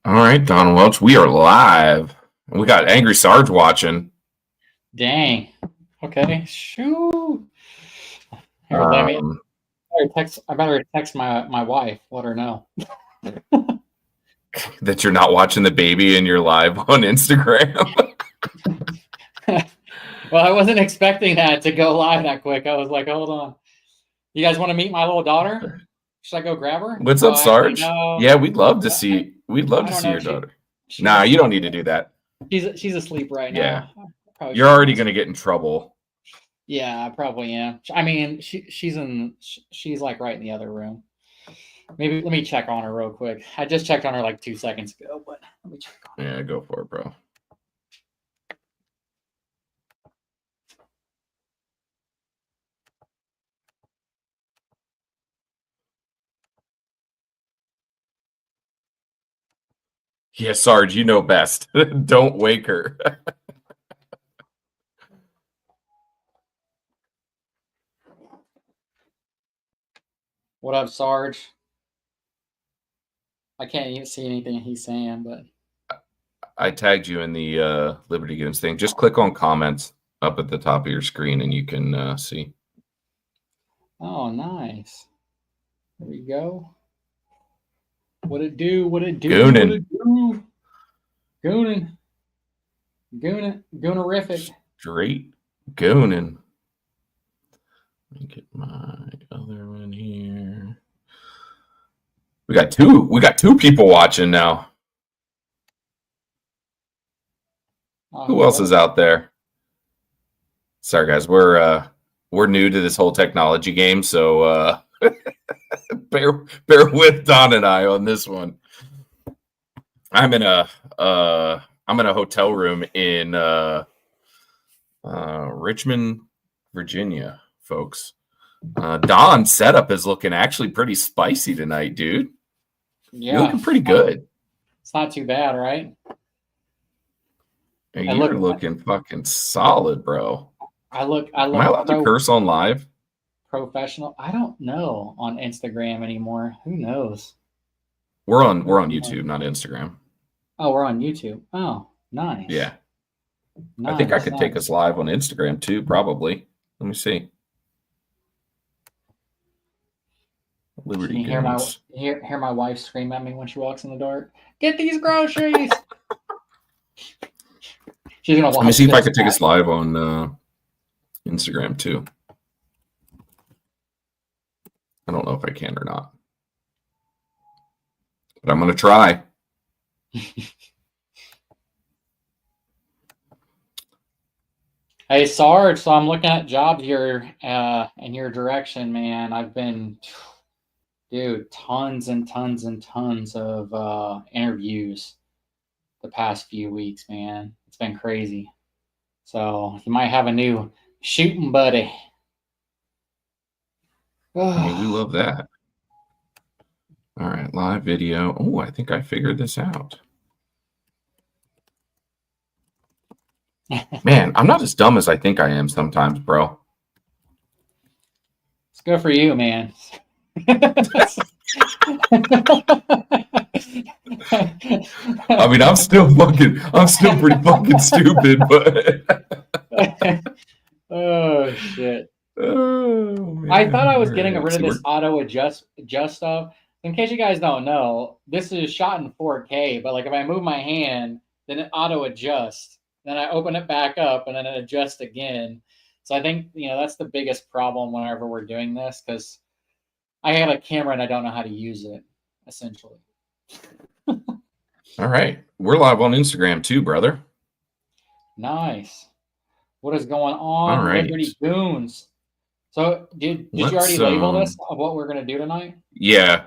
All right, Don Welch, we are live. We got Angry Sarge watching. Dang. Okay. Shoot. Here, let me. Um, I better text my wife. Let her know. that you're not watching the baby and you're live on Instagram. Well, I wasn't expecting that to go live that quick. I was like, hold on. You guys want to meet my little daughter? Should I go grab her? What's up, Oh, actually, Sarge? no. Yeah, we'd love to I, see. We'd love I to don't see know. your daughter. She's Nah, you don't asleep. need to do that. She's asleep right Yeah, now. Probably you're shouldn't already mess. going to get in trouble. Yeah, I probably am. I mean, she's like right in the other room. Maybe let me check on her real quick. I just checked on her like 2 seconds ago, but let me check on her. Yeah, go for it, bro. Yeah, Sarge, you know best. Don't wake her. What up, Sarge? I can't even see anything he's saying, but I tagged you in the Liberty Goons thing. Just click on comments up at the top of your screen and you can see. oh, nice. There we go. What it do? What it do? What Goonin. it do? Goonin. Goonin. Goonerific. Straight goonin. Let me get my other one here. We got two people watching now. Who else is out there? Sorry guys, we're new to this whole technology game, so bear with Don and I on this one. I'm in a hotel room in Richmond, Virginia, folks. Don's setup is looking actually pretty spicy tonight, dude. Yeah, you're looking pretty good. It's not too bad, right? You're looking fucking solid, bro. I look. Am I allowed to curse on live? Professional. I don't know on Instagram anymore. Who knows? We're on YouTube, not Instagram. Oh, we're on YouTube. Oh, nice. Yeah. Nice, I think I could take us live on Instagram too, probably. Let me see. Liberty Can you Goons. hear my wife scream at me when she walks in the door? Get these groceries. She's gonna watch. Let me see if I could take us live on Instagram too. I don't know if I can or not, but I'm gonna try. Hey Sarge, so I'm looking at jobs here in your direction, man. I've been, dude, tons and tons and tons of interviews the past few weeks, man. It's been crazy. So you might have a new shooting buddy. I mean, we love that. All right, live video. Oh, I think I figured this out. Man, I'm not as dumb as I think I am sometimes, bro. It's good for you, man. I mean, I'm still pretty fucking stupid, but oh shit. Oh, man. I thought I was getting rid of this auto adjust stuff. In case you guys don't know, this is shot in 4K, but like if I move my hand, then it auto adjusts. Then I open it back up and then it adjusts again. So I think, that's the biggest problem whenever we're doing this, because I have a camera and I don't know how to use it, essentially. All right. We're live on Instagram too, brother. Nice. What is going on, all right. Liberty Goons? So did you already label this of what we're going to do tonight? Yeah.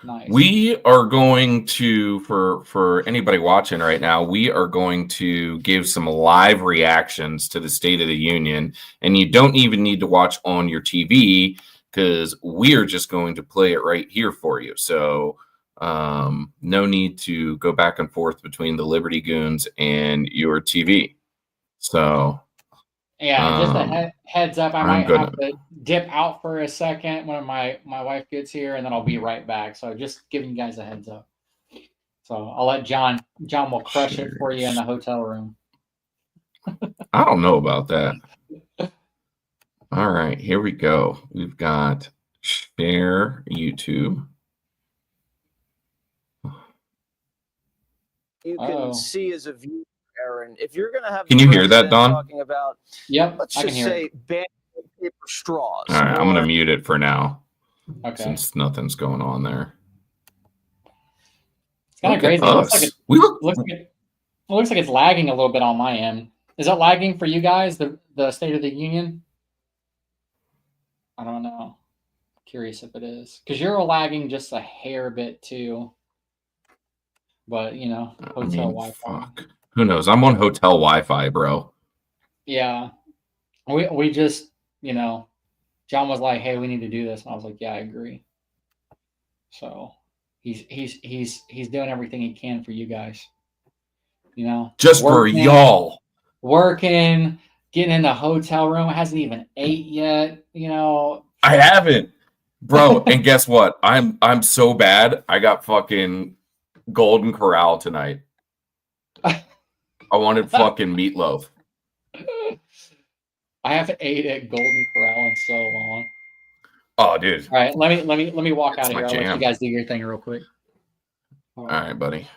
Nice. We are going to, for anybody watching right now, we are going to give some live reactions to the State of the Union. And you don't even need to watch on your TV, because we are just going to play it right here for you. So no need to go back and forth between the Liberty Goons and your TV. So yeah, just a heads up, I might have to dip out for a second when my wife gets here, and then I'll be right back. So just giving you guys a heads up. So I'll let John will crush it for you in the hotel room. I don't know about that. All right, here we go. We've got share YouTube. You can see as a viewer, Aaron, if you're going to have. Can you hear that, Don? Talking about, let's just say band paper straws. All right, I'm going to mute it for now. Okay. Since nothing's going on there. It's kind of crazy. It looks like it's lagging a little bit on my end. Is it lagging for you guys, the State of the Union? I don't know. Curious if it is. Because you're lagging just a hair bit too. But, hotel Wi-Fi. Fuck. Who knows? I'm on hotel Wi-Fi, bro. Yeah. We just, John was like, hey, we need to do this. And I was like, yeah, I agree. So he's doing everything he can for you guys. Just working, for y'all. Working, getting in the hotel room. Hasn't even ate yet, I haven't. Bro, and guess what? I'm so bad. I got fucking Golden Corral tonight. I wanted fucking meatloaf. I haven't ate at Golden Corral in so long. Oh, dude. All right, let me walk out of here. I'll let you guys do your thing real quick. All right, buddy.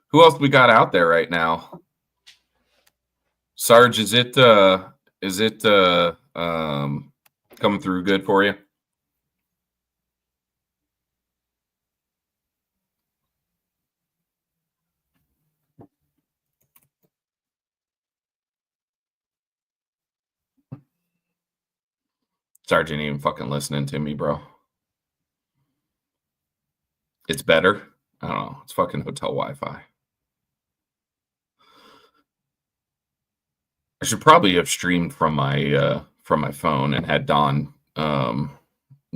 Who else we got out there right now? Sarge, is it coming through good for you? Sarge ain't even fucking listening to me, bro. It's better. I don't know. It's fucking hotel Wi-Fi. I should probably have streamed from my phone and had Don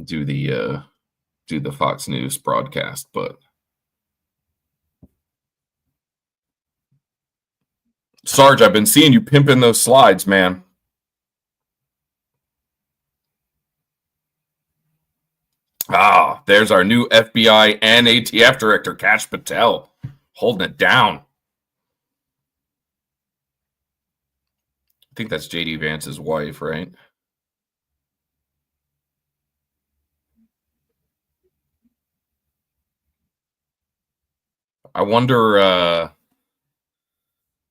do the Fox News broadcast, but Sarge, I've been seeing you pimping those slides, man. There's our new FBI and ATF director, Kash Patel, holding it down. I think that's JD Vance's wife, right? I wonder,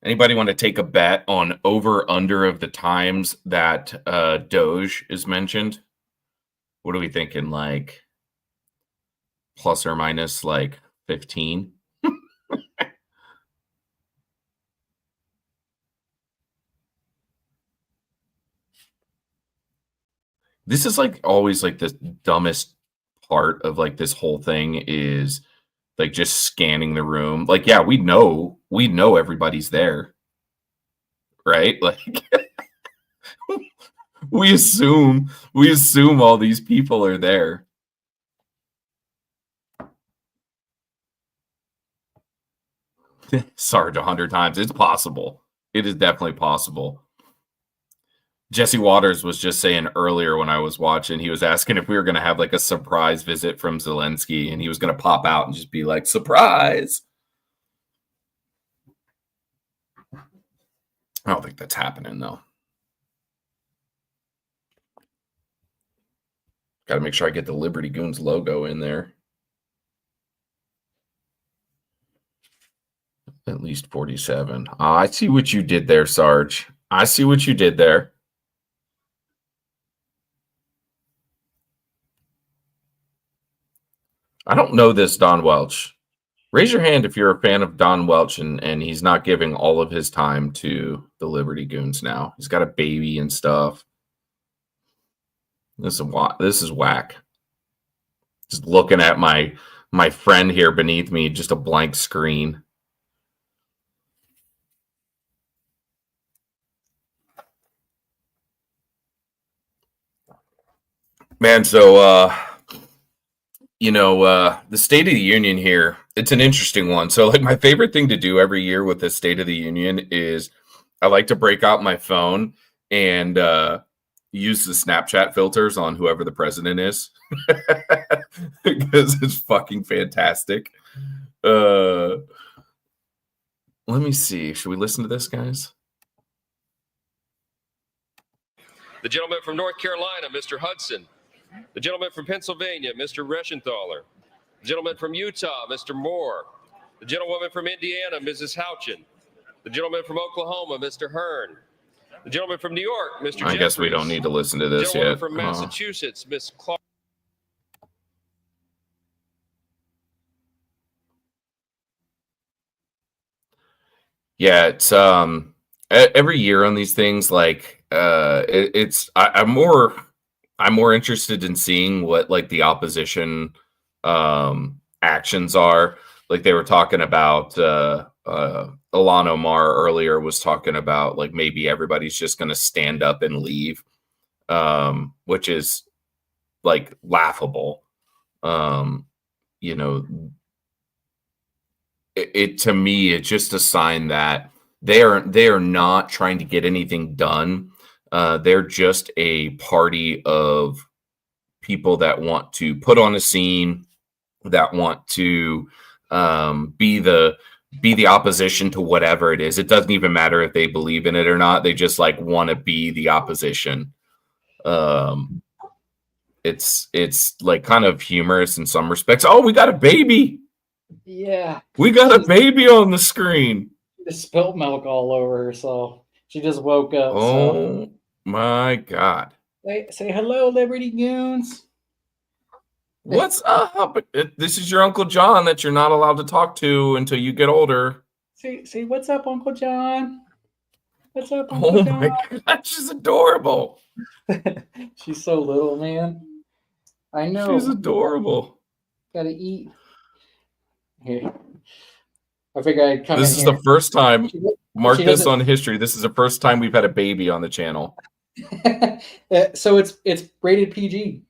anybody want to take a bet on over under of the times that Doge is mentioned? What are we thinking, like plus or minus like 15? This is like always like the dumbest part of like this whole thing is like just scanning the room. Like, yeah, we know everybody's there, right? Like we assume all these people are there. Sarge 100 times. It's possible. It is definitely possible. Jesse Waters was just saying earlier when I was watching, he was asking if we were going to have like a surprise visit from Zelensky and he was going to pop out and just be like, surprise. I don't think that's happening though. Got to make sure I get the Liberty Goons logo in there. At least 47. I see what you did there, Sarge. I see what you did there. I don't know this Don Welch. Raise your hand if you're a fan of Don Welch and he's not giving all of his time to the Liberty Goons now. He's got a baby and stuff. This is whack. Just looking at my friend here beneath me, just a blank screen. Man, so the State of the Union here, it's an interesting one. So like my favorite thing to do every year with the State of the Union is I like to break out my phone and use the Snapchat filters on whoever the president is because it's fucking fantastic. Let me see. Should we listen to this, guys? The gentleman from North Carolina, Mr. Hudson. The gentleman from Pennsylvania, Mr. Reschenthaler. The gentleman from Utah, Mr. Moore. The gentlewoman from Indiana, Mrs. Houchin. The gentleman from Oklahoma, Mr. Hearn. The gentleman from New York, Mr. I guess we don't need to listen to this yet. The gentleman yet. from Massachusetts, Miss Clark. Yeah, it's every year on these things, like I'm more interested in seeing what like the opposition actions are. Like they were talking about Ilhan Omar earlier was talking about like maybe everybody's just going to stand up and leave, which is like laughable. You know, it to me, it's just a sign that they are not trying to get anything done. They're just a party of people that want to put on a scene, that want to be the opposition to whatever it is. It doesn't even matter if they believe in it or not. They just like want to be the opposition. It's like kind of humorous in some respects. Oh, we got a baby. Yeah. We got a baby on the screen. She just spilled milk all over herself. She just woke up. Oh my God. Say hello, Liberty Goons. What's up? This is your Uncle John that you're not allowed to talk to until you get older. Say what's up, Uncle John? What's up, Uncle John? Oh my God, she's adorable. She's so little, man. I know. She's adorable. Gotta eat. Here. I figured I'd come This in is here. the first time. Mark she this doesn't- on history. This is the first time we've had a baby on the channel. So it's rated PG.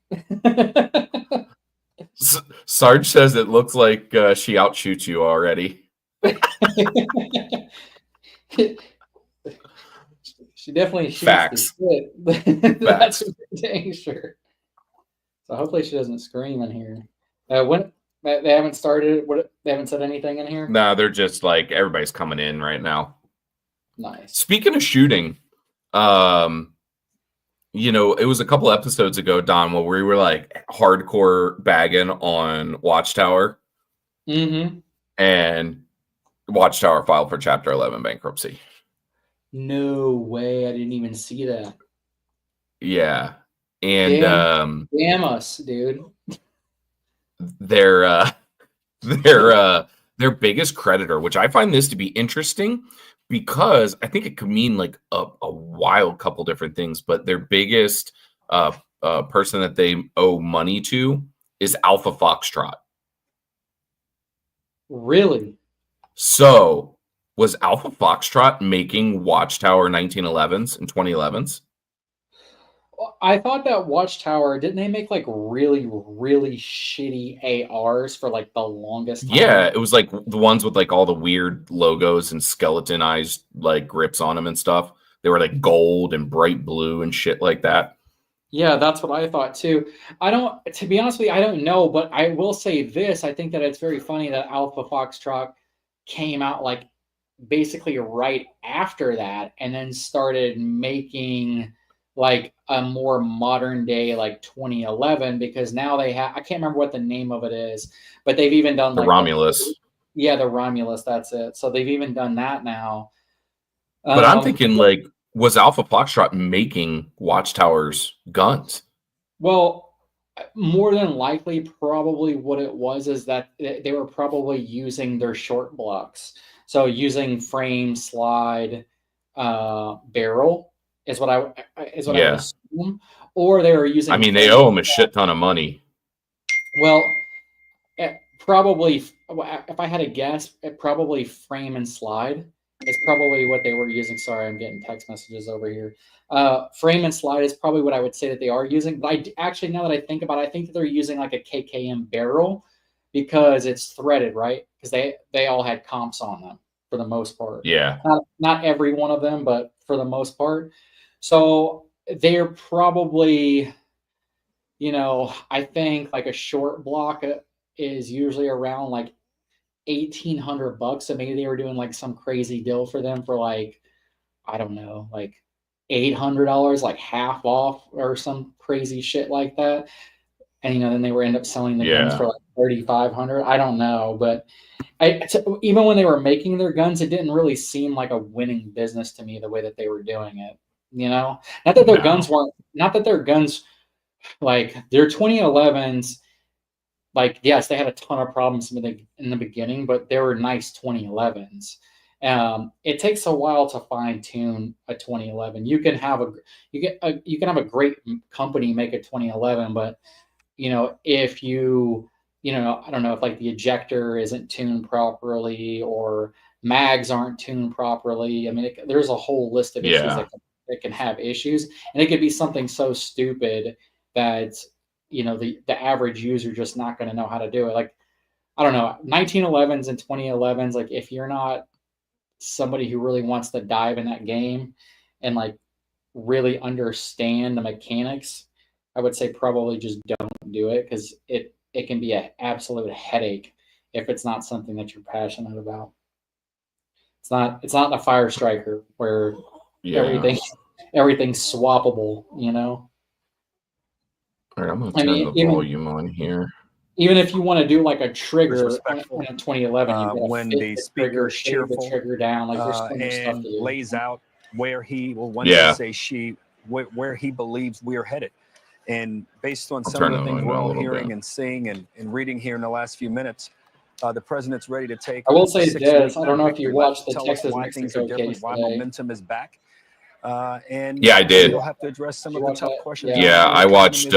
Sarge says it looks like she outshoots you already. She definitely shoots Facts. the shit. That's Facts. for dang sure. So hopefully she doesn't scream in here. When they haven't started, they haven't said anything in here. Nah, they're just like everybody's coming in right now. Nice. Speaking of shooting, you know, it was a couple episodes ago, Don, where we were like hardcore bagging on Watchtower, and Watchtower filed for Chapter 11 bankruptcy. No way! I didn't even see that. Yeah, and Damn us, dude. their biggest creditor, which I find this to be interesting because I think it could mean like a wild couple different things, but their biggest person that they owe money to is Alpha Foxtrot. Really? So was Alpha Foxtrot making Watchtower 1911s and 2011s? I thought that Watchtower, didn't they make like really, really shitty ARs for like the longest time? Yeah, it was like the ones with like all the weird logos and skeletonized like grips on them and stuff. They were like gold and bright blue and shit like that. Yeah, that's what I thought too. To be honest with you, I don't know, but I will say this. I think that it's very funny that Alpha Foxtrot came out like basically right after that and then started making like a more modern day like 2011, because now they have, I can't remember what the name of it is, but they've even done The like Romulus. the Romulus, that's it. So they've even done that now. But I'm thinking like, was Alpha Foxtrot making Watchtower's guns? Well, more than likely, probably what it was is that they were probably using their short blocks. So using frame, slide, barrel is what I would assume. Or they were using. I mean, they owe them a shit ton of money. Well, probably, if I had to guess, probably frame and slide is probably what they were using. Sorry, I'm getting text messages over here. Frame and slide is probably what I would say that they are using. But I actually, now that I think about it, I think that they're using like a KKM barrel because it's threaded, right? Because they all had comps on them for the most part. Yeah. Not every one of them, but for the most part. So they're probably, I think like a short block is usually around like $1,800. So maybe they were doing like some crazy deal for them for like, I don't know, like $800, like half off or some crazy shit like that. And then they were end up selling the guns for like $3,500. I don't know, but even when they were making their guns, it didn't really seem like a winning business to me the way that they were doing it. Not that their guns weren't, not that their guns, like their 2011s, like yes, they had a ton of problems in the beginning, but they were nice 2011s. It takes a while to fine tune a 2011. You can have a great company make a 2011, but if you I don't know if like the ejector isn't tuned properly or mags aren't tuned properly. I mean, there's a whole list of issues that can have issues, and it could be something so stupid that the average user just not going to know how to do it. Like, I don't know, 1911s and 2011s. Like, if you're not somebody who really wants to dive in that game and like really understand the mechanics, I would say probably just don't do it, because it can be an absolute headache if it's not something that you're passionate about. It's not a Fire Striker where everything's swappable, All right, I'm gonna turn the volume on here. Even if you want to do like a trigger in 2011, when the speaker is cheerful, the trigger down, like there's so much stuff to do. Lays out where he will one day say where he believes we're headed. And based on some of the things we're all hearing and seeing and reading here in the last few minutes, the president's ready to take. I will say this: I don't know if you watched the Texas-Mexico case why today. Momentum is back. And I did. You'll have to address some of the tough questions. Yeah, I watched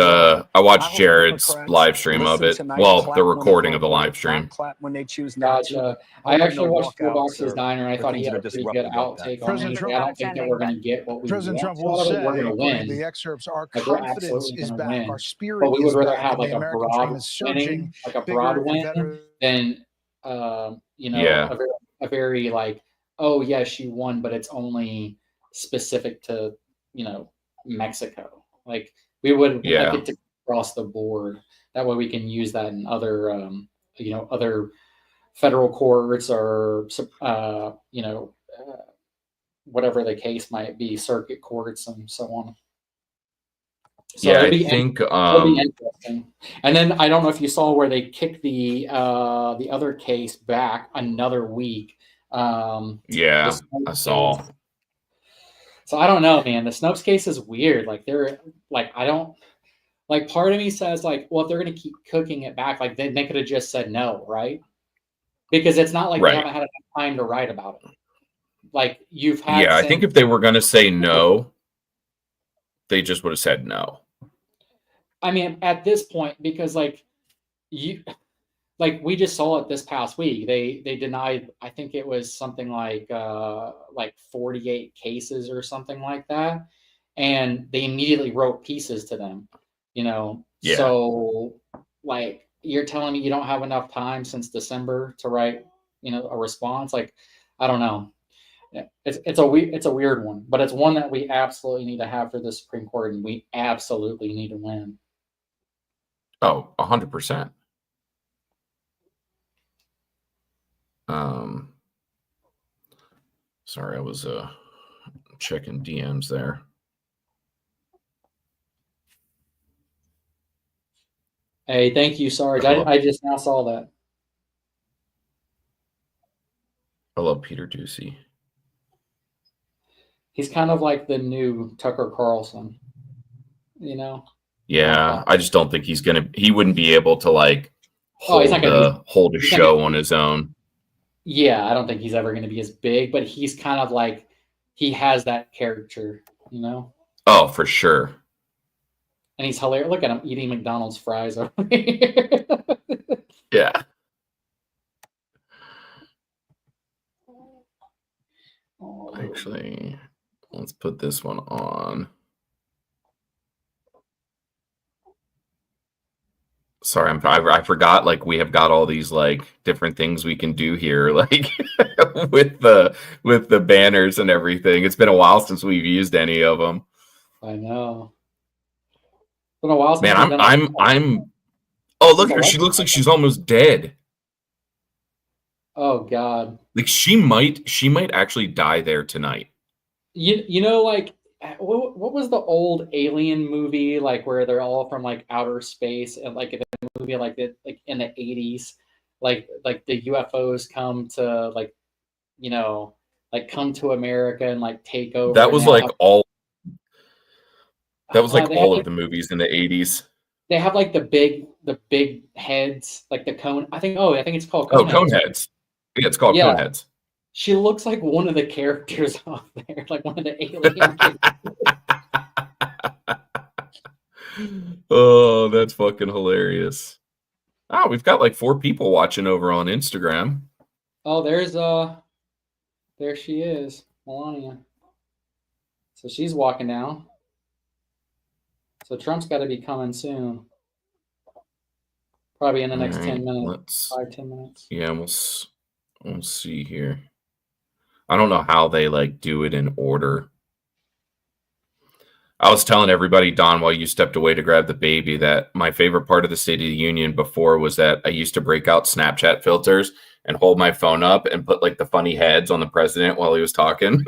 Jared's live stream of it. Well, the recording of the live stream. When they choose not to. I actually watched Box's Diner, and I thought he had a pretty good outtake on it. I don't think that we're going to get what we President want. Trump will say, we're going to win. The excerpts, our like, we're confidence is back. Win. Our spirit but we would is rather back. have like a broad winning, like a broad win, than a very like, oh yeah, she won, but it's only specific to Mexico. Like, we would like it to cross the board. That way we can use that in other other federal courts or whatever the case might be, circuit courts and so on. So I think it'll be interesting. And then I don't know if you saw where they kicked the other case back another week. I saw. So I don't know, man. The Snopes case is weird. Like, they're like, I don't like. Part of me says like, well, if they're going to keep cooking it back, like then they could have just said no, right? Because it's not like they haven't had enough time to write about it. Like, you've had. I think if they were going to say no, they just would have said no. I mean, at this point, because like we just saw it this past week. They denied, I think it was something like 48 cases or something like that, and they immediately wrote pieces to them. So like, you're telling me you don't have enough time since December to write a response? Like, I don't know. It's a weird one, but it's one that we absolutely need to have for the Supreme Court, and we absolutely need to win. Oh, 100%. Sorry, I was checking DMs there. Hey, thank you, Sarge. I just now saw that. Hello, Peter Ducey. He's kind of like the new Tucker Carlson, Yeah, I just don't think he wouldn't be able to like hold a show on his own. Yeah, I don't think he's ever going to be as big, but he's kind of like, he has that character, Oh, for sure. And he's hilarious. Look at him eating McDonald's fries over here. Yeah. Actually, let's put this one on. Sorry, I forgot. Like, we have got all these like different things we can do here, like with the banners and everything. It's been a while since we've used any of them. I know. It's been a while. Man, I'm. Oh, look at her. She looks like she's almost dead. Oh God. Like she might actually die there tonight. You know, like what was the old Alien movie, like where they're all from like outer space, and like the movie like in the 80s, like the UFOs come to like, you know, like come to America and like take over. That was like all. That was like all of the movies in the 80s. They have like the big heads, like the cone. I think it's called Coneheads. Coneheads. Yeah, it's called Coneheads. She looks like one of the characters off there, like one of the alien kids. Oh, that's fucking hilarious. Oh, we've got like 4 people watching over on Instagram. Oh, there she is, Melania. So she's walking down. So Trump's got to be coming soon. Probably in the next 10 minutes. 5-10 minutes. Yeah, we'll see here. I don't know how they like do it in order. I was telling everybody, Don, while you stepped away to grab the baby, that my favorite part of the State of the Union before was that I used to break out Snapchat filters and hold my phone up and put like the funny heads on the president while he was talking.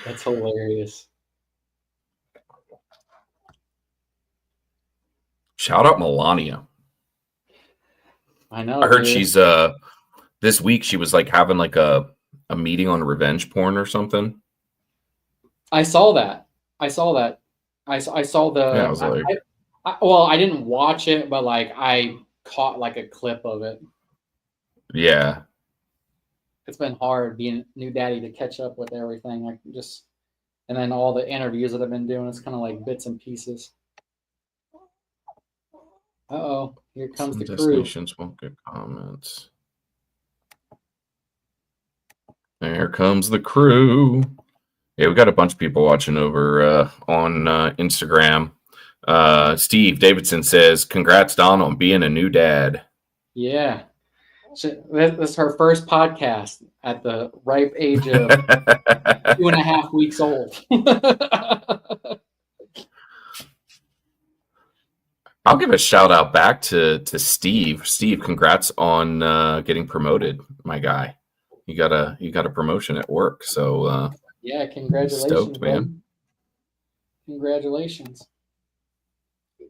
That's hilarious. Shout out Melania. I know. I heard she's this week she was like having like a meeting on revenge porn or something. I saw that. I saw the. Yeah, I was like, well, I didn't watch it, but like I caught like a clip of it. Yeah. It's been hard being new daddy to catch up with everything. Like and then all the interviews that I've been doing, it's kind of like bits and pieces. Uh-oh, here comes the crew. Destinations won't get comments. There comes the crew. Yeah, we got a bunch of people watching over on Instagram. Steve Davidson says, "Congrats, Don, on being a new dad." Yeah. This is her first podcast at the ripe age of 2.5 weeks old. I'll give a shout out back to Steve. Steve, congrats on getting promoted, my guy. You got a promotion at work, so yeah, congratulations, stoked, man. Congratulations.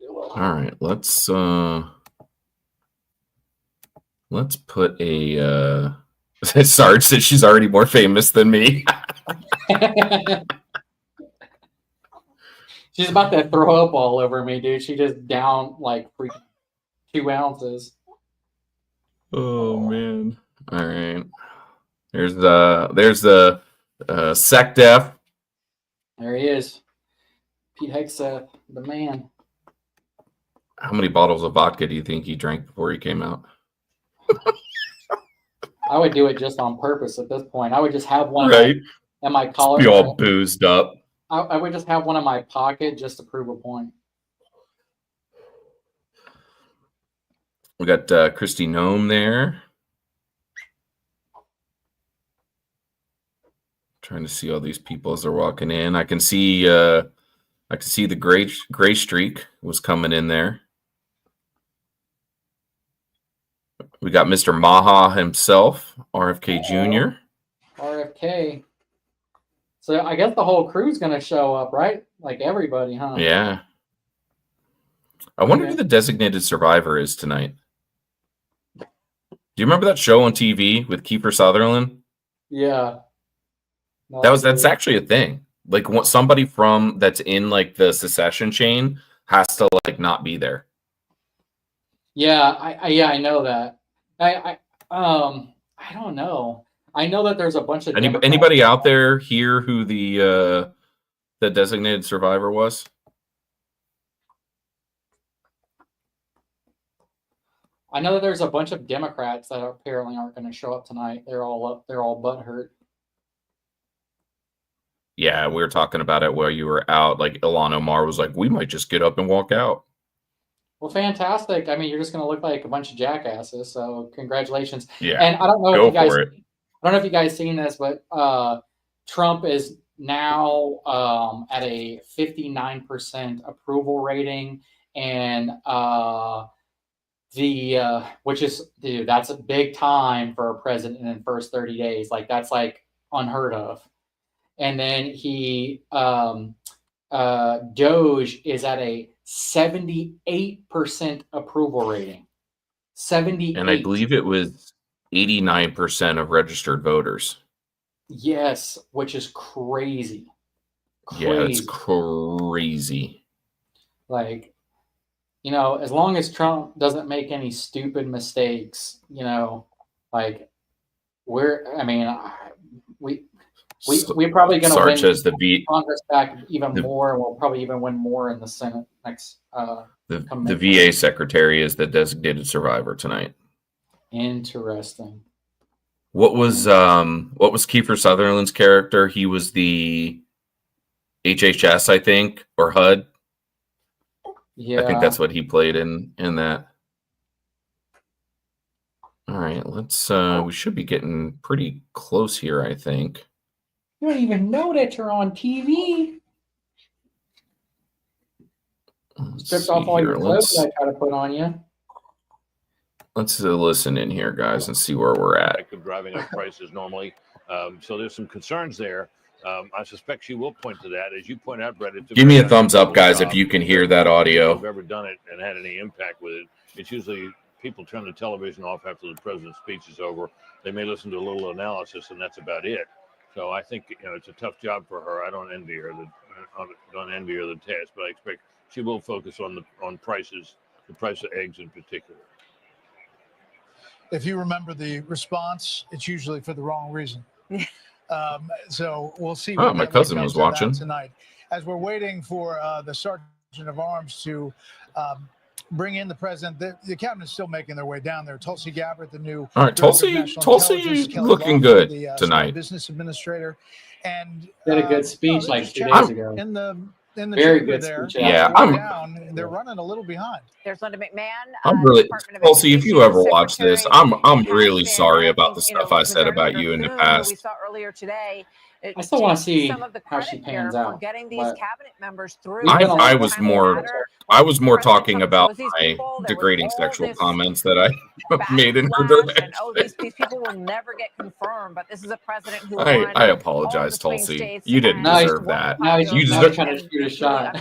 All right, let's put a Sarge says she's already more famous than me. She's about to throw up all over me, dude. She just down like 2 ounces. Oh man. All right. There's the SecDef. There he is. Pete Hegseth, the man. How many bottles of vodka do you think he drank before he came out? I would do it just on purpose at this point. I would just have one in my collar. Be all boozed up. I would just have one in my pocket just to prove a point. We got Christy Nome there. Trying to see all these people as they're walking in. I can see the gray streak was coming in there. We got Mr. Maha himself, RFK Jr. RFK. So I guess the whole crew's going to show up, right? Like everybody, huh? Yeah. I wonder who the designated survivor is tonight. Do you remember that show on TV with Kiefer Sutherland? Yeah. No, that's actually a thing. Like somebody that's in like the secession chain has to like not be there. Yeah, I know that. I don't know. I know that there's a bunch of anybody out there here who the designated survivor was? I know that there's a bunch of Democrats that apparently aren't going to show up tonight. They're all butthurt. Yeah, we were talking about it while you were out. Like Ilhan Omar was like, "We might just get up and walk out." Well, fantastic. I mean, you're just going to look like a bunch of jackasses. So congratulations. Yeah. And I don't know if you guys seen this, but Trump is now at a 59% approval rating, and which is, dude, that's a big time for a president in the first 30 days. Like that's like unheard of. And then he Doge is at a 78% approval rating. 78. And I believe it was 89% of registered voters. Yes, which is crazy. Yeah, it's crazy. Like, you know, as long as Trump doesn't make any stupid mistakes, you know, like we're probably going to win Congress back even more, and we'll probably even win more in the Senate next. The VA secretary is the designated survivor tonight. Interesting. What was Kiefer Sutherland's character? He was the HHS, I think, or HUD. Yeah, I think that's what he played in that. All right, let's. We should be getting pretty close here, I think. You don't even know that you're on TV. Stripped off all your clothes I try to put on you. Let's listen in here, guys, and see where we're at. Of driving up prices normally, so there's some concerns there. I suspect she will point to that, as you point out, Brett. Give me a thumbs up, guys, if you can hear that audio. If you've ever done it and had any impact with it, it's usually people turn the television off after the president's speech is over. They may listen to a little analysis, and that's about it. So I think it's a tough job for her. I don't envy her the task, but I expect she will focus on prices, the price of eggs in particular. If you remember the response, it's usually for the wrong reason. So we'll see. Oh, my cousin was watching tonight. As we're waiting for the Sergeant of Arms to bring in the president, the cabinet is still making their way down there. Tulsi Gabbard, the new Tulsi looking good tonight. Business administrator, and did a good speech like 2 days ago. In the very good there. Speech. Yeah, they're running a little behind. There's Linda McMahon. I'm really, Tulsi, if you ever watch this, I'm really sorry about the stuff I said about you in the past. We saw earlier today. I still want to see how she pans out. Getting these cabinet members through. I was more talking about my degrading sexual comments that I made in her direction. These people will never get confirmed, but this is a president who I apologize, Tulsi. You didn't deserve that. You deserve trying to shoot a shot.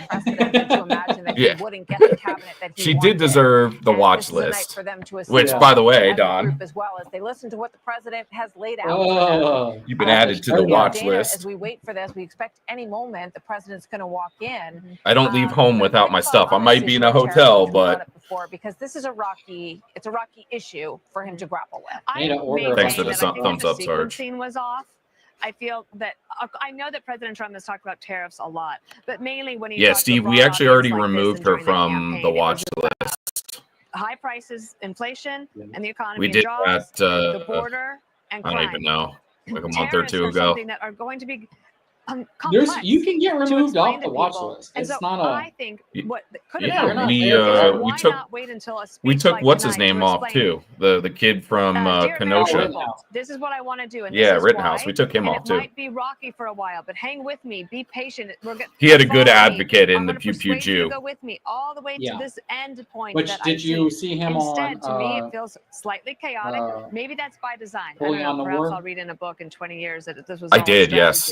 Yeah. She did deserve the watch list, which, by the way, Don, as well as they listen to what the president has laid out. You've been added to the watch list. As we wait for this, we expect any moment the president's going to walk in. I don't leave home without my stuff. I might be in a hotel, but because this is a rocky issue for him to grapple with. Thanks for the thumbs up, Sarge. Scene was off. I feel that I know that President Trump has talked about tariffs a lot, but mainly when he Steve, we actually already removed her from the watch list. High prices, inflation, and the economy. We did jobs, that. The border and I crime. don't even know, like a month or two ago. Something that are going to be you can get removed off the watch list. And it's so not I think what could have yeah, we took what's his name off too, the kid from Kenosha. This is what I want to do. And Rittenhouse. We took him off too. It might be rocky for a while, but hang with me. Be patient. He had a good advocate in the Pew Pew Jew. Go with me all the way to this end point. Which did you see him Instead, on? To me, it feels slightly chaotic. Maybe that's by design. I don't know. Perhaps I'll read in a book in 20 years that this was. I did, yes.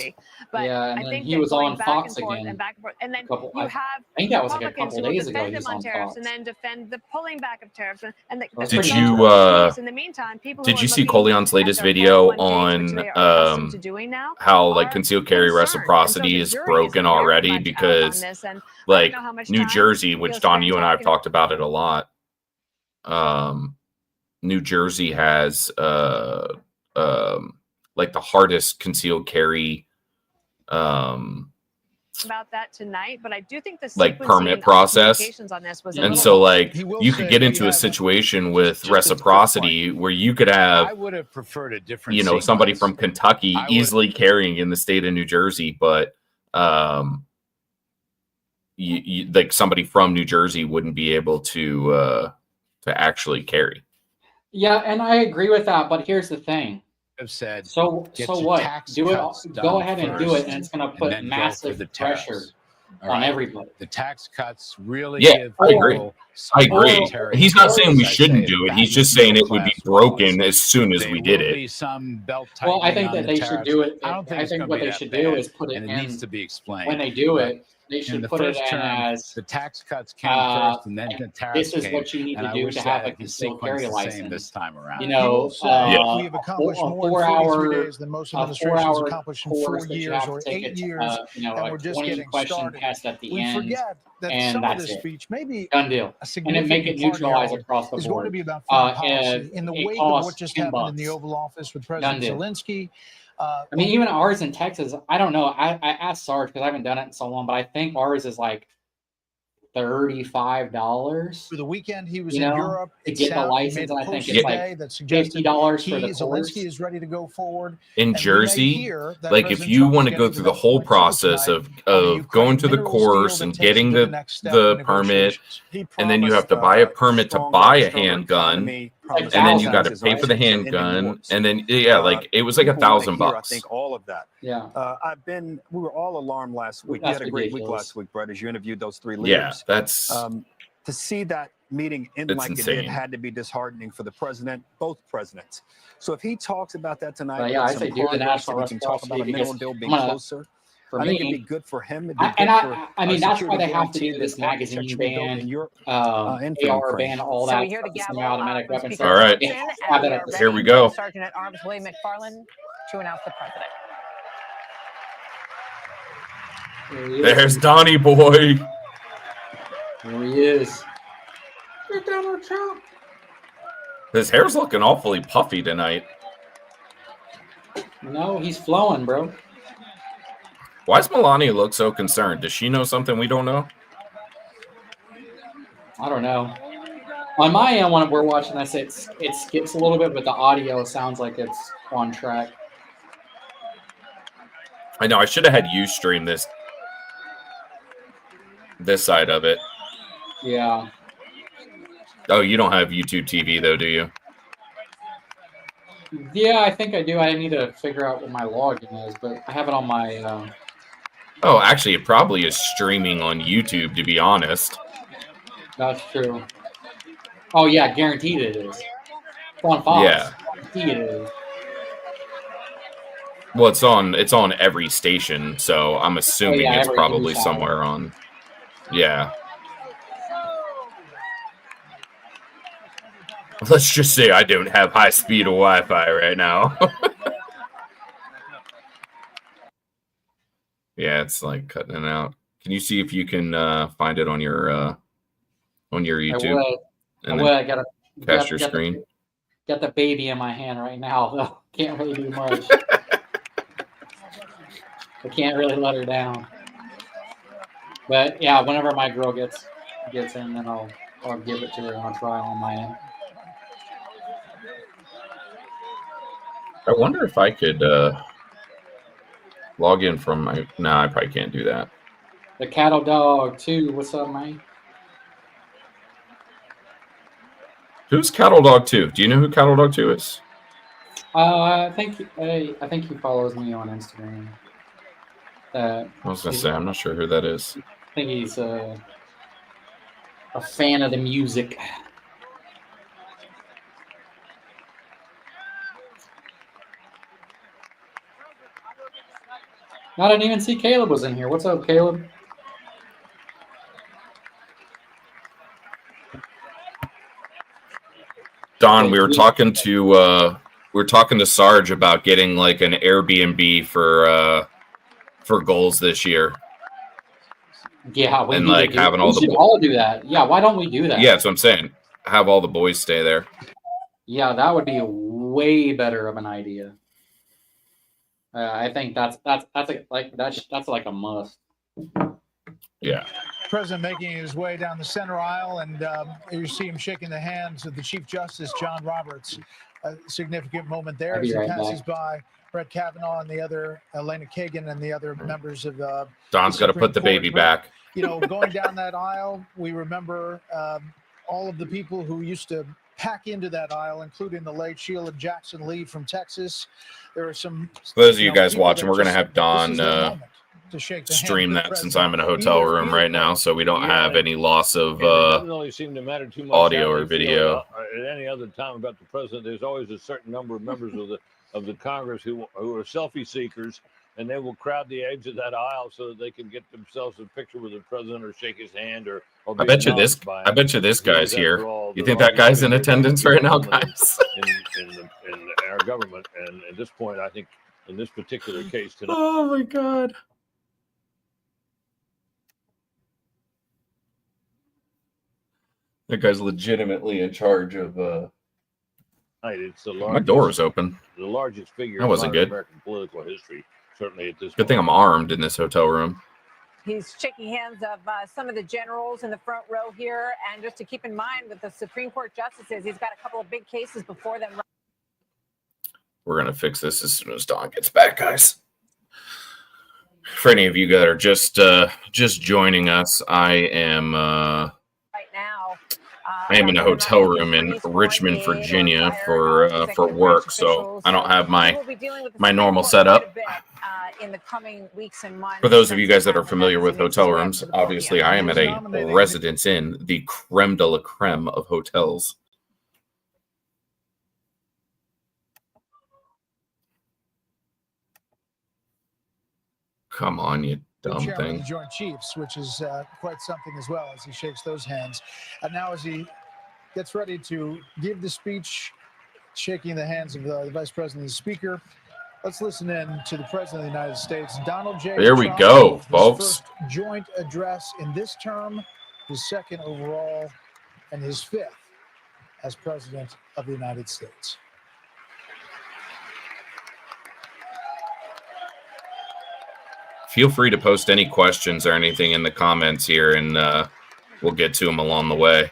But I think he was on Fox again. And back and forth. And then you have I think that was like a couple days ago. He was on tariffs and then defend the pulling back of tariffs. And did you in the meantime, people did you see Coleon's latest video on how like concealed carry reciprocity is broken already because like New Jersey, which Don, you and I have talked about it a lot. New Jersey has like the hardest concealed carry about that tonight, but I do think the like permit process on this was and so like you could get into a situation with reciprocity where you could have I would have preferred a different somebody from Kentucky easily carrying in the state of New Jersey, but you like somebody from New Jersey wouldn't be able to actually carry. Yeah, and I agree with that, but here's the thing. Have said so what? Do it. Go ahead and do it, and it's going to put massive pressure on everybody. The tax cuts really Yeah, give I agree. people I agree. monetary He's not saying we as I shouldn't say, do it. He's just saying it would be middle-class broken wallets. as soon as There we did will it. be some belt Well, I tightening think on that the they should tariffs. do it. I don't think I it's think gonna what be they that should do bad, is put it and it in needs to be explained. when they do But it. They in should the put it first in term, as the tax cuts came first, and then the tariffs this is came. what you need And to I do wish to they have a had the concealed sequence carry the same license. this time around. You He know, will say Yeah. we have accomplished more in 43 days than most administrations accomplished in 4 years or 8 years, you know, and a we're just 20 getting question started. test at the We end. forget that and some of that's this it. speech, maybe Done deal. a And then make it significant part, neutralize Harold, across the is board. going to be about foreign policy. And In the it wake of what costs just $10 happened in the Oval Office with President deal. Zelensky, I mean, even ours in Texas, I don't know. I asked Sarge because I haven't done it in so long, but I think ours is like $35 for the weekend he was you in know, Europe. to It's get the out. He license, made and a I think post it's today like that suggested $50 he, for the course. Zelensky, is ready to go forward. In And we may Jersey, hear that like if President you Trump want to is go getting through to the that whole point too process tonight of on the going to the minerals deal course that and takes it getting to the next step the in permit, negotiations. He and then you have promised, to buy a permit to stronger- buy a stronger handgun, economy, promised and then you got to taxes pay on for the ships and ending handgun, wars. and then yeah, like it was like People wanna $1,000 hear, I bucks. think all of that. Yeah. We were all alarmed last week. We That's had a great week ridiculous. last week, Brett, as you interviewed those 3 Yeah, leaders. that's To see that meeting end It's like it insane. did had to be disheartening for the president, both presidents. So if he talks about that tonight, But yeah, with I some say do the progress, national and he can talk about a reciprocity mineral because deal being I'm gonna- closer, for I think it'd me, be good for him. It'd be I good for mean, that's why security they have to guarantee do this that magazine architecture we built in ban, Europe, and for AR Ukraine. ban, all So that we hear the stuff, the gavel semi-automatic from weapons. Speaker All right. Johnson, Have and that we at are the Here ready we for go. Sergeant at Arms William McFarland to announce the president. There he is. There's Donnie boy. There he is. You're Donald Trump. His hair's looking awfully puffy tonight. No, he's flowing, bro. Why does Melania look so concerned? Does she know something we don't know? I don't know. On my end, when we're watching this, it skips a little bit, but the audio sounds like it's on track. I know I should have had you stream this side of it. Yeah. Oh, you don't have YouTube TV though, do you? Yeah, I think I do. I need to figure out what my login is, but I have it on my. Oh, actually, it probably is streaming on YouTube, to be honest. That's true. Oh yeah, guaranteed it is. It's on Fox. Yeah. Guaranteed it is. Well, it's on every station, so I'm assuming yeah, it's every probably news somewhere on. Yeah. Let's just say I don't have high speed Wi-Fi right now. Yeah, it's like cutting it out. Can you see if you can find it on your YouTube? And I gotta cast your screen. Got the baby in my hand right now, though. Can't really do much. I can't really let her down. But yeah, whenever my girl gets in, then I'll give it to her and I'll try on my end. I wonder if I could log in from my. No, I probably can't do that. The Cattle Dog too. What's up, man? Who's Cattle Dog 2? Do you know who Cattle Dog 2 is? I think he follows me on Instagram. I was gonna say I'm not sure who that is. I think he's a fan of the music. I didn't even see Caleb was in here. What's up, Caleb? Don, we were talking to Sarge about getting like an Airbnb for goals this year. Yeah, we and need like to having all we the should all do that. Yeah, why don't we do that? Yeah, that's what I'm saying. Have all the boys stay there. Yeah, that would be way better of an idea. I think that's like a must. Yeah. President making his way down the center aisle, and you see him shaking the hands of the Chief Justice John Roberts. A significant moment there as he passes by Brett Kavanaugh and the other Elena Kagan and the other members of the. Don's got to put the baby back. You know, going down that aisle, we remember all of the people who used to pack into that aisle, including the late Sheila Jackson Lee from Texas. There are some. For those of you guys watching, we're going to have Don to shake the stream hand of that the since I'm in a president. hotel room right now, so we don't have any loss of it doesn't really seem to matter too much audio how or they feel video. at any other time about the president. There's always a certain number of members of the Congress who are selfie seekers, and they will crowd the edge of that aisle so that they can get themselves a picture with the president or shake his hand or I bet you this guy's here. You think that guy's in attendance right now, guys? in our government, and at this point, I think in this particular case tonight. Oh my God. That guy's legitimately in charge of. It's the my door was open. The largest figure that wasn't in good. American political history, certainly at this. Good thing I'm armed in this hotel room. He's shaking hands of some of the generals in the front row here, and just to keep in mind with the Supreme Court justices, he's got a couple of big cases before them. We're gonna fix this as soon as Dawn gets back, guys. For any of you that are just joining us, I am right now. I am in a hotel room in Richmond, Virginia for work, so I don't have my normal setup. In the coming weeks and months. For those of you guys that are familiar with hotel rooms, obviously I am at a Residence Inn, the creme de la creme of hotels. Come on, you dumb Chairman thing. of the Joint Chiefs, which is quite something as well as he shakes those hands. And now as he gets ready to give the speech, shaking the hands of the Vice President and the Speaker, let's listen in to the President of the United States, Donald J. There we Trump, go, his folks. first joint address in this term, his second overall, and his fifth as President of the United States. Feel free to post any questions or anything in the comments here, and we'll get to them along the way.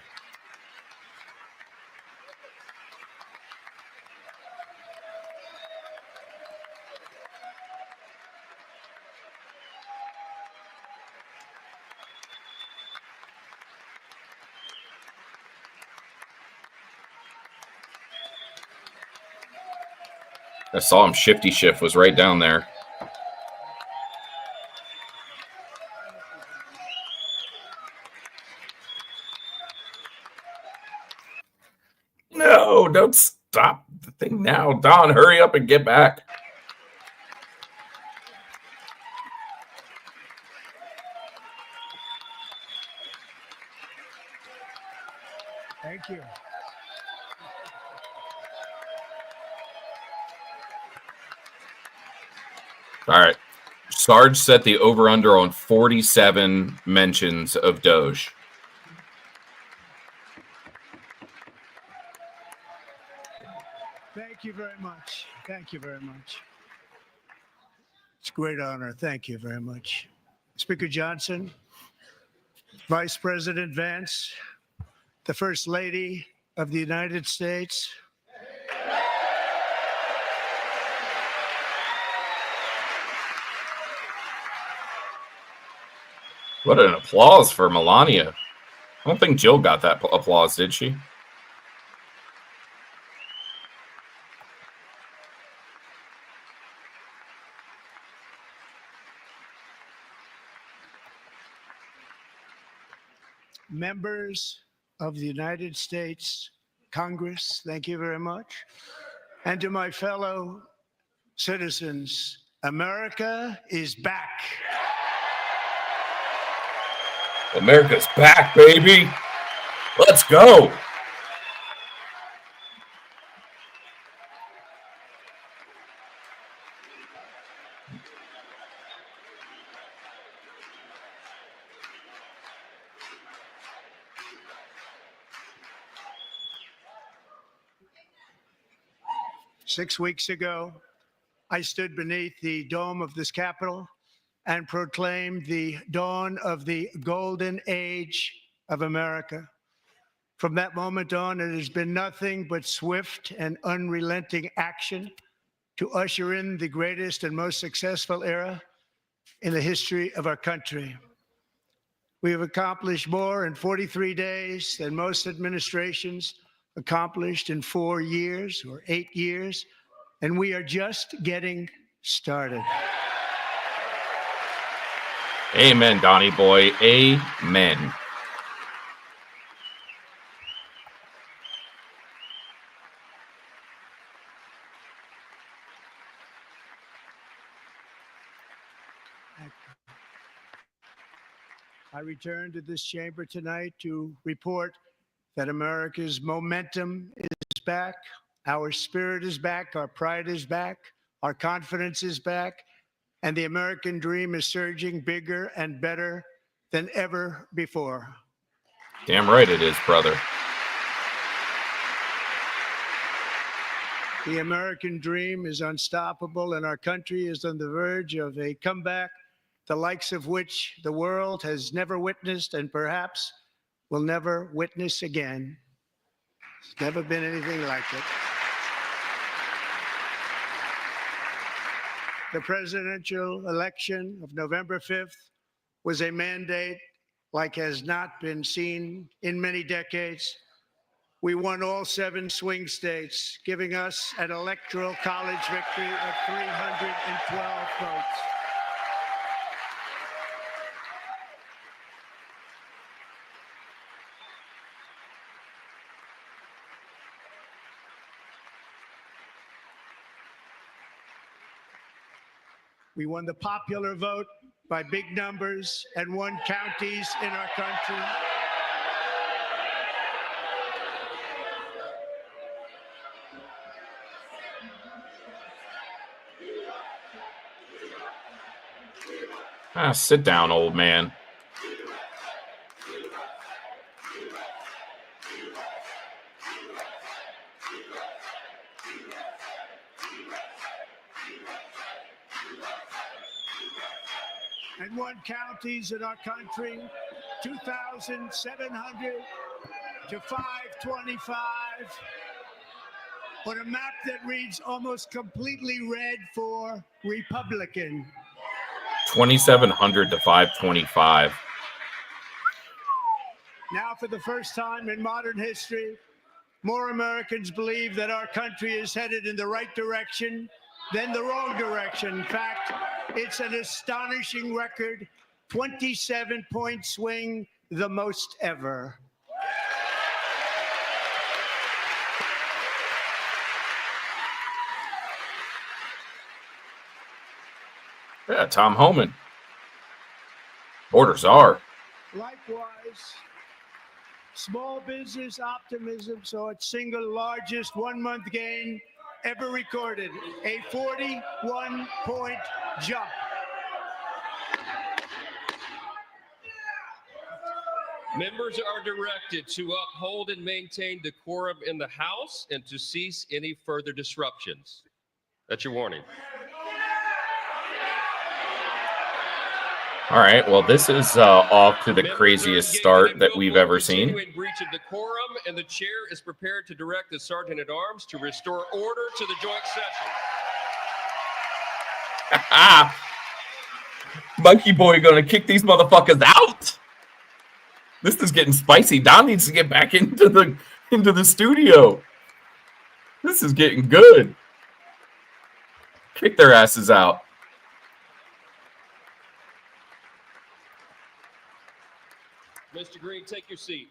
I saw him. Shifty Shift was right down there. No, don't stop the thing now. Don, hurry up and get back. Thank you. All right. Sarge set the over-under on 47 mentions of Doge. Thank you very much. Thank you very much. It's a great honor. Thank you very much. Speaker Johnson, Vice President Vance, the First Lady of the United States. What an applause for Melania. I don't think Jill got that applause, did she? Members of the United States Congress, thank you very much. And to my fellow citizens, America is back. America's back, baby. Let's go. Six weeks ago, I stood beneath the dome of this Capitol and proclaimed the dawn of the golden age of America. From that moment on, it has been nothing but swift and unrelenting action to usher in the greatest and most successful era in the history of our country. We have accomplished more in 43 days than most administrations accomplished in 4 years or 8 years, and we are just getting started. Amen, Donnie boy. Amen. I return to this chamber tonight to report that America's momentum is back, our spirit is back, our pride is back, our confidence is back, and the American dream is surging bigger and better than ever before. Damn right it is, brother. The American dream is unstoppable, and our country is on the verge of a comeback, the likes of which the world has never witnessed and perhaps will never witness again. There's never been anything like it. The presidential election of November 5th was a mandate like has not been seen in many decades. We won all 7 swing states, giving us an electoral college victory of 312 votes. We won the popular vote by big numbers and won counties in our country. Sit down, old man. And won counties in our country, 2,700 to 525, on a map that reads almost completely red for Republican. 2,700 to 525. Now, for the first time in modern history, more Americans believe that our country is headed in the right direction than the wrong direction. In fact, it's an astonishing record, 27-point swing, the most ever. Yeah, Tom Homan. Border czar. Likewise, small business optimism saw its single largest one-month gain ever recorded, a 41-point jump. Members are directed to uphold and maintain decorum in the House and to cease any further disruptions. That's your warning. All right, well, this is off to the craziest start that we've ever seen. Breach of decorum, and the chair is prepared to direct the Sergeant at Arms to restore order to the joint session. Monkey Boy gonna kick these motherfuckers out. This is getting spicy. Don needs to get back into the studio. This is getting good. Kick their asses out. Mr. Green, take your seat.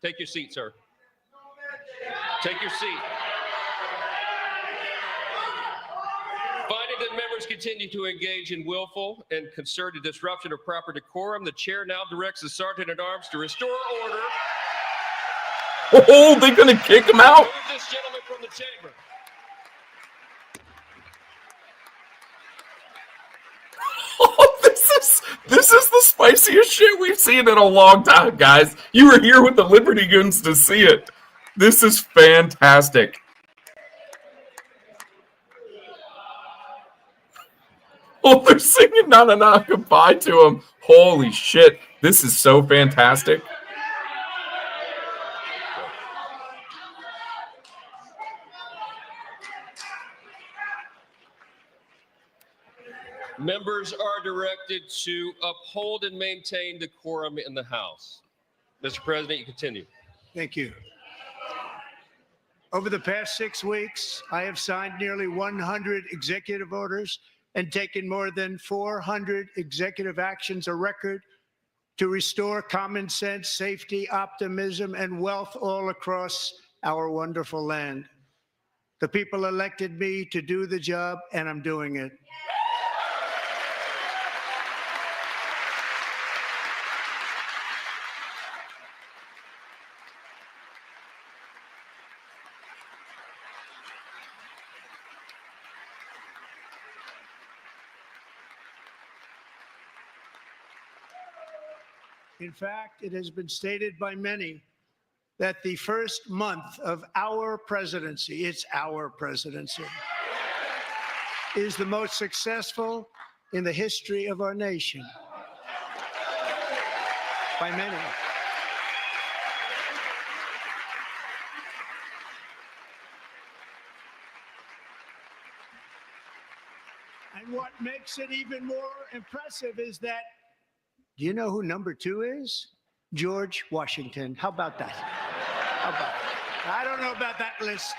Take your seat, sir. Take your seat. Finding that members continue to engage in willful and concerted disruption of proper decorum, the chair now directs the Sergeant at Arms to restore order. Oh, they're going to kick him out. Move this gentleman from the chamber. This is the spiciest shit we've seen in a long time, guys. You were here with the Liberty Goons to see it. This is fantastic. Oh, they're singing "Na Na Na" goodbye to him. Holy shit. This is so fantastic. Members are directed to uphold and maintain decorum in the House. Mr. President, you continue. Thank you. Over the past 6 weeks, I have signed nearly 100 executive orders and taken more than 400 executive actions, a record to restore common sense, safety, optimism, and wealth all across our wonderful land. The people elected me to do the job, and I'm doing it. In fact, it has been stated by many that the first month of our presidency, it's our presidency, is the most successful in the history of our nation. By many. And what makes it even more impressive is that, do you know who number 2 is? George Washington. How about that? How about that? I don't know about that list,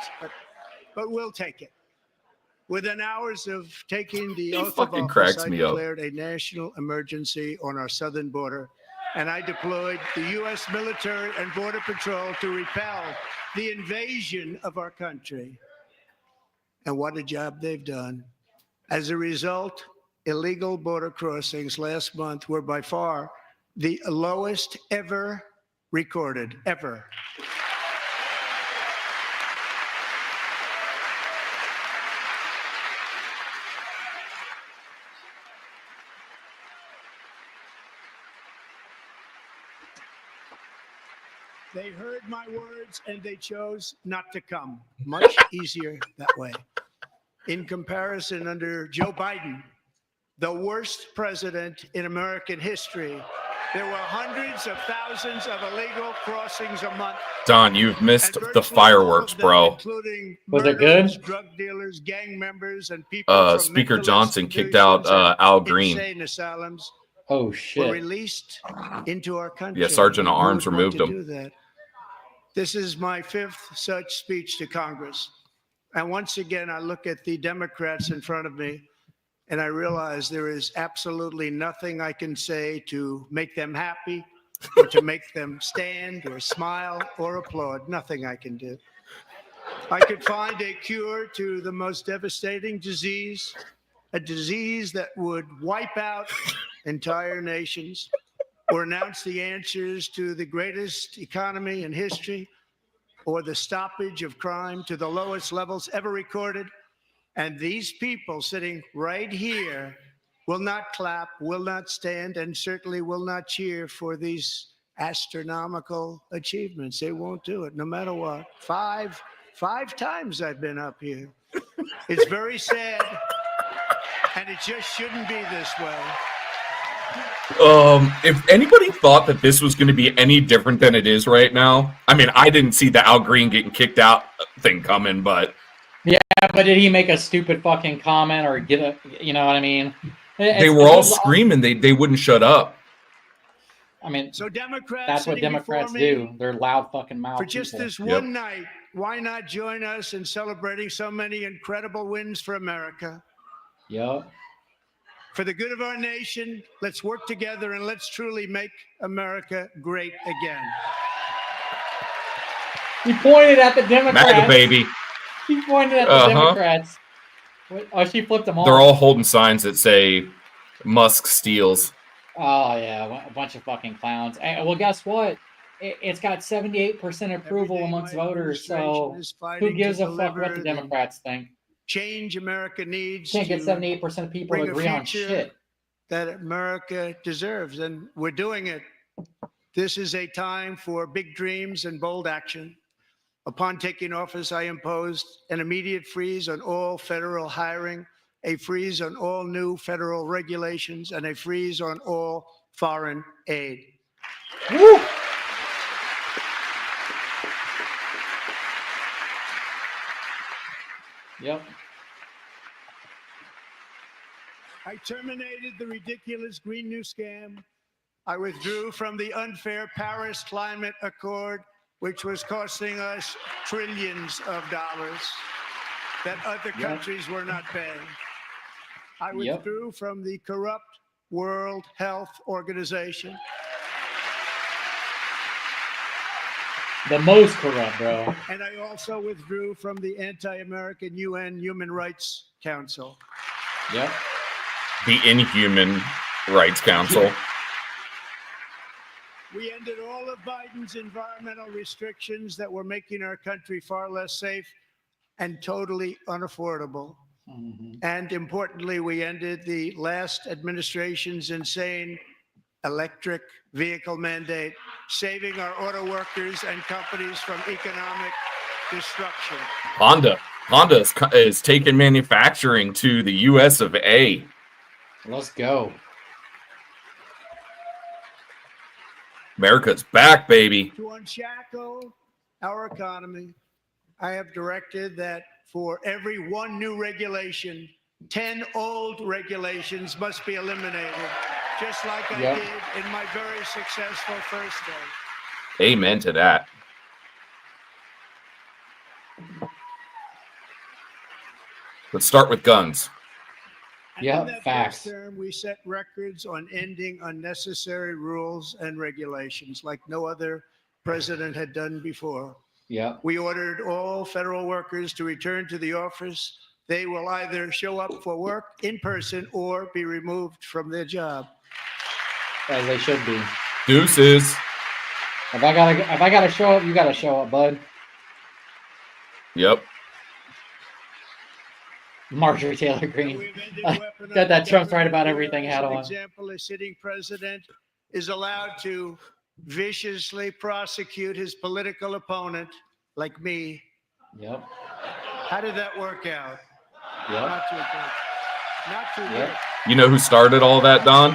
but we'll take it. Within hours of taking the oath of office, I declared a national emergency on our southern border, and I deployed the U.S. military and Border Patrol to repel the invasion of our country. And what a job they've done. As a result, illegal border crossings last month were by far the lowest ever recorded, ever. They heard my words and they chose not to come. Much easier that way. In comparison, under Joe Biden, the worst president in American history, there were hundreds of thousands of illegal crossings a month. Don, you've missed the fireworks, bro. Including was it good? Drug dealers, gang members, and people Speaker Johnson kicked out Al Green. Asylums. Oh shit! Were released into our country. Yeah, Sergeant at Arms removed him. This is my 5th such speech to Congress. And once again, I look at the Democrats in front of me, and I realize there is absolutely nothing I can say to make them happy or to make them stand or smile or applaud. Nothing I can do. I could find a cure to the most devastating disease, a disease that would wipe out entire nations, or announce the answers to the greatest economy in history, or the stoppage of crime to the lowest levels ever recorded. And these people sitting right here will not clap, will not stand, and certainly will not cheer for these astronomical achievements. They won't do it, no matter what. Five times I've been up here. It's very sad, and it just shouldn't be this way. If anybody thought that this was going to be any different than it is right now, I mean, I didn't see the Al Green getting kicked out thing coming, but yeah, but did he make a stupid fucking comment or get a, you know what I mean? They were all screaming. They wouldn't shut up. I mean, so Democrats, that's what Democrats do. They're loud fucking mouth. For just people. This one night, why not join us in celebrating so many incredible wins for America? Yep. For the good of our nation, let's work together and let's truly make America great again. He pointed at the Democrats. MAGA baby. He pointed at the Democrats. Oh, she flipped them all. They're all holding signs that say Musk steals. Oh, yeah. A bunch of fucking clowns. Well, guess what? It's got 78% approval amongst voters, so who gives a fuck what the Democrats think? Change America needs. Can't get 78% of people to agree on shit that America deserves, and we're doing it. This is a time for big dreams and bold action. Upon taking office, I imposed an immediate freeze on all federal hiring, a freeze on all new federal regulations, and a freeze on all foreign aid. Woo! Yep. I terminated the ridiculous Green New Scam. I withdrew from the unfair Paris Climate Accord, which was costing us trillions of dollars that other countries were not paying. I withdrew from the corrupt World Health Organization. The most corrupt, bro. And I also withdrew from the anti-American UN Human Rights Council. Yep. The Inhuman Rights Council. We ended all of Biden's environmental restrictions that were making our country far less safe and totally unaffordable. Mm-hmm. And importantly, we ended the last administration's insane electric vehicle mandate, saving our auto workers and companies from economic destruction. Honda is taking manufacturing to the US of A. Let's go. America's back, baby. To unshackle our economy, I have directed that for every one new regulation, 10 old regulations must be eliminated, just like I did in my very successful first day. Amen to that. Let's start with guns. Yeah, facts. Term, we set records on ending unnecessary rules and regulations like no other president had done before. Yeah. We ordered all federal workers to return to the office. They will either show up for work in person or be removed from their job. As they should be. Deuces. If I gotta show up, you gotta show up, bud. Yep. Marjorie Taylor Greene. that Trump's right about everything had on. For example, a sitting president is allowed to viciously prosecute his political opponent, like me. Yep. How did that work out? Yep. Not too good. Not too good. You know who started all that, Don?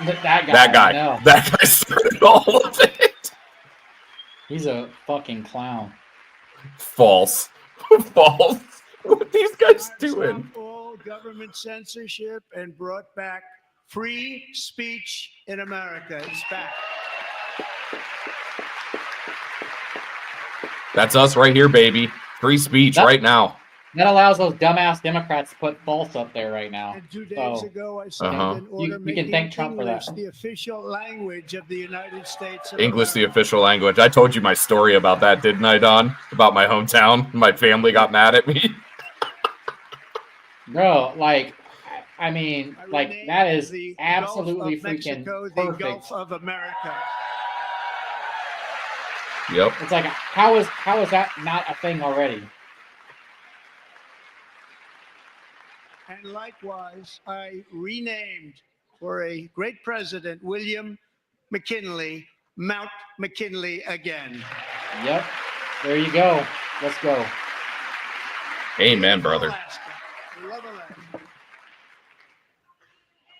That guy. No. That guy started all of it. He's a fucking clown. False. False. What are these guys doing? All government censorship and brought back free speech in America. It's back. That's us right here, baby. Free speech right now. That allows those dumbass Democrats to put false up there right now. And 2 days ago, I signed an order you can thank Trump for that. the official language of the United States. English, the official language. I told you my story about that, didn't I, Don? About my hometown. My family got mad at me. Bro, like, I mean, like, that is absolutely freaking Mexico, perfect. The Gulf of America. Yep. It's like, how is that not a thing already? And likewise, I renamed for a great president, William McKinley, Mount McKinley again. Yep. There you go. Let's go. Amen, brother. Love Alaska.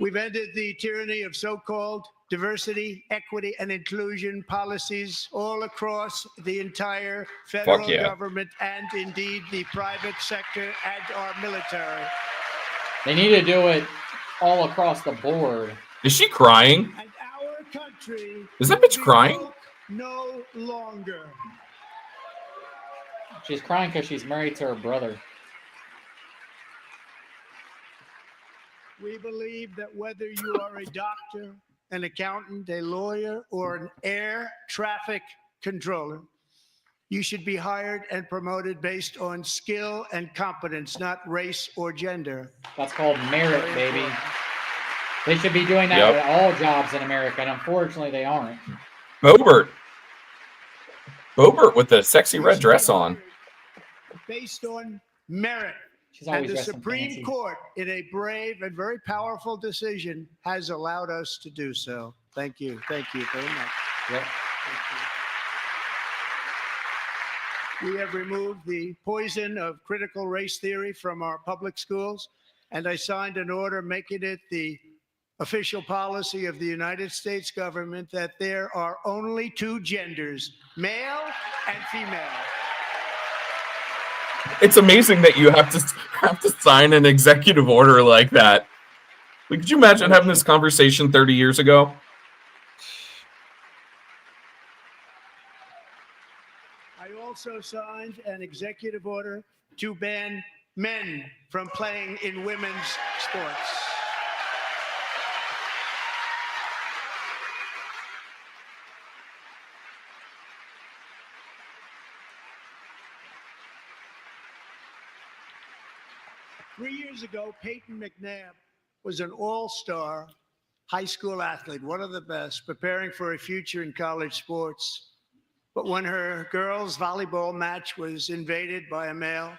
We've ended the tyranny of so-called diversity, equity, and inclusion policies all across the entire federal government and indeed the private sector and our military. They need to do it all across the board. Is she crying? And our country is that bitch crying? No longer. She's crying because she's married to her brother. We believe that whether you are a doctor, an accountant, a lawyer, or an air traffic controller, you should be hired and promoted based on skill and competence, not race or gender. That's called merit, baby. They should be doing that at all jobs in America, and unfortunately they aren't. Boebert with the sexy red dress on. Based on merit. She's always and the dressing Supreme fancy. Court, in a brave and very powerful decision, has allowed us to do so. Thank you. Thank you very much. Yep. We have removed the poison of critical race theory from our public schools, and I signed an order making it the official policy of the United States government that there are only two genders, male and female. It's amazing that you have to sign an executive order like that. Like, could you imagine having this conversation 30 years ago? I also signed an executive order to ban men from playing in women's sports. Three years ago, Peyton McNabb was an all-star high school athlete, one of the best, preparing for a future in college sports. But when her girls' volleyball match was invaded by a male,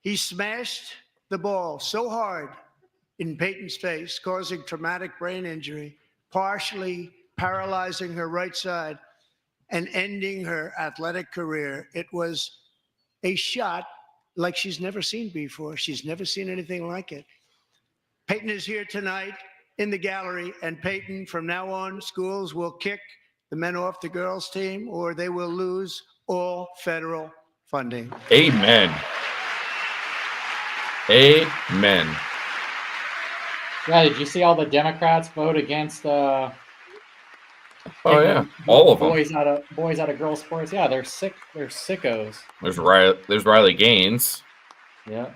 he smashed the ball so hard in Peyton's face, causing traumatic brain injury, partially paralyzing her right side and ending her athletic career. It was a shot like she's never seen before. She's never seen anything like it. Peyton is here tonight in the gallery, and Peyton, from now on, schools will kick the men off the girls' team, or they will lose all federal funding. Amen. Amen. Yeah, did you see all the Democrats vote against oh yeah, all of them. Boys out of girls sports. Yeah, they're sick. They're sickos. There's Riley Gaines. Yeah.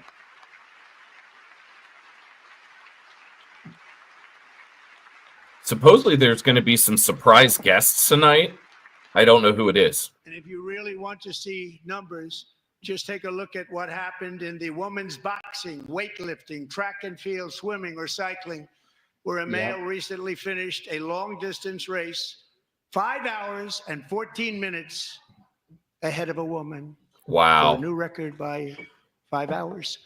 Supposedly there's going to be some surprise guests tonight. I don't know who it is. And if you really want to see numbers, just take a look at what happened in the women's boxing, weightlifting, track and field, swimming, or cycling, where a male recently finished a long-distance race 5 hours and 14 minutes ahead of a woman. Wow. A new record by 5 hours.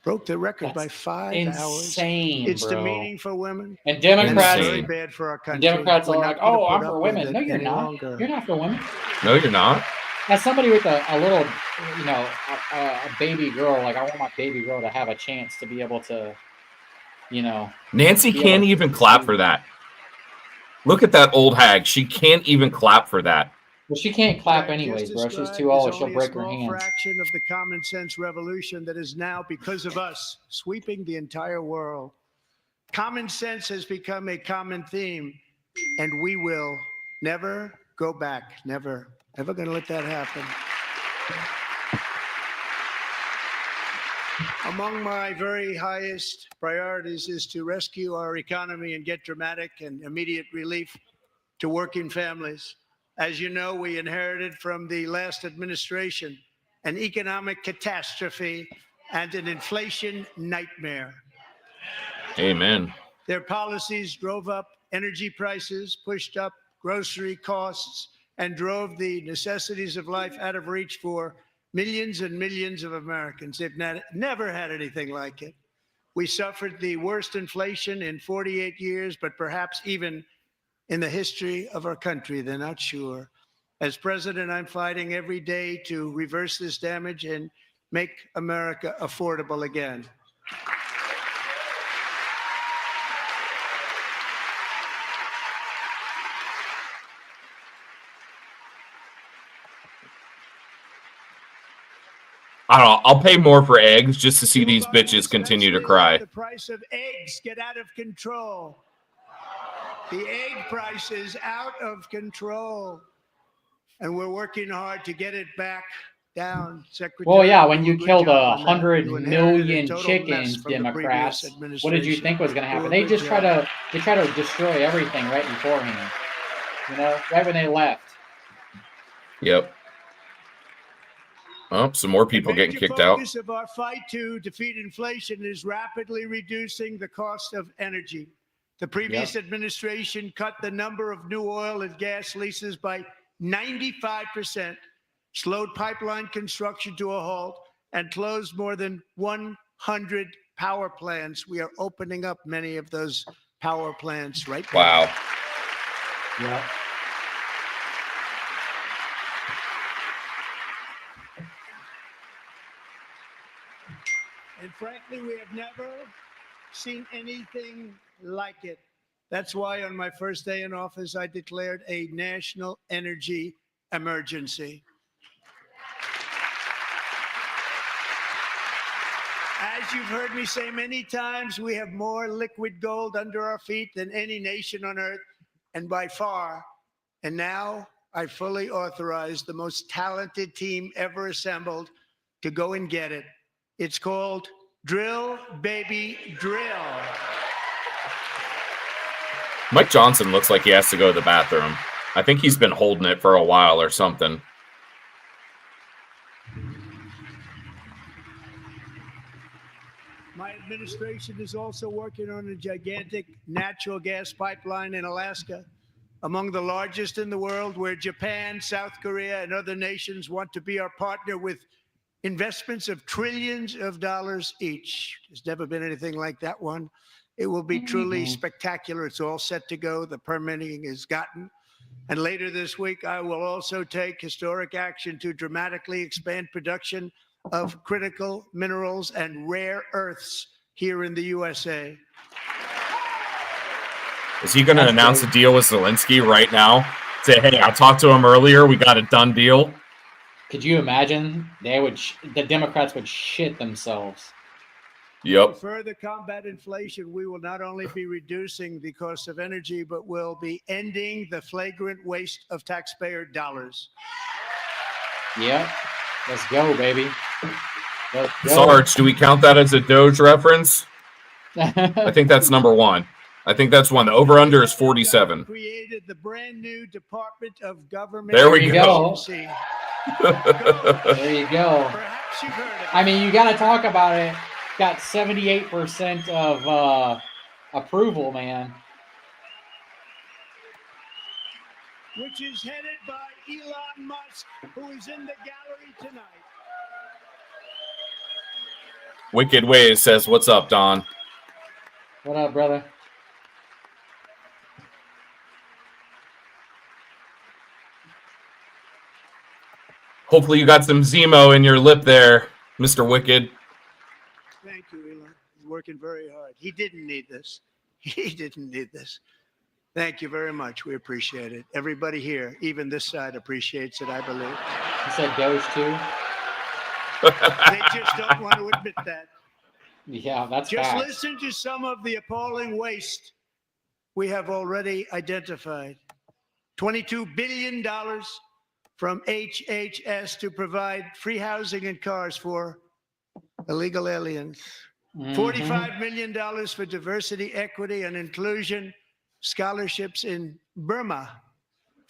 Broke the record by 5 hours. Insane, It's bro. demeaning for women. And Democrats, very bad for our country. and Democrats are We're like, not gonna "Oh, I'm put for up with women." it No, you're any not. longer. You're not for women. No, you're not. As somebody with a little, a baby girl, like I want my baby girl to have a chance to be able to, Nancy can't even clap for that. Look at that old hag. She can't even clap for that. Well, she can't clap anyways, bro. She's too old. She'll break her hands. hands. Fraction of the common sense revolution that is now, because of us, sweeping the entire world. Common sense has become a common theme, and we will never go back. Never. Never going to let that happen. Among my very highest priorities is to rescue our economy and get dramatic and immediate relief to working families. As you know, we inherited from the last administration an economic catastrophe and an inflation nightmare. Amen. Their policies drove up energy prices, pushed up grocery costs, and drove the necessities of life out of reach for millions and millions of Americans. They've never had anything like it. We suffered the worst inflation in 48 years, but perhaps even in the history of our country. They're not sure. As president, I'm fighting every day to reverse this damage and make America affordable again. I don't know. I'll pay more for eggs just to see these bitches continue to cry. The price of eggs get out of control. The egg price is out of control. And we're working hard to get it back down, Secretary. Well, yeah, when you killed 100 million chickens, Democrats, what did you think was going to happen? They just try to destroy everything right beforehand. Right when they left. Yep. Oh, some more people getting kicked out. The focus of our fight to defeat inflation is rapidly reducing the cost of energy. The previous administration cut the number of new oil and gas leases by 95%, slowed pipeline construction to a halt, and closed more than 100 power plants. We are opening up many of those power plants right now. Wow. Yeah. And frankly, we have never seen anything like it. That's why on my first day in office, I declared a national energy emergency. As you've heard me say many times, we have more liquid gold under our feet than any nation on earth, and by far. And now I fully authorize the most talented team ever assembled to go and get it. It's called Drill, baby, drill. Mike Johnson looks like he has to go to the bathroom. I think he's been holding it for a while or something. My administration is also working on a gigantic natural gas pipeline in Alaska, among the largest in the world, where Japan, South Korea, and other nations want to be our partner with investments of trillions of dollars each. There's never been anything like that one. It will be truly spectacular. It's all set to go. The permitting is gotten. And later this week, I will also take historic action to dramatically expand production of critical minerals and rare earths here in the USA. Is he going to announce a deal with Zelensky right now? Say, hey, I talked to him earlier. We got a done deal. Could you imagine? The Democrats would shit themselves. Yep. To further combat inflation, we will not only be reducing the cost of energy, but will be ending the flagrant waste of taxpayer dollars. Yep. Let's go, baby. Let's go. Sarge, do we count that as a Doge reference? I think that's number one. I think that's one. The over-under is 47. Created the brand new Department of Government. There we go. There you go. Perhaps you've heard of it. I mean, you got to talk about it. Got 78% of approval, man. Which is headed by Elon Musk, who is in the gallery tonight. Wicked Ways says, what's up, Don? What up, brother? Hopefully you got some Zemo in your lip there, Mr. Wicked. Thank you, Elon. He's working very hard. He didn't need this. He didn't need this. Thank you very much. We appreciate it. Everybody here, even this side, appreciates it, I believe. You said Doge too? They just don't want to admit that. Yeah, that's Just facts. listen to some of the appalling waste we have already identified. $22 billion from HHS to provide free housing and cars for illegal aliens. $45 million for diversity, equity, and inclusion scholarships in Burma.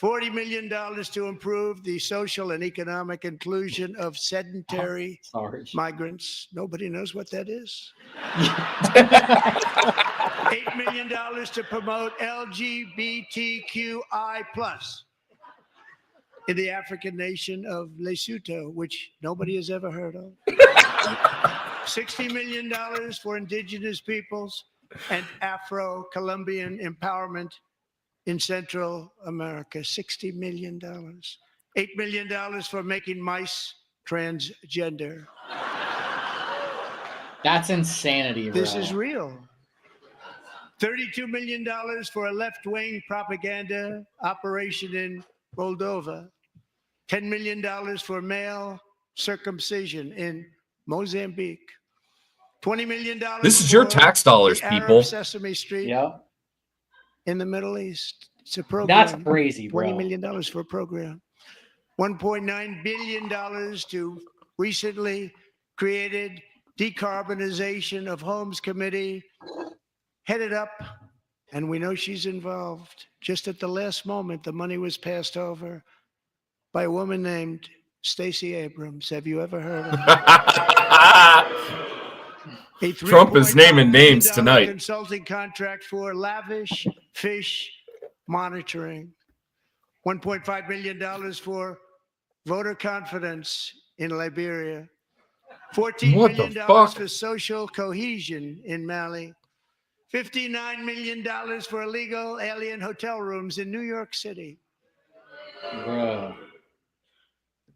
$40 million to improve the social and economic inclusion of sedentary migrants. Nobody knows what that is. $8 million to promote LGBTQI+ in the African nation of Lesotho, which nobody has ever heard of. $60 million for indigenous peoples and Afro-Colombian empowerment in Central America. $60 million. $8 million for making mice transgender. That's insanity, bro. This is real. $32 million for a left-wing propaganda operation in Moldova. $10 million for male circumcision in Mozambique. $20 million. This is your tax dollars, people. Sesame Street. Yep. In the Middle East. It's a program. That's crazy, bro. $20 million for a program. $1.9 billion to recently created decarbonization of homes committee, headed up, and we know she's involved. Just at the last moment, the money was passed over by a woman named Stacey Abrams. Have you ever heard of her? Trump is naming names tonight. Consulting contract for lavish fish monitoring. $1.5 million for voter confidence in Liberia. $14 million for social cohesion in Mali. $59 million for illegal alien hotel rooms in New York City. Bro.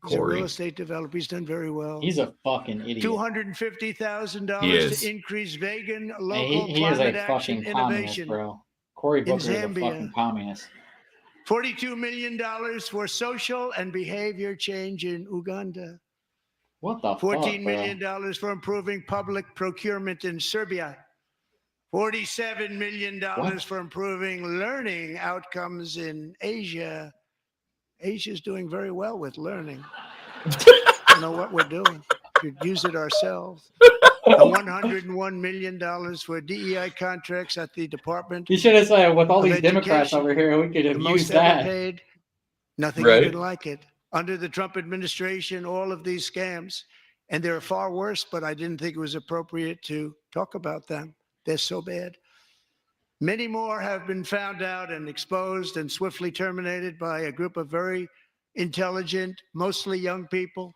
He's a real estate developer. He's done very well. He's a fucking idiot. $250,000 to increase vegan local he climate is a action fucking communist, innovation. bro. Cory Booker is a Zambia. fucking communist. $42 million for social and behavior change in Uganda. What the $14 fuck, million for improving public procurement in Serbia. $47 million for improving learning outcomes in Asia. Asia's doing very well with learning. I don't know what we're doing. We could use it ourselves. $101 million for DEI contracts at the Department. You should have said, with all of these Democrats Education, over here, we could have the used most ever that. paid. Nothing Right. even like it. Under the Trump administration, all of these scams, and they're far worse, but I didn't think it was appropriate to talk about them. They're so bad. Many more have been found out and exposed and swiftly terminated by a group of very intelligent, mostly young people,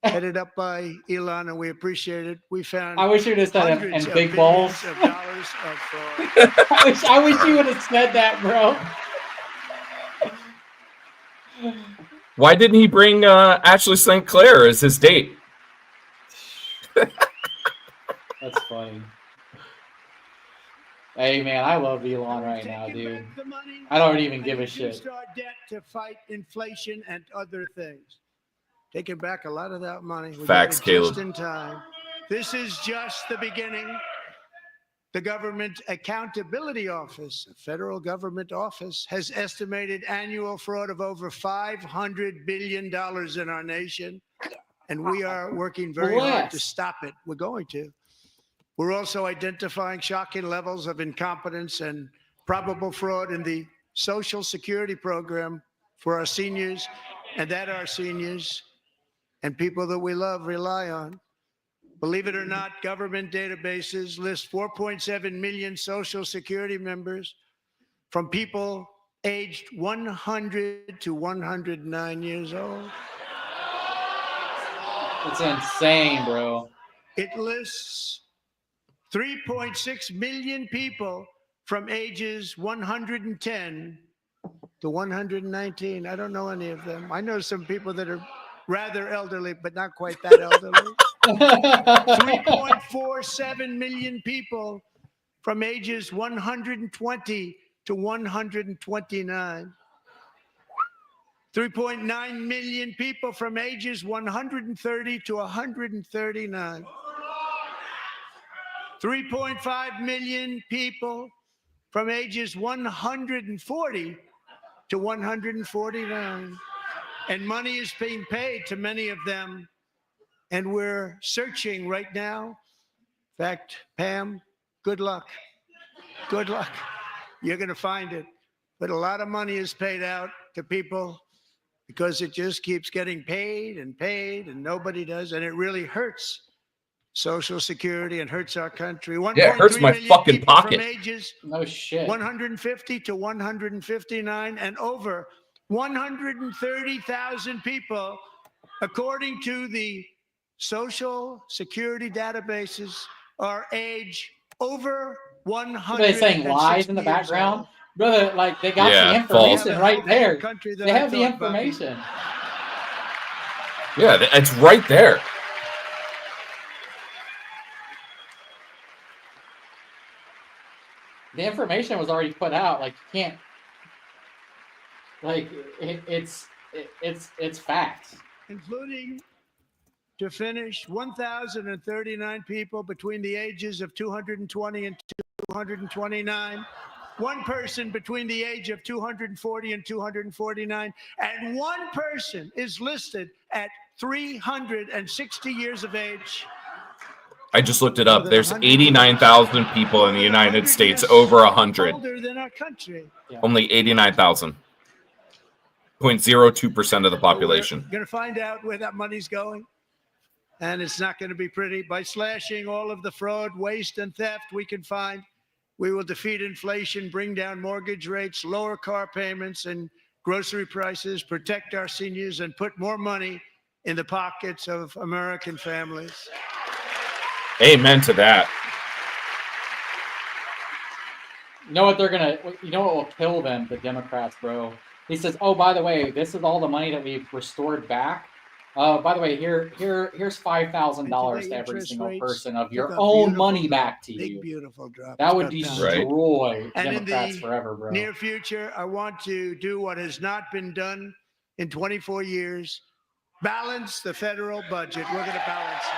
headed up by Elon, and we appreciate it. We found I wish you would have said it hundreds in of big billions balls. of dollars of fraud. I wish you would have said that, bro. Why didn't he bring Ashley St. Clair as his date? That's funny. Hey, man, I love Elon right now, dude. I don't even give a shit. Our debt to fight inflation and other things. Taking back a lot of that money. We Facts, got it just Caleb. in time. This is just the beginning. The Government Accountability Office, a federal government office, has estimated annual fraud of over $500 billion in our nation. And we are working very hard to stop it. We're going to. We're also identifying shocking levels of incompetence and probable fraud in the Social Security program for our seniors, and that our seniors and people that we love rely on. Believe it or not, government databases list 4.7 million Social Security members from people aged 100 to 109 years old. It's insane, bro. It lists 3.6 million people from ages 110 to 119. I don't know any of them. I know some people that are rather elderly, but not quite that elderly. 3.47 million people from ages 120 to 129. 3.9 million people from ages 130 to 139. 3.5 million people from ages 140 to 149. And money is being paid to many of them. And we're searching right now. In fact, Pam, good luck. Good luck. You're going to find it. But a lot of money is paid out to people because it just keeps getting paid and nobody does. And it really hurts Social Security and hurts our country. Yeah, it hurts my fucking pocket. From ages no shit. 150 to 159 and over 130,000 people, according to the Social Security databases, are age over 100. Are they saying lies in the background? Brother, like they got the information false. right there. They have the information. Yeah, it's right there. The information was already put out. Like you can't. Like it's facts. Including, to finish, 1,039 people between the ages of 220 and 229. One person between the age of 240 and 249, and one person is listed at 360 years of age. I just looked it up. There's 89,000 people in the United States over 100. Older than our country. Only 89,000. 0.02% of the population. We're going to find out where that money's going, and it's not going to be pretty. By slashing all of the fraud, waste, and theft we can find, we will defeat inflation, bring down mortgage rates, lower car payments and grocery prices, protect our seniors, and put more money in the pockets of American families. Amen to that. You know what will kill them, the Democrats, bro? He says, oh, by the way, this is all the money that we've restored back. By the way, here's $5,000 to every single person of your own money back to you. Beautiful drop. That would destroy Democrats in the forever, bro. Near future, I want to do what has not been done in 24 years. Balance the federal budget. We're going to balance it.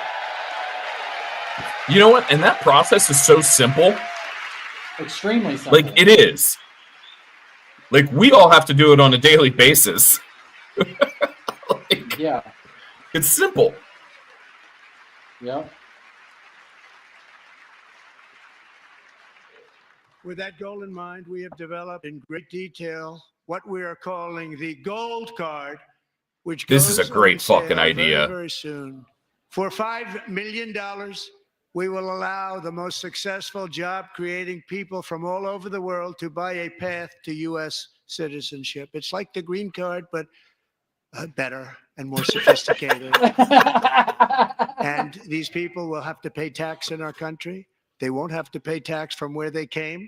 You know what? And that process is so simple. Extremely simple. Like, it is. Like, we all have to do it on a daily basis. Yeah. It's simple. Yep. With that goal in mind, we have developed in great detail what we are calling the Gold Card, which This is a goes great on sale fucking idea. very, very soon. For $5 million, we will allow the most successful job-creating people from all over the world to buy a path to U.S. citizenship. It's like the green card, but better and more sophisticated. And these people will have to pay tax in our country. They won't have to pay tax from where they came.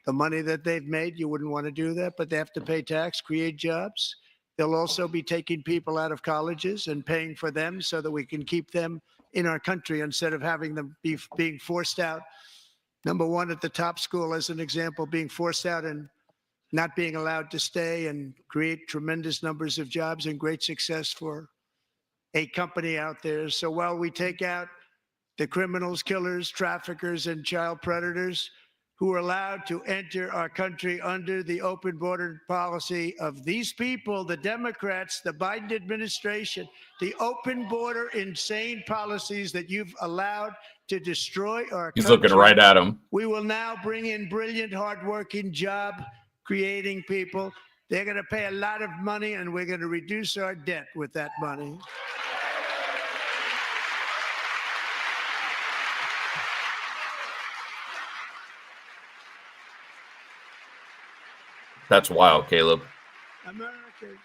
The money that they've made, you wouldn't want to do that, but they have to pay tax, create jobs. They'll also be taking people out of colleges and paying for them so that we can keep them in our country instead of having them being forced out. Number one, at the top school, as an example, being forced out and not being allowed to stay and create tremendous numbers of jobs and great success for a company out there. So while we take out the criminals, killers, traffickers, and child predators who are allowed to enter our country under the open border policy of these people, the Democrats, the Biden administration, the open border insane policies that you've allowed to destroy our He's country. looking right at him. We will now bring in brilliant, hardworking, job-creating people. They're going to pay a lot of money, and we're going to reduce our debt with that money. That's wild, Caleb. Americans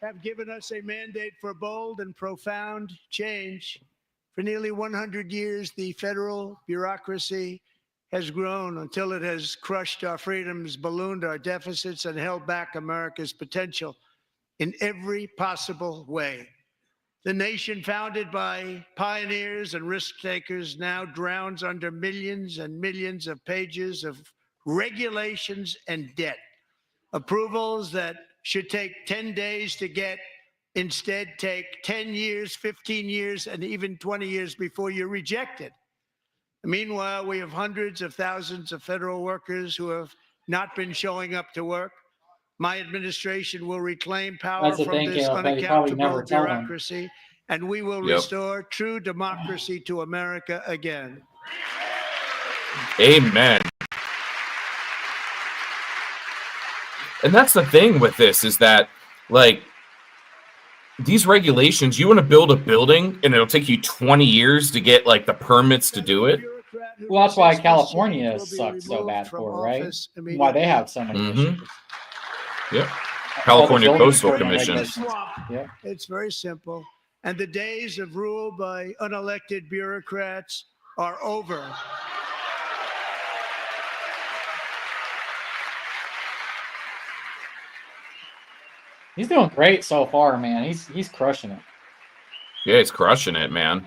have given us a mandate for bold and profound change. For nearly 100 years, the federal bureaucracy has grown until it has crushed our freedoms, ballooned our deficits, and held back America's potential in every possible way. The nation founded by pioneers and risk takers now drowns under millions and millions of pages of regulations and debt. Approvals that should take 10 days to get instead take 10 years, 15 years, and even 20 years before you're rejected. Meanwhile, we have hundreds of thousands of federal workers who have not been showing up to work. My administration will reclaim power from this unaccountable bureaucracy, and we will restore true democracy to America again. Amen. And that's the thing with this is that, like, these regulations, you want to build a building and it'll take you 20 years to get, like, the permits to do it. Well, that's why California sucks so bad for, right? Why they have so many issues. Yep. California Coastal Commission. Yeah. It's very simple. And the days of rule by unelected bureaucrats are over. He's doing great so far, man. He's crushing it. Yeah, he's crushing it, man.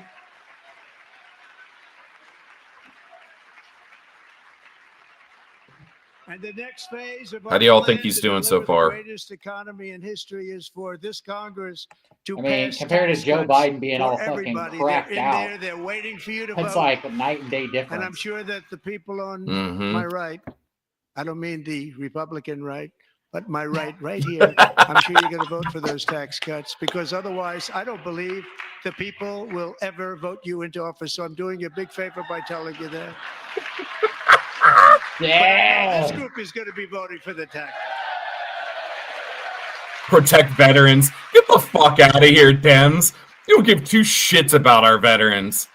And the next phase of how do y'all think he's doing so far? The greatest economy in history is for this Congress to pass. Compared to Joe Biden being all fucking cracked out, they're waiting for you to it's vote. like a night and day difference. And I'm sure that the people on my right, I don't mean the Republican right, but my right here, I'm sure you're going to vote for those tax cuts, because otherwise I don't believe the people will ever vote you into office. So I'm doing you a big favor by telling you that. Yeah. This group is going to be voting for the tax. Protect veterans. Get the fuck out of here, Dems. You don't give two shits about our veterans.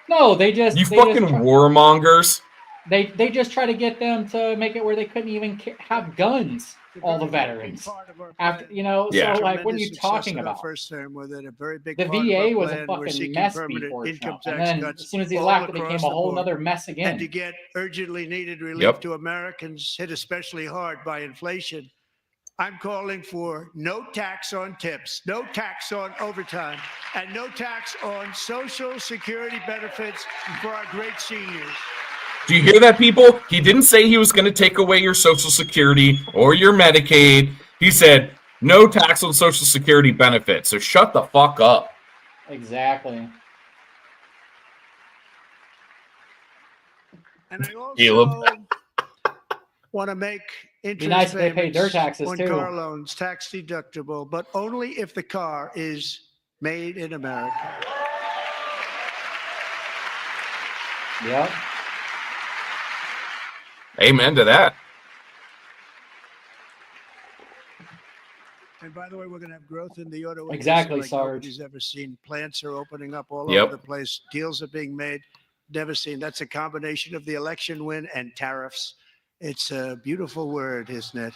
No, they just... You fucking warmongers. They just try to get them to make it where they couldn't even have guns, all the veterans. After, you know, so like, what are you talking about? First term, a very big the VA was a fucking mess before Trump. And then as soon as he left, it became a whole other mess again. And to get urgently needed relief to Americans hit especially hard by inflation, I'm calling for no tax on tips, no tax on overtime, and no tax on Social Security benefits for our great seniors. Do you hear that, people? He didn't say he was going to take away your Social Security or your Medicaid. He said no tax on Social Security benefits. So shut the fuck up. Exactly. And I also want to make interest they pay their taxes on too. Car loans tax deductible, but only if the car is made in America. Yep. Amen to that. And by the way, we're going to have growth in the auto Exactly, industry like Sarge. nobody's ever seen. Plants are opening up all over the place. Deals are being made. Never seen. That's a combination of the election win and tariffs. It's a beautiful word, isn't it?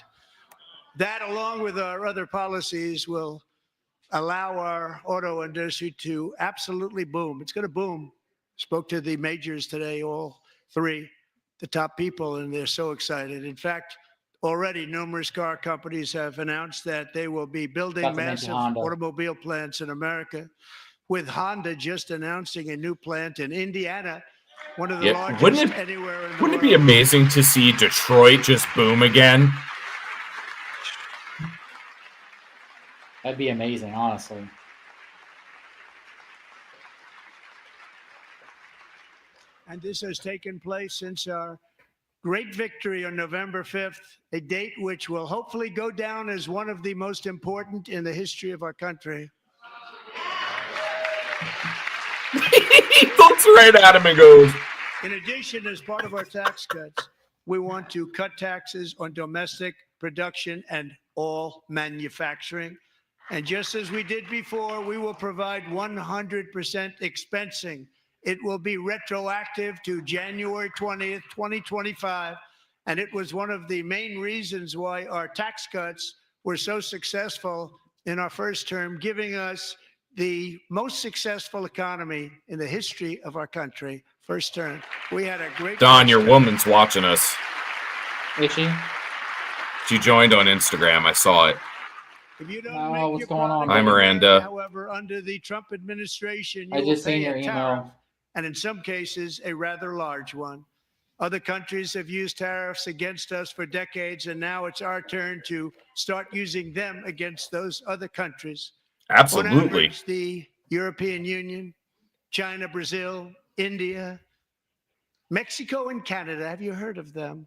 That, along with our other policies, will allow our auto industry to absolutely boom. It's going to boom. Spoke to the majors today, all three, the top people, and they're so excited. In fact, already numerous car companies have announced that they will be building massive automobile plants in America, with Honda just announcing a new plant in Indiana, one of the largest anywhere in the world. Wouldn't it be amazing to see Detroit just boom again? That'd be amazing, honestly. And this has taken place since our great victory on November 5th, a date which will hopefully go down as one of the most important in the history of our country. He looks right at him and goes. In addition, as part of our tax cuts, we want to cut taxes on domestic production and all manufacturing. And just as we did before, we will provide 100% expensing. It will be retroactive to January 20th, 2025. And it was one of the main reasons why our tax cuts were so successful in our first term, giving us the most successful economy in the history of our country. First term. We had a great... Don, your woman's watching us. Is she? She joined on Instagram. I saw it. If you don't Oh, make what's your going on? product Hi, in Miranda. America, however, under the Trump administration, you I will just seen pay your a email. tariff, and in some cases, a rather large one. Other countries have used tariffs against us for decades, and now it's our turn to start using them against those other countries. Absolutely. On average, the European Union, China, Brazil, India, Mexico, and Canada, have you heard of them?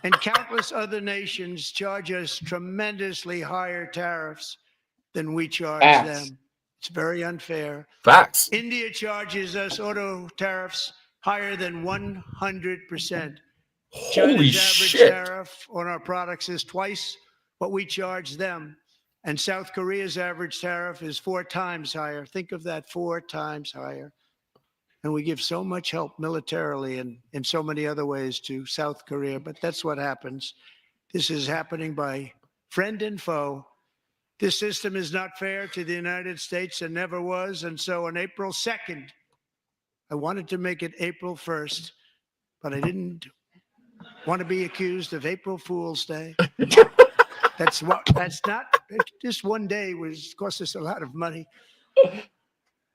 And countless other nations charge us tremendously higher tariffs than we charge them. It's very unfair. Facts. India charges us auto tariffs higher than 100%. Holy China's average shit. tariff on our products is twice what we charge them. And South Korea's average tariff is 4 times higher. Think of that, 4 times higher. And we give so much help militarily and in so many other ways to South Korea. But that's what happens. This is happening by friend and foe. This system is not fair to the United States and never was. And so on April 2nd, I wanted to make it April 1st, but I didn't want to be accused of April Fool's Day. That's not, just one day cost us a lot of money.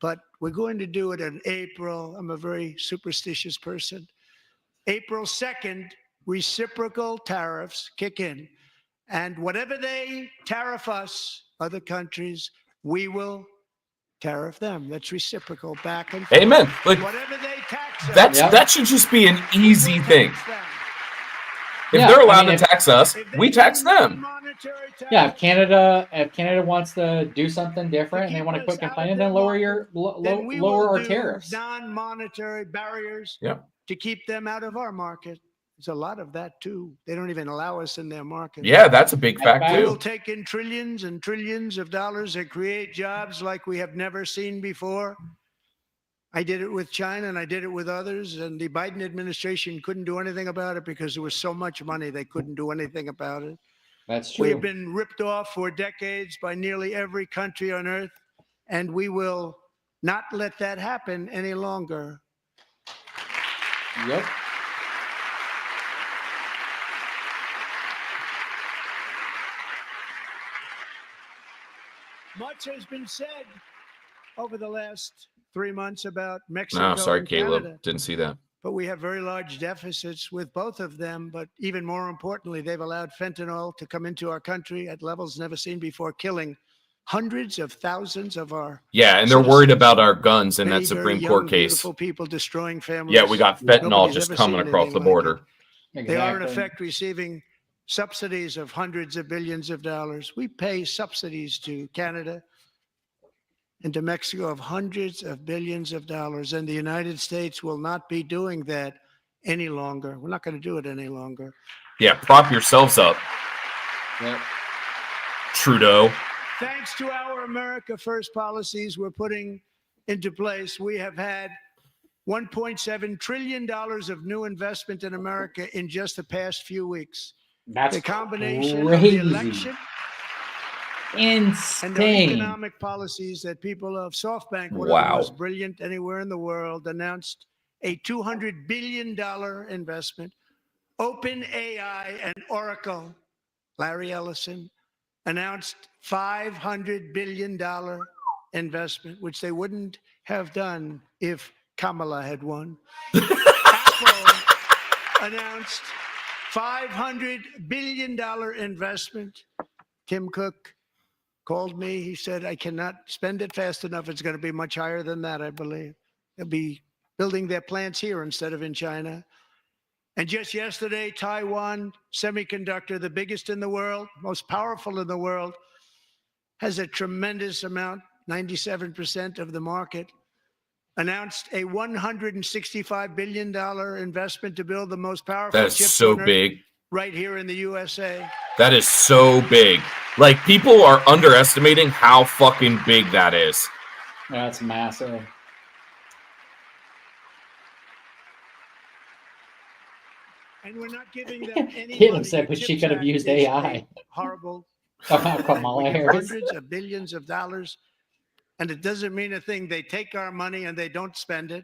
But we're going to do it in April. I'm a very superstitious person. April 2nd, reciprocal tariffs kick in. And whatever they tariff us, other countries, we will tariff them. That's reciprocal, back and forth. Amen. Like, whatever they tax us, that should just be an easy thing. If they're allowed to tax us, we tax them. Yeah, if Canada wants to do something different and they want to quit complaining, then lower our tariffs. Non-monetary barriers to keep them out of our market. There's a lot of that too. They don't even allow us in their market. Yeah, that's a big fact We will too. take in trillions and trillions of dollars and create jobs like we have never seen before. I did it with China and I did it with others, and the Biden administration couldn't do anything about it because there was so much money they couldn't do anything about it. That's true. We have been ripped off for decades by nearly every country on earth, and we will not let that happen any longer. Yep. Much has been said over the last 3 months about Mexico. No, sorry, and Caleb. Canada. Didn't see that. But we have very large deficits with both of them. But even more importantly, they've allowed fentanyl to come into our country at levels never seen before, killing hundreds of thousands of our and they're worried about our guns in that Supreme Court case. Beautiful people destroying families. Yeah, we got fentanyl Nobody's just ever coming seen across anything the like border. it. They are in effect receiving subsidies of hundreds of billions of dollars. We pay subsidies to Canada and to Mexico of hundreds of billions of dollars, and the United States will not be doing that any longer. We're not going to do it any longer. Yeah, prop yourselves up. Yep. Trudeau. Thanks to our America First policies we're putting into place, we have had $1.7 trillion of new investment in America in just the past few weeks. That's the combination crazy. of the election Insane. and the economic policies that people of SoftBank, one of the most brilliant anywhere in the world, announced a $200 billion investment. OpenAI and Oracle, Larry Ellison, announced $500 billion investment, which they wouldn't have done if Kamala had won. Apple announced $500 billion investment. Tim Cook called me. He said, I cannot spend it fast enough. It's going to be much higher than that, I believe. They'll be building their plants here instead of in China. And just yesterday, Taiwan Semiconductor, the biggest in the world, most powerful in the world, has a tremendous amount, 97% of the market, announced a $165 billion investment to build the most powerful That is chip so plant big. right here in the USA. That is so big. Like, people are underestimating how fucking big that is. That's massive. And we're not giving them any Caleb said, but she could have used AI. Horrible. Kamala Harris. Hundreds of billions of dollars. And it doesn't mean a thing. They take our money and they don't spend it.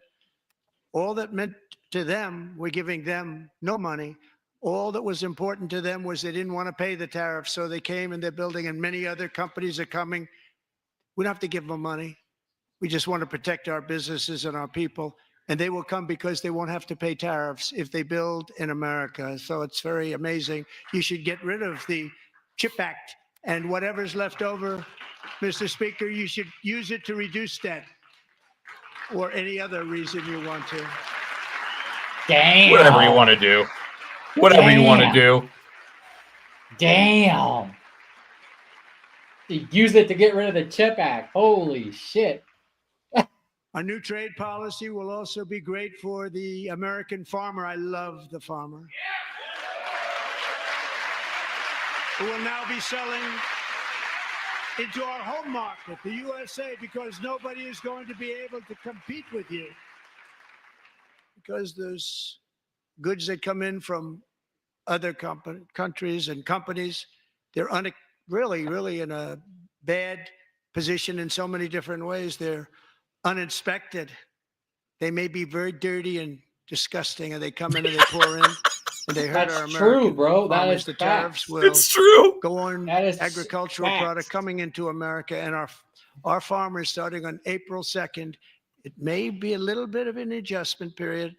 All that meant to them, we're giving them no money. All that was important to them was they didn't want to pay the tariffs. So they came and they're building, and many other companies are coming. We don't have to give them money. We just want to protect our businesses and our people. And they will come because they won't have to pay tariffs if they build in America. So it's very amazing. You should get rid of the CHIP Act, and whatever's left over, Mr. Speaker, you should use it to reduce debt or any other reason you want to. Damn. Whatever you want to do. Whatever you want to do. Damn. Use it to get rid of the CHIP Act. Holy shit. A new trade policy will also be great for the American farmer. I love the farmer. Who will now be selling into our home market, the USA, because nobody is going to be able to compete with you. Because there's goods that come in from other countries and companies. They're really in a bad position in so many different ways. They're uninspected. They may be very dirty and disgusting, and they come in and they pour in and they hurt our American true, bro. That farmers. is the facts. tariffs will It's true. go on That is agricultural facts. product coming into America, and our farmers starting on April 2nd. It may be a little bit of an adjustment period.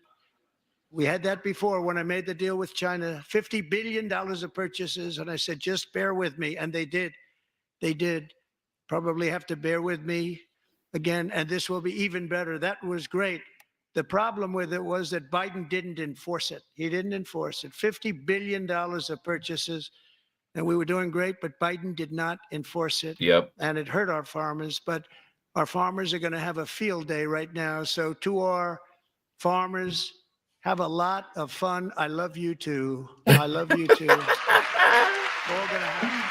We had that before when I made the deal with China, $50 billion of purchases, and I said, just bear with me, and they did. They did. Probably have to bear with me again, and this will be even better. That was great. The problem with it was that Biden didn't enforce it. He didn't enforce it. $50 billion of purchases, and we were doing great, but Biden did not enforce it. Yep. And it hurt our farmers, but our farmers are going to have a field day right now. So to our farmers, have a lot of fun. I love you too. I love you too. All gonna happen.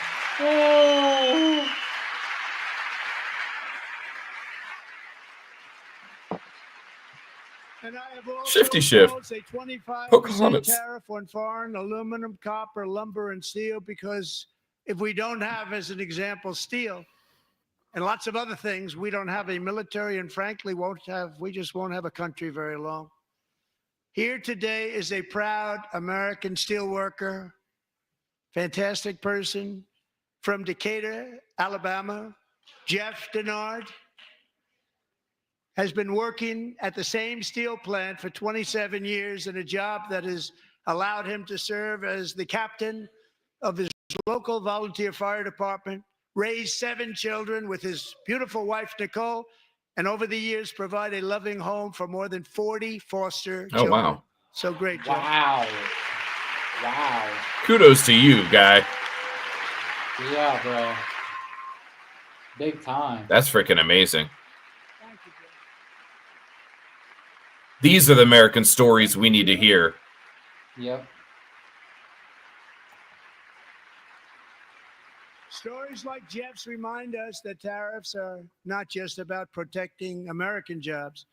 And I have also Shifty shift. imposed a 25% Pocahontas. tariff on foreign aluminum, copper, lumber, and steel, because if we don't have, as an example, steel and lots of other things, we don't have a military, and frankly, we just won't have a country very long. Here today is a proud American steelworker, fantastic person from Decatur, Alabama, Jeff Denard. Has been working at the same steel plant for 27 years in a job that has allowed him to serve as the captain of his local volunteer fire department, raise 7 children with his beautiful wife, Nicole, and over the years provide a loving home for more than 40 foster children. Oh, wow. So great, Jeff. Wow. Wow. Kudos to you, guy. Yeah, bro. Big time. That's freaking amazing. These are the American stories we need to hear. Yep. Stories like Jeff's remind us that tariffs are not just about protecting American jobs.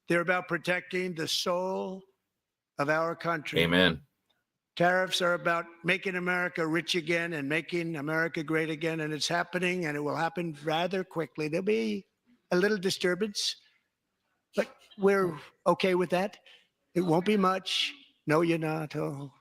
They're about protecting the soul of our country. Amen. Tariffs are about making America rich again and making America great again. And it's happening, and it will happen rather quickly. There'll be a little disturbance, but we're okay with that. It won't be much. No, you're not. Oh.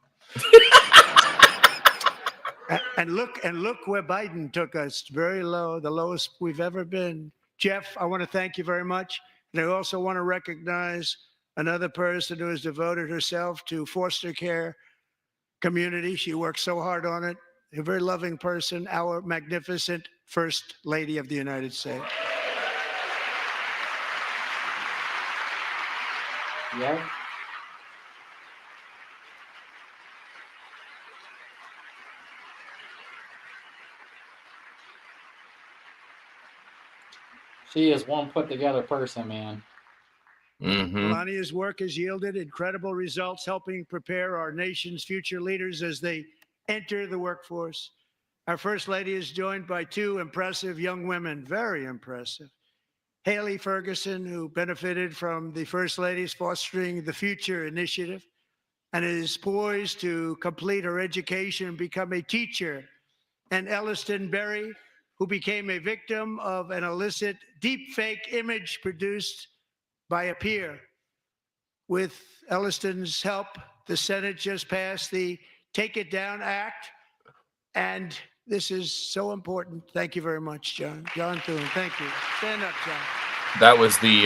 And look where Biden took us, very low, the lowest we've ever been. Jeff, I want to thank you very much. And I also want to recognize another person who has devoted herself to foster care community. She works so hard on it. A very loving person, our magnificent First Lady of the United States. Yep. She is one put together person, man. Melania's work has yielded incredible results, helping prepare our nation's future leaders as they enter the workforce. Our First Lady is joined by two impressive young women, very impressive. Haley Ferguson, who benefited from the First Lady's Fostering the Future initiative and is poised to complete her education and become a teacher. And Elliston Berry, who became a victim of an illicit deepfake image produced by a peer. With Elliston's help, the Senate just passed the Take It Down Act, and this is so important. Thank you very much, John. John Thune, thank you. Stand up, John. That was the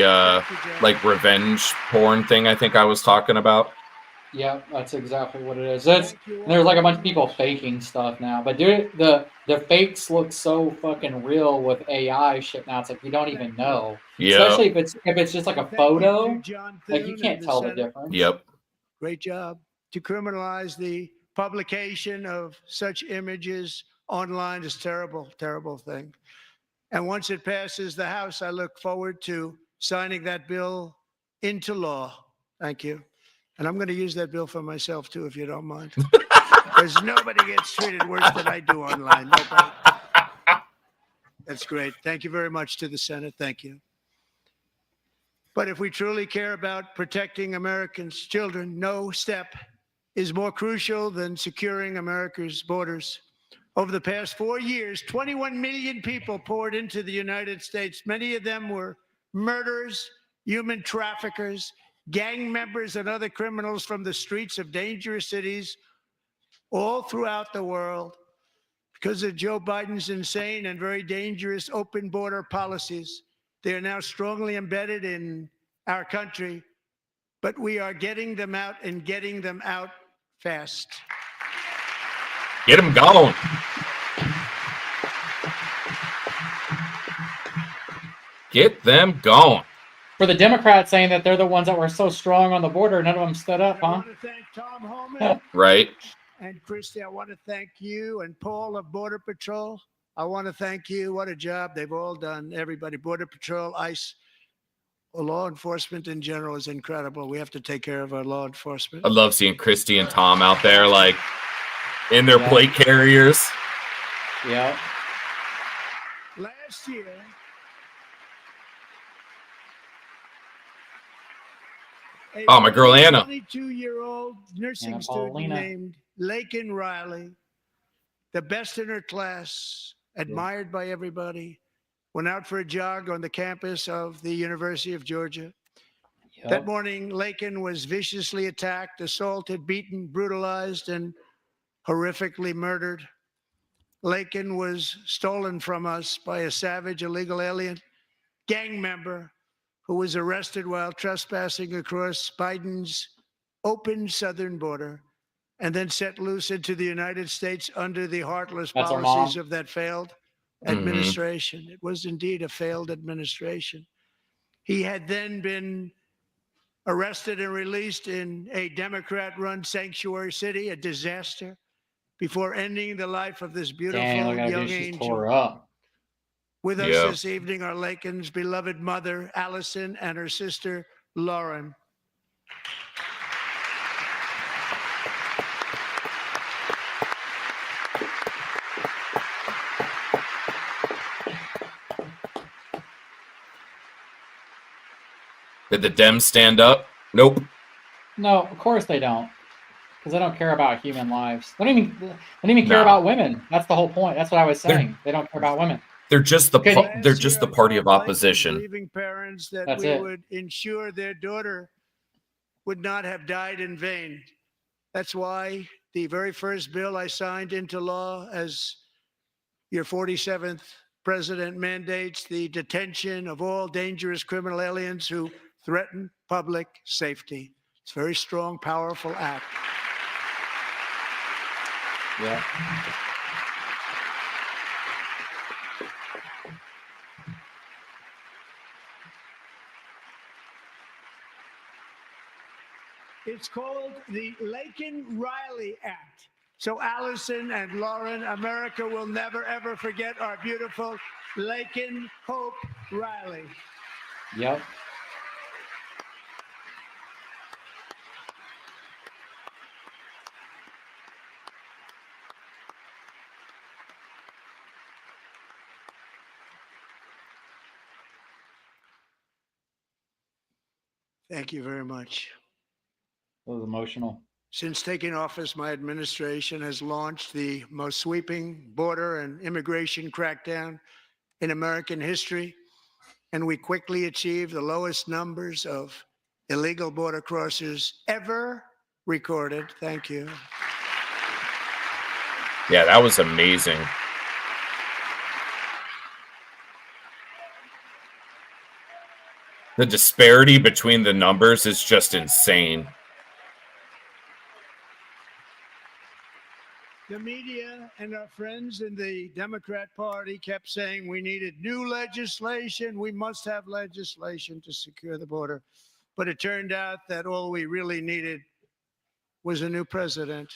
like revenge porn thing I think I was talking about. Yeah, that's exactly what it is. There's like a bunch of people faking stuff now, but dude, the fakes look so fucking real with AI shit now. It's like you don't even know. Yeah. Especially if it's just like a photo, like you can't tell the difference. Yep. Great job to criminalize the publication of such images online is terrible, terrible thing. And once it passes the House, I look forward to signing that bill into law. Thank you. And I'm going to use that bill for myself, too, if you don't mind. Because nobody gets treated worse than I do online. Nobody. That's great. Thank you very much to the Senate. Thank you. But if we truly care about protecting Americans' children, no step is more crucial than securing America's borders. Over the past 4 years, 21 million people poured into the United States. Many of them were murderers, human traffickers, gang members, and other criminals from the streets of dangerous cities all throughout the world. Because of Joe Biden's insane and very dangerous open border policies, they are now strongly embedded in our country, but we are getting them out and getting them out fast. Get them going. Get them going. For the Democrats saying that they're the ones that were so strong on the border, none of them stood up, huh? I want to thank Tom Homan. Right. And Christy, I want to thank you and Paul of Border Patrol. I want to thank you. What a job they've all done. Everybody, Border Patrol, ICE, law enforcement in general is incredible. We have to take care of our law enforcement. I love seeing Christy and Tom out there, like in their plate carriers. Yeah. Last year, oh, my girl Anna. 22-year-old nursing student named Laken Riley, the best in her class, admired by everybody, went out for a jog on the campus of the University of Georgia. Yep. That morning, Laken was viciously attacked, assaulted, beaten, brutalized, and horrifically murdered. Laken was stolen from us by a savage illegal alien gang member who was arrested while trespassing across Biden's open southern border and then set loose into the United States under the heartless policies of that failed administration. It was indeed a failed administration. He had then been arrested and released in a Democrat-run sanctuary city, a disaster, before ending the life of this beautiful young angel. Tore up. With us this evening are Laken's beloved mother, Allison, and her sister, Lauren. Did the Dems stand up? Nope. No, of course they don't. Because they don't care about human lives. They don't even care about women. That's the whole point. That's what I was saying. They don't care about women. They're just the party of opposition. Believing parents that That's we it. would ensure their daughter would not have died in vain. That's why the very first bill I signed into law as your 47th president mandates the detention of all dangerous criminal aliens who threaten public safety. It's a very strong, powerful act. Yeah. It's called the Laken-Riley Act. So Allison and Lauren, America will never, ever forget our beautiful Laken Hope Riley. Yep. Thank you very much. It was emotional. Since taking office, my administration has launched the most sweeping border and immigration crackdown in American history, and we quickly achieved the lowest numbers of illegal border crossers ever recorded. Thank you. Yeah, that was amazing. The disparity between the numbers is just insane. The media and our friends in the Democrat Party kept saying we needed new legislation. We must have legislation to secure the border. But it turned out that all we really needed was a new president.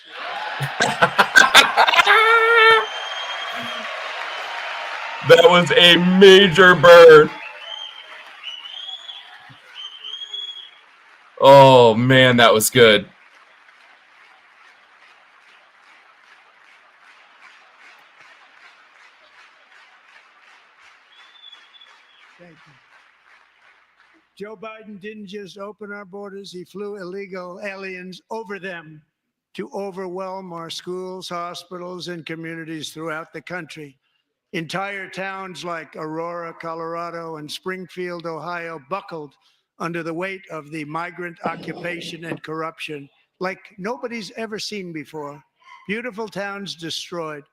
That was a major burn. Oh, man, that was good. Thank you. Joe Biden didn't just open our borders, he flew illegal aliens over them to overwhelm our schools, hospitals, and communities throughout the country. Entire towns like Aurora, Colorado, and Springfield, Ohio, buckled under the weight of the migrant occupation and corruption like nobody's ever seen before. Beautiful towns destroyed.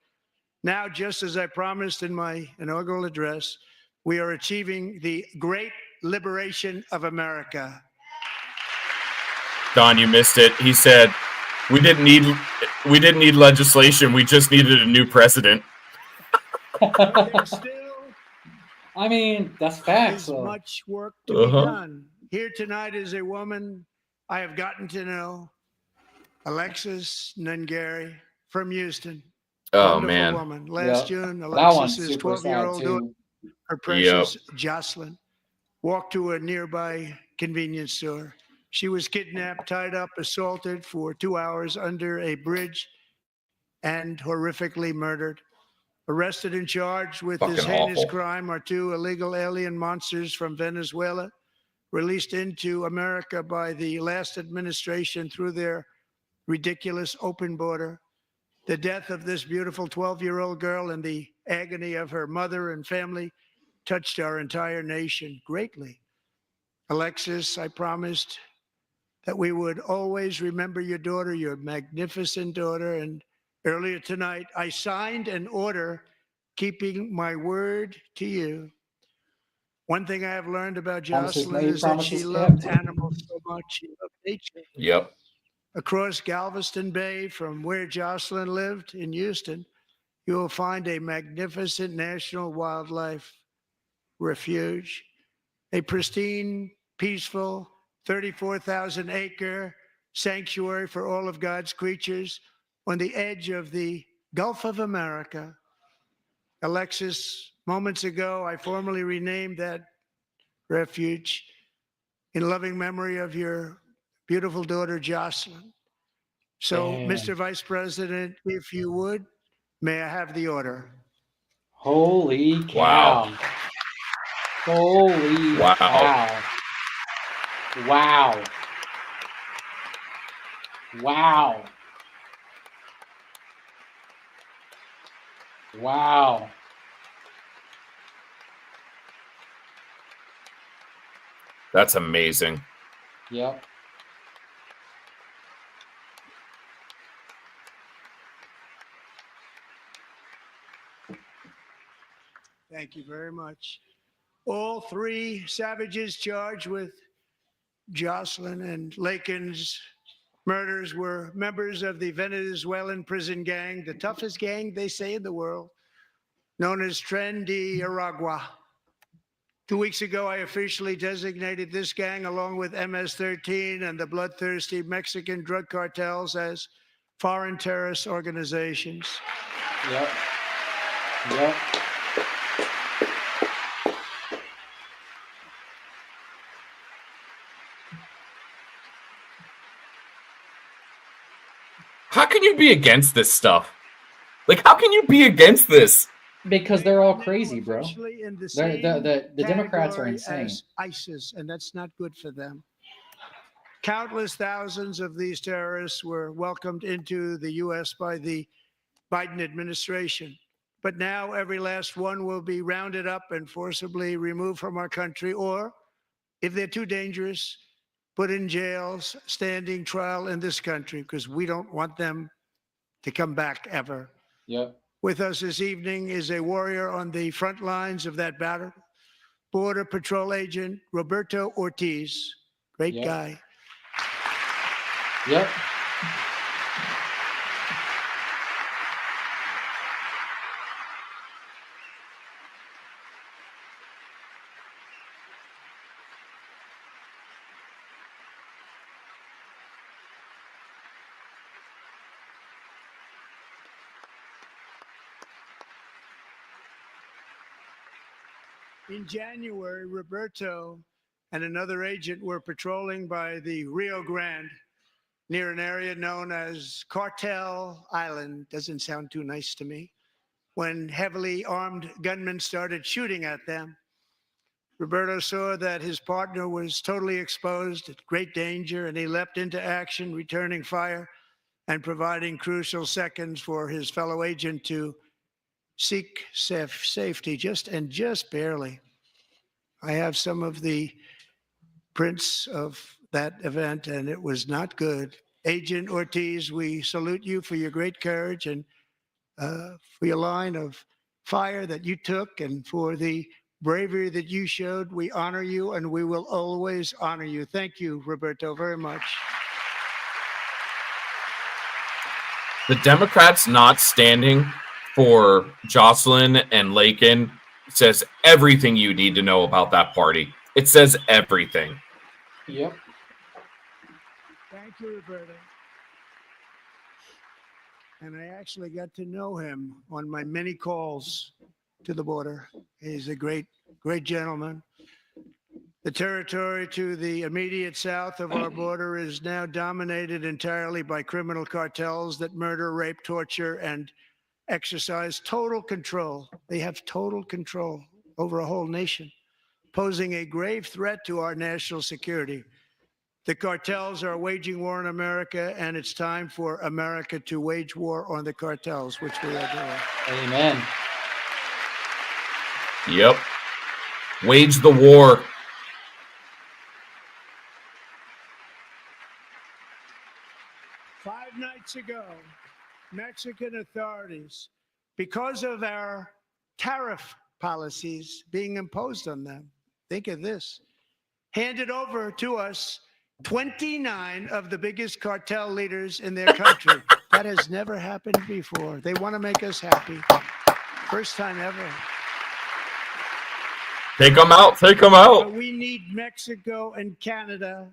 Now, just as I promised in my inaugural address, we are achieving the great liberation of America. Don, you missed it. He said, we didn't need legislation. We just needed a new president. I mean, that's facts. There's much work to be done. Here tonight is a woman I have gotten to know, Alexis Nungari from Houston. Oh, Wonderful man. Woman. Last June, Alexis's 12-year-old daughter, her precious Yep. Jocelyn, walked to a nearby convenience store. She was kidnapped, tied up, assaulted for 2 hours under a bridge, and horrifically murdered. Arrested and charged with this Fucking heinous awful. crime are 2 illegal alien monsters from Venezuela, released into America by the last administration through their ridiculous open border. The death of this beautiful 12-year-old girl and the agony of her mother and family touched our entire nation greatly. Alexis, I promised that we would always remember your daughter, your magnificent daughter. And earlier tonight, I signed an order keeping my word to you. One thing I have learned about Jocelyn is that she loved animals so much. She loved nature. Yep. Across Galveston Bay, from where Jocelyn lived in Houston, you will find a magnificent national wildlife refuge, a pristine, peaceful, 34,000-acre sanctuary for all of God's creatures on the edge of the Gulf of America. Alexis, moments ago, I formally renamed that refuge in loving memory of your beautiful daughter, Jocelyn. So, Mr. Vice President, if you would, may I have the order? Holy cow. Wow. Holy cow. Wow. Wow. Wow. That's amazing. Yep. Thank you very much. All three savages charged with Jocelyn and Lakin's murders were members of the Venezuelan prison gang, the toughest gang, they say, in the world, known as Tren de Aragua. 2 weeks ago, I officially designated this gang, along with MS-13 and the bloodthirsty Mexican drug cartels, as foreign terrorist organizations. Yep. Yep. How can you be against this stuff? Like, how can you be against this? Because they're all crazy, bro. The Democrats are insane. ISIS, and that's not good for them. Countless thousands of these terrorists were welcomed into the U.S. by the Biden administration. But now every last one will be rounded up and forcibly removed from our country, or, if they're too dangerous, put in jails, standing trial in this country, because we don't want them to come back ever. Yep. With us this evening is a warrior on the front lines of that battle, Border Patrol Agent Roberto Ortiz. Great guy. Yep. In January, Roberto and another agent were patrolling by the Rio Grande near an area known as Cartel Island. Doesn't sound too nice to me. When heavily armed gunmen started shooting at them, Roberto saw that his partner was totally exposed, at great danger, and he leapt into action, returning fire and providing crucial seconds for his fellow agent to seek safety, just barely. I have some of the prints of that event, and it was not good. Agent Ortiz, we salute you for your great courage and for your line of fire that you took, and for the bravery that you showed. We honor you, and we will always honor you. Thank you, Roberto, very much. The Democrats not standing for Jocelyn and Lakin says everything you need to know about that party. It says everything. Yep. Thank you, Roberto. And I actually got to know him on my many calls to the border. He's a great gentleman. The territory to the immediate south of our border is now dominated entirely by criminal cartels that murder, rape, torture, and exercise total control. They have total control over a whole nation, posing a grave threat to our national security. The cartels are waging war on America, and it's time for America to wage war on the cartels, which we are doing. Amen. Yep. Wage the war. Five nights ago, Mexican authorities, because of our tariff policies being imposed on them, think of this, handed over to us 29 of the biggest cartel leaders in their country. That has never happened before. They want to make us happy. First time ever. Take them out. Take them out. But we need Mexico and Canada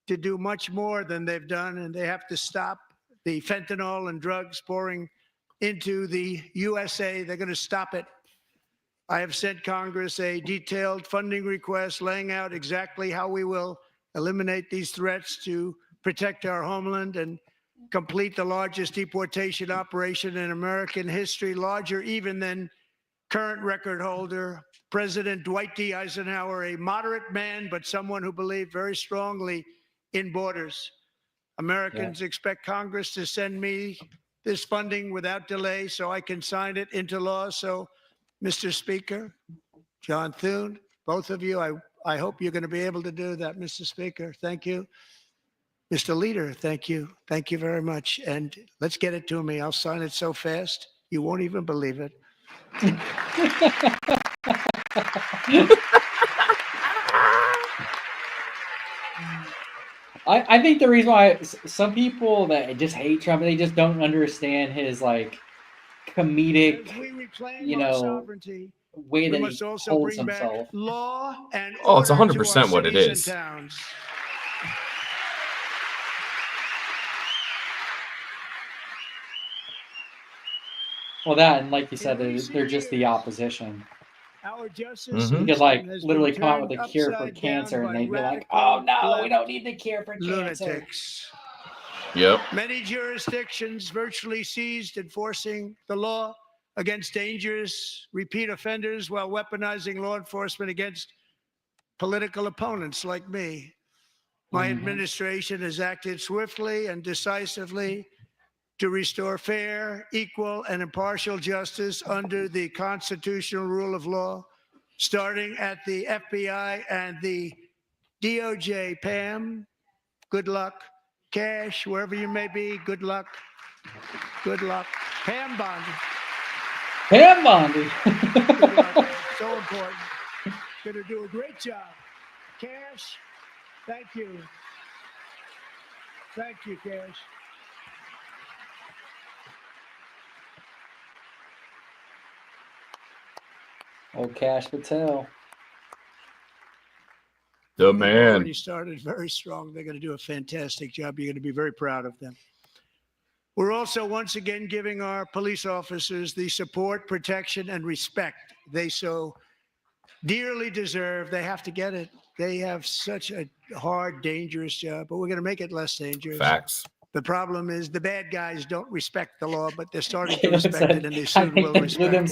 to do much more than they've done, and they have to stop the fentanyl and drugs pouring into the USA. They're going to stop it. I have sent Congress a detailed funding request laying out exactly how we will eliminate these threats to protect our homeland, and complete the largest deportation operation in American history, larger even than current record holder President Dwight D. Eisenhower, a moderate man, but someone who believed very strongly in borders. Americans expect Congress to send me this funding without delay so I can sign it into law. So, Mr. Speaker, John Thune, both of you, I hope you're going to be able to do that, Mr. Speaker. Thank you. Mr. Leader, thank you. Thank you very much. And let's get it to me. I'll sign it so fast, you won't even believe it. I think the reason why some people that just hate Trump, they just don't understand his like comedic, way that he holds himself. Law and oh, it's 100% what it is. Well, that, and like you said, they're just the opposition. Our justice You could like literally come out with a cure for cancer, and they'd be like, "Oh no, we don't need the cure for cancer." Lunatics. Yep. Many jurisdictions virtually ceased enforcing the law against dangerous repeat offenders while weaponizing law enforcement against political opponents like me. My administration has acted swiftly and decisively to restore fair, equal, and impartial justice under the constitutional rule of law, starting at the FBI and the DOJ. Pam, good luck. Cash, wherever you may be, good luck. Good luck. Pam Bondi. Pam Bondi. Good luck. So important. Going to do a great job. Cash, thank you. Thank you, Cash. Old Cash Patel. The man. Already started very strong. They're going to do a fantastic job. You're going to be very proud of them. We're also once again giving our police officers the support, protection, and respect they so dearly deserve. They have to get it. They have such a hard, dangerous job, but we're going to make it less dangerous. Facts. The problem is the bad guys don't respect the law, but they're starting to respect it, and they soon will respect it.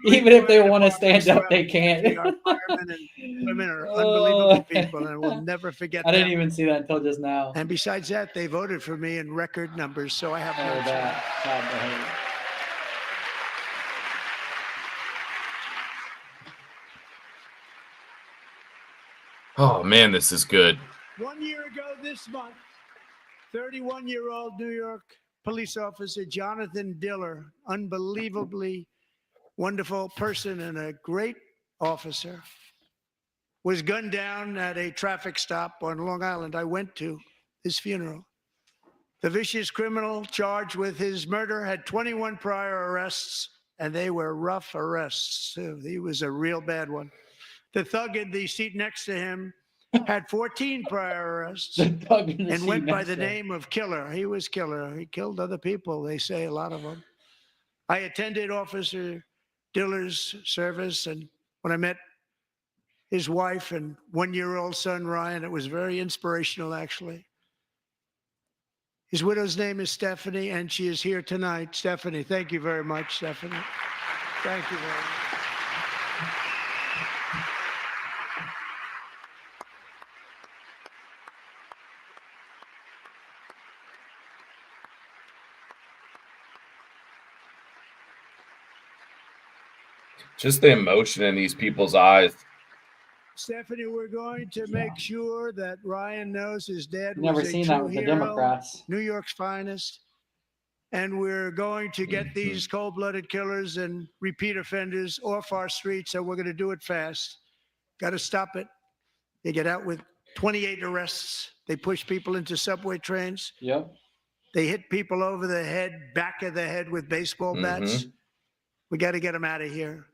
Even if they want to stand up, they can't. Our firemen and women are unbelievable people, and we'll never forget I didn't them. even see that until just now. And besides that, they voted for me in record numbers, so I have no that. God, I hate it. Oh man, this is good. 1 year ago this month, 31-year-old New York police officer Jonathan Diller, unbelievably wonderful person and a great officer, was gunned down at a traffic stop on Long Island. I went to his funeral. The vicious criminal charged with his murder had 21 prior arrests, and they were rough arrests, too. He was a real bad one. The thug in the seat next to him had 14 prior arrests and went by the name of Killer. He was Killer. He killed other people, they say, a lot of them. I attended Officer Diller's service, and when I met his wife and one-year-old son, Ryan, it was very inspirational, actually. His widow's name is Stephanie, and she is here tonight. Stephanie, thank you very much, Stephanie. Thank you very much. Just the emotion in these people's eyes. Stephanie, we're going to make sure that Ryan knows his dad Never was a seen that true with the hero, Democrats. New York's finest. And we're going to get these cold-blooded killers and repeat offenders off our streets, so we're going to do it fast. Got to stop it. They get out with 28 arrests. They push people into subway trains. Yep. They hit people over the head, back of the head with baseball bats. We got to get them out of here.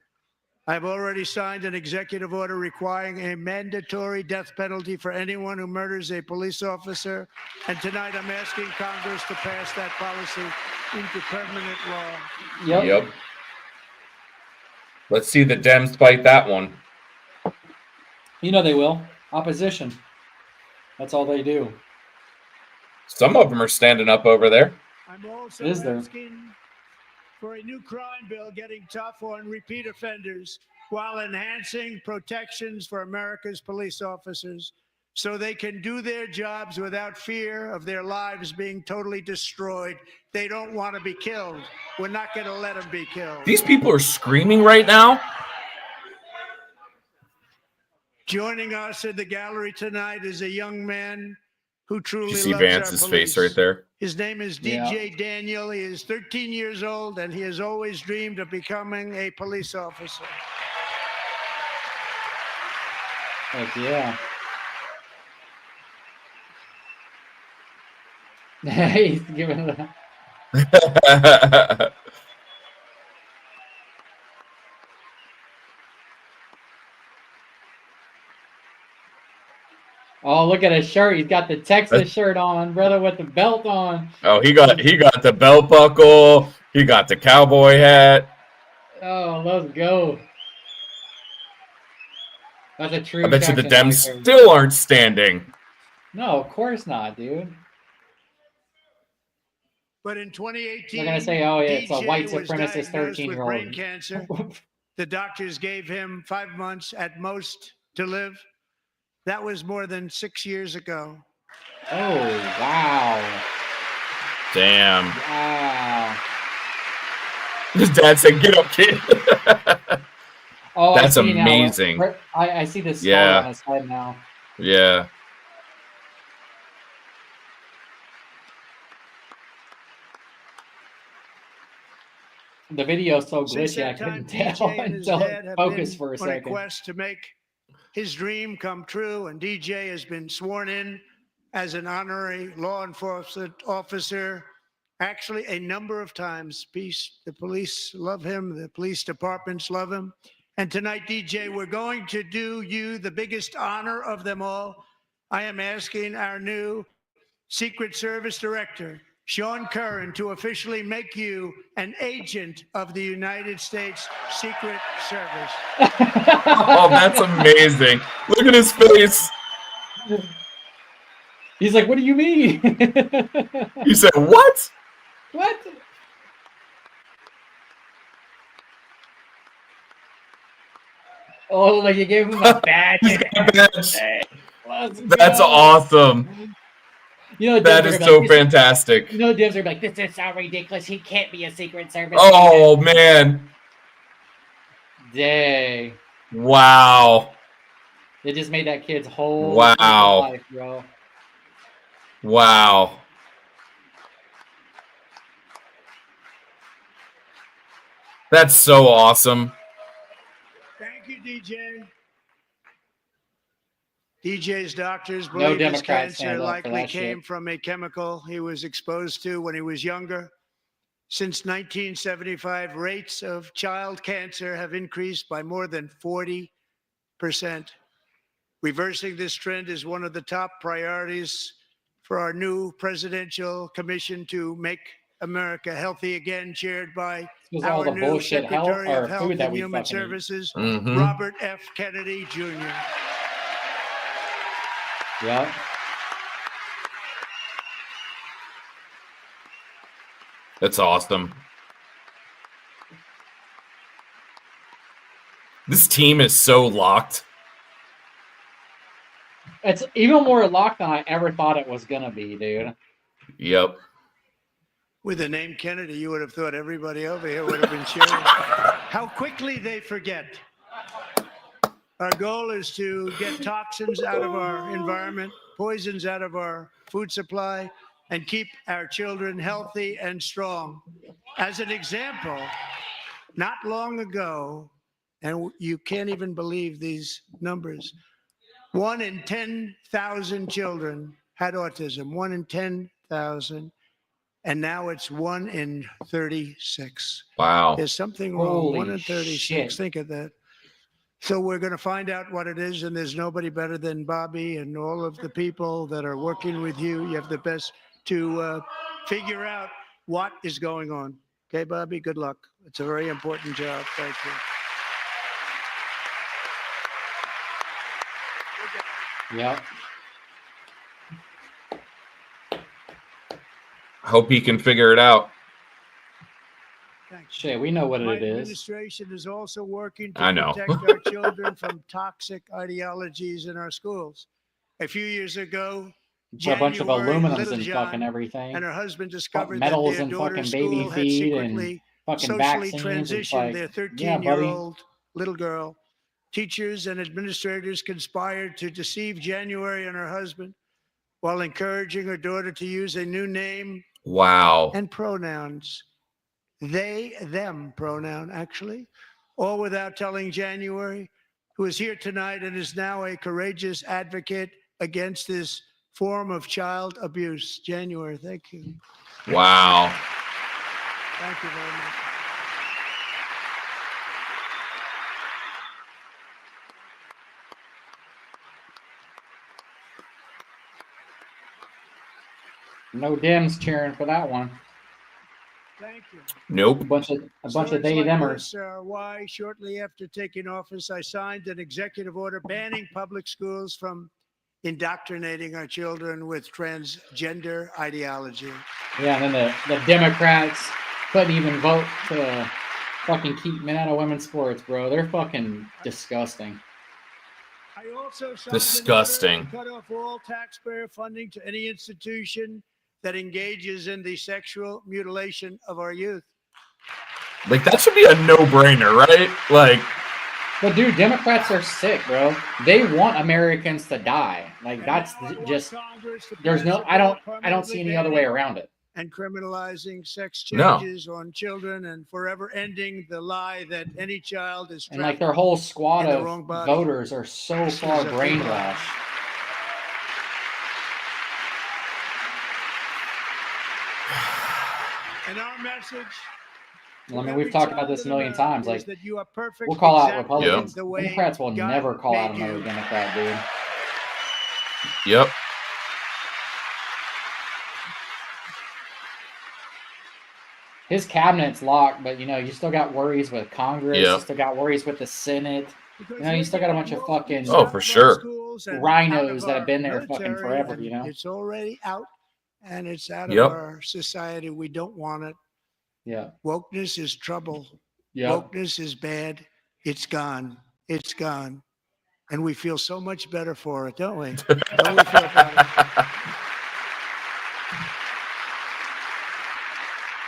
I've already signed an executive order requiring a mandatory death penalty for anyone who murders a police officer. And tonight I'm asking Congress to pass that policy into permanent law. Yep. Let's see the Dems fight that one. You know they will. Opposition. That's all they do. Some of them are standing up over there. I'm also Is there? asking for a new crime bill getting tough on repeat offenders while enhancing protections for America's police officers so they can do their jobs without fear of their lives being totally destroyed. They don't want to be killed. We're not going to let them be killed. These people are screaming right now. Joining us in the gallery tonight is a young man who truly You see loves Vance's our face police. right there. His name is DJ Daniel. He is 13 years old, and he has always dreamed of becoming a police officer. Heck yeah. He's giving it a... Oh, look at his shirt. He's got the Texas shirt on, brother, with the belt on. Oh, he got the belt buckle. He got the cowboy hat. Oh, let's go. That's a true. I bet you the Texan Dems right there. still aren't standing. No, of course not, dude. But in 2018, They're gonna say, "Oh, yeah, it's a DJ white was supremacist diagnosed with 13-year-old." brain cancer. The doctors gave him 5 months at most to live. That was more than 6 years ago. Oh, wow. Damn. Wow. His dad said, "Get up, kid." Oh, That's I see amazing. Now. I see the scar Yeah. on his head now. Yeah. The video's so Since glitchy, I that time, couldn't tell DJ and his until dad it have focused been for a on a second. quest to make his dream come true, and DJ has been sworn in as an honorary law enforcement officer. Actually, a number of times. The police love him. The police departments love him. And tonight, DJ, we're going to do you the biggest honor of them all. I am asking our new Secret Service Director, Sean Curran, to officially make you an agent of the United States Secret Service. Oh, that's amazing. Look at his face. He's like, "What do you mean?" He said, "What? What?" Oh, like you gave him a badge. That's go. awesome. You know, That is so fantastic. You know, Devs are like, "This is so ridiculous. He can't be a Secret Service." Oh, man. Dang. Wow. They just made that kid's whole Wow. life, bro. Wow. That's so awesome. Thank you, DJ. DJ's doctors No believe his Democrats cancer stand up for likely that came shit. from a chemical he was exposed to when he was younger. Since 1975, rates of child cancer have increased by more than 40%. Reversing this trend is one of the top priorities for our new presidential commission to make America healthy again, chaired by This was all our the new bullshit Secretary or of Health food that and we Human fucking eat. Services, Mhm. Robert F. Kennedy Jr. Yeah. That's awesome. This team is so locked. It's even more locked than I ever thought it was gonna be, dude. Yep. With the name Kennedy, you would have thought everybody over here would have been cheering. How quickly they forget. Our goal is to get toxins out of our environment, poisons out of our food supply, and keep our children healthy and strong. As an example, not long ago, and you can't even believe these numbers, 1 in 10,000 children had autism, 1 in 10,000. And now it's 1 in 36. Wow. There's something wrong. Holy 1 in 36. shit. Think of that. So we're going to find out what it is, and there's nobody better than Bobby and all of the people that are working with you. You have the best to figure out what is going on. Okay, Bobby, good luck. It's a very important job. Thank you. Yep. Hope he can figure it out. Thanks. Shit, we know what My it is. administration is also working to I know. protect our children from toxic ideologies in our schools. A few years ago, Put a bunch of January, aluminums Little in John fucking everything. and her husband discovered that Metals their and daughter's fucking baby school had feed secretly and fucking socially vaccines. It's transitioned like, their yeah, buddy. 13-year-old little girl. Teachers and administrators conspired to deceive January and her husband while encouraging her daughter to use a new name Wow. and pronouns. They, them pronoun, actually, all without telling January, who is here tonight and is now a courageous advocate against this form of child abuse. January, thank you. Wow. Thank you very much. No Dems cheering for that one. Thank you. Nope. A bunch of they Like themers. this are why, shortly after taking office, I signed an executive order banning public schools from indoctrinating our children with transgender ideology. Yeah, and then the Democrats couldn't even vote to fucking keep men out of women's sports, bro. They're fucking disgusting. I also signed Disgusting. an order to cut off all taxpayer funding to any institution that engages in the sexual mutilation of our youth. Like, that should be a no-brainer, right? Like, But dude, Democrats are sick, bro. They want Americans to die. Like that's just there's no I don't see any other way around it. And criminalizing sex No. changes on children and forever ending the lie that any child is And like trapped their whole squad in the of wrong body. voters are so This far is a big lie. brainwashed. And our message. I mean, we've talked about this a million times. Like, is that you are perfect we'll call out exactly Republicans. the way Democrats will God never call out made another you. Democrat, dude. yep. His cabinet's locked, but you know, you still got worries with Congress. Yeah. You still got worries with the Senate. You know, you still got a bunch of fucking Oh, for sure. rhinos that have been there fucking forever, you know? It's already out and it's out Yep. of our society. We don't want it. Yeah. Wokeness is trouble. Yep. Wokeness is bad. It's gone. It's gone. And we feel so much better for it, don't we? Don't we feel better?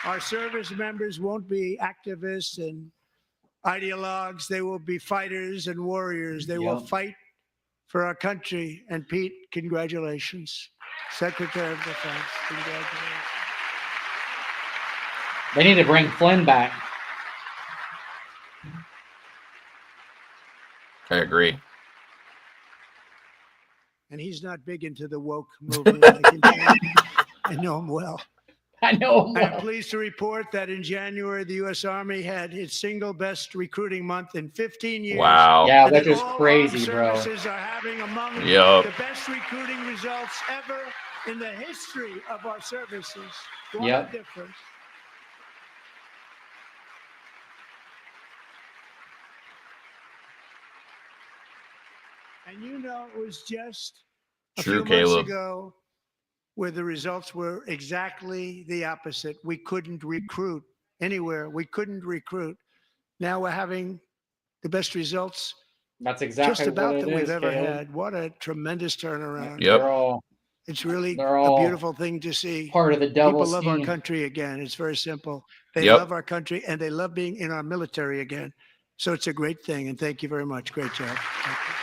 Our service members won't be activists and ideologues. They will be fighters and warriors. They will Yep. fight for our country. And Pete, congratulations. Secretary of Defense, congratulations. They need to bring Flynn back. I agree. And he's not big into the woke movement. I can tell you. I know him well. I know him I'm well. pleased to report that in January, the U.S. Army had its single best recruiting month in 15 years. Wow. Yeah, And that that is all crazy, armed bro. Services are having among Yup. the best recruiting results ever in the history of our services. What Yep. a difference. And you know, it was just a True, few months Caleb. ago where the results were exactly the opposite. We couldn't recruit anywhere. We couldn't recruit. Now we're having the best results That's exactly just about what that it we've is, ever Caleb. had. What a tremendous turnaround. Yep. It's really they're a all beautiful thing to see. part of the People devil's love our scheme. country again. It's very simple. They Yep. love our country and they love being in our military again. So it's a great thing. And thank you very much. Great job. Thank you.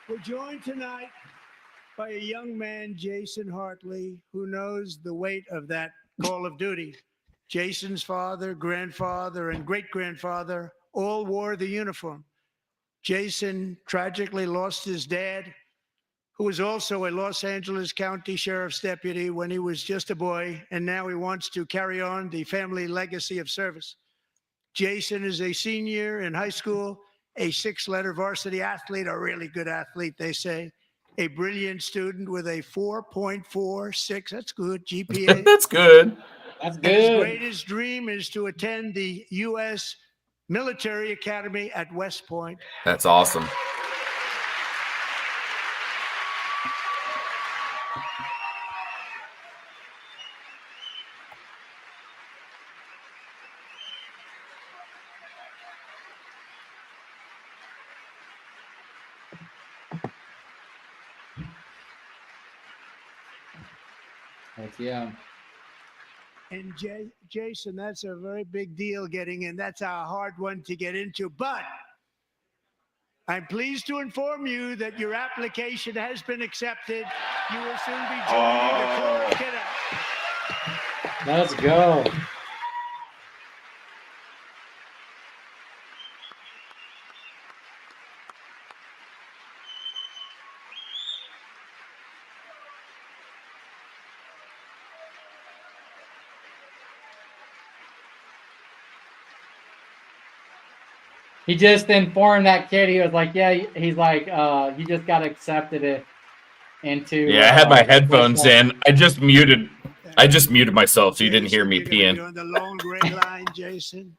We're joined tonight by a young man, Jason Hartley, who knows the weight of that call of duty. Jason's father, grandfather, and great-grandfather all wore the uniform. Jason tragically lost his dad, who was also a Los Angeles County Sheriff's deputy when he was just a boy, and now he wants to carry on the family legacy of service. Jason is a senior in high school, a six-letter varsity athlete, a really good athlete, they say, a brilliant student with a 4.46, that's good, GPA. That's good. That's And his good. greatest dream is to attend the U.S. Military Academy at West Point. That's awesome. Heck yeah. And Jason, that's a very big deal getting in. That's a hard one to get into. But I'm pleased to inform you that your application has been accepted. You will soon be joining the Coral Cadets. Let's go. He just informed that kid. He was like, "Yeah." He's like, "You just got accepted it into." Yeah, I had my headphones in. I just muted myself so you didn't hear me peeing. On the long gray line, Jason.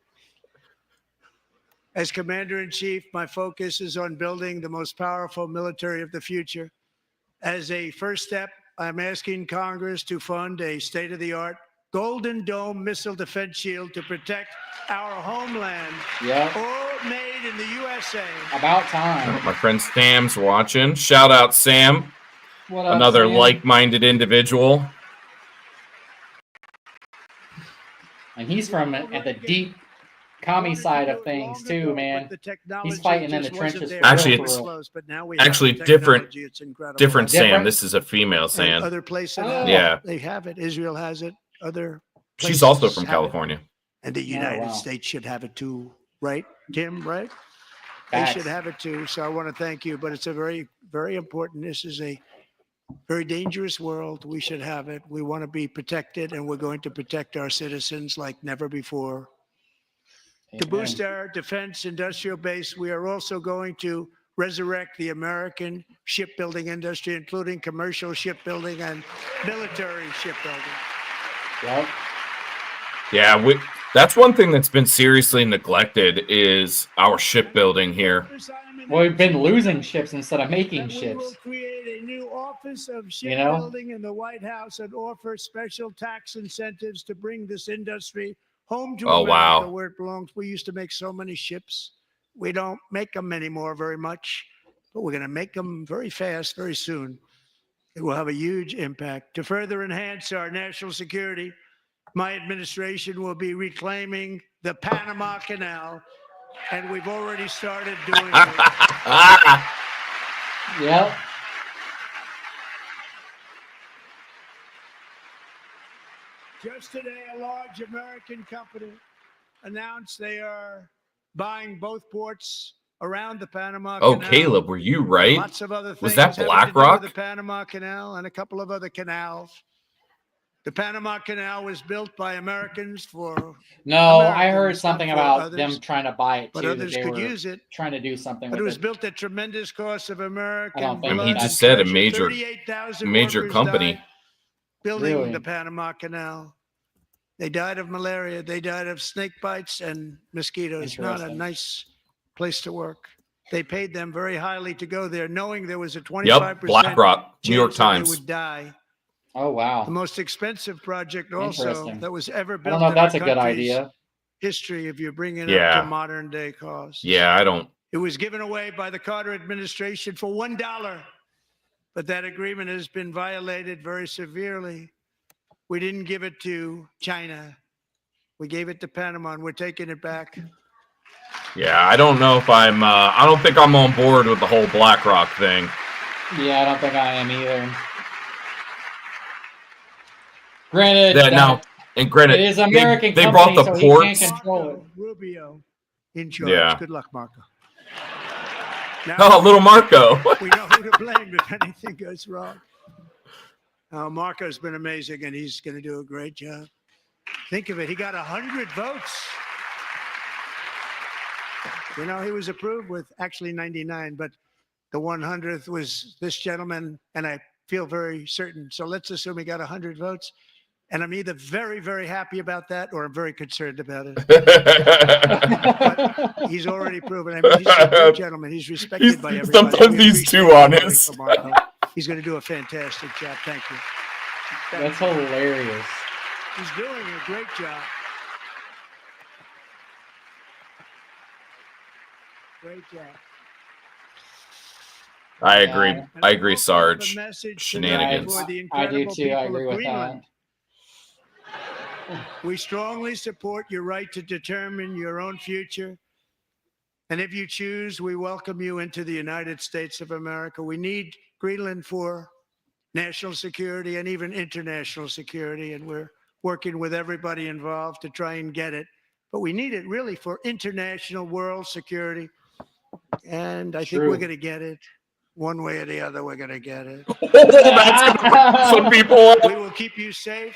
As Commander-in-Chief, my focus is on building the most powerful military of the future. As a first step, I'm asking Congress to fund a state-of-the-art Golden Dome missile defense shield to protect our homeland. Yeah. All made in the USA. About time. My friend Sam's watching. Shout out, Sam. What up, Another Sam? like-minded individual. And he's from at the deep commie side of things too, man. He's fighting in the trenches. For Actually, real. different Sam. This is a female Sam. Other places, Yeah. they have it. Israel has it. Other She's places also from have it. California. And the United wow. States should have it too, right, Tim? Right? Facts. They should have it too. So I want to thank you. But it's a very, very important. This is a very dangerous world. We should have it. We want to be protected, and we're going to protect our citizens like never before. To boost our defense industrial base, we are also going to resurrect the American shipbuilding industry, including commercial shipbuilding and military shipbuilding. Yep. Yeah, that's one thing that's been seriously neglected is our shipbuilding here. Well, we've been losing ships instead of making We ships. will create a new office of You know? shipbuilding in the White House and offer special tax incentives to bring this industry home to Oh, America, wow. where it belongs. We used to make so many ships. We don't make them anymore very much, but we're going to make them very fast, very soon. It will have a huge impact. To further enhance our national security, my administration will be reclaiming the Panama Canal, and we've already started doing it. Yep. Just today, a large American company announced they are buying both ports around the Panama Oh, Canal. Caleb, were you right? Lots of other things Was that having to do with BlackRock? The Panama Canal and a couple of other canals. The Panama Canal was built by Americans for. No, I Americans, heard not something for about others, them trying to buy it too. but that others they could were use it. trying to do something But it with was built at tremendous cost of American. I don't think blood he and just said a treasure. major 38,000 major workers company. died building Really? the Panama Canal. They died of malaria. They died of snake bites and mosquitoes. Not a Interesting. nice place to work. They paid them very highly to go there, knowing there was a 25% Yep, BlackRock, New York chance that Times. they would die. Oh wow. The most expensive project also Interesting. that was ever I built don't know if in our that's a good country's idea. history if you're bringing it Yeah. up to modern day costs. Yeah, I don't. It was given away by the Carter administration for $1, but that agreement has been violated very severely. We didn't give it to China. We gave it to Panama, and we're taking it back. Yeah, I don't know if I'm. I don't think I'm on board with the whole BlackRock thing. Yeah, I don't think I am either. Granted, That now, and granted, it is American they company, brought the so he ports. can't control it. Rubio in charge. Yeah. Good luck, Marco. Now, Oh, little Marco. we know who to blame if anything goes wrong. Marco's been amazing, and he's going to do a great job. Think of it. He got 100 votes. You know, he was approved with actually 99, but the 100th was this gentleman, and I feel very certain. So let's assume he got 100 votes. And I'm either very, very happy about that or I'm very concerned about it. But he's already proven. I mean, he's a good gentleman. He's respected by everybody. Sometimes he's too honest. He's going to do a fantastic job. Thank you. That's hilarious. He's doing a great job. Great job. I agree. I agree, Sarge. Shenanigans. I do too. I agree with that. We strongly support your right to determine your own future. And if you choose, we welcome you into the United States of America. We need Greenland for national security and even international security. And we're working with everybody involved to try and get it. But we need it really for international world security. And I think we're going to get it. One way or the other, we're going to get it. That's some people. We will keep you safe.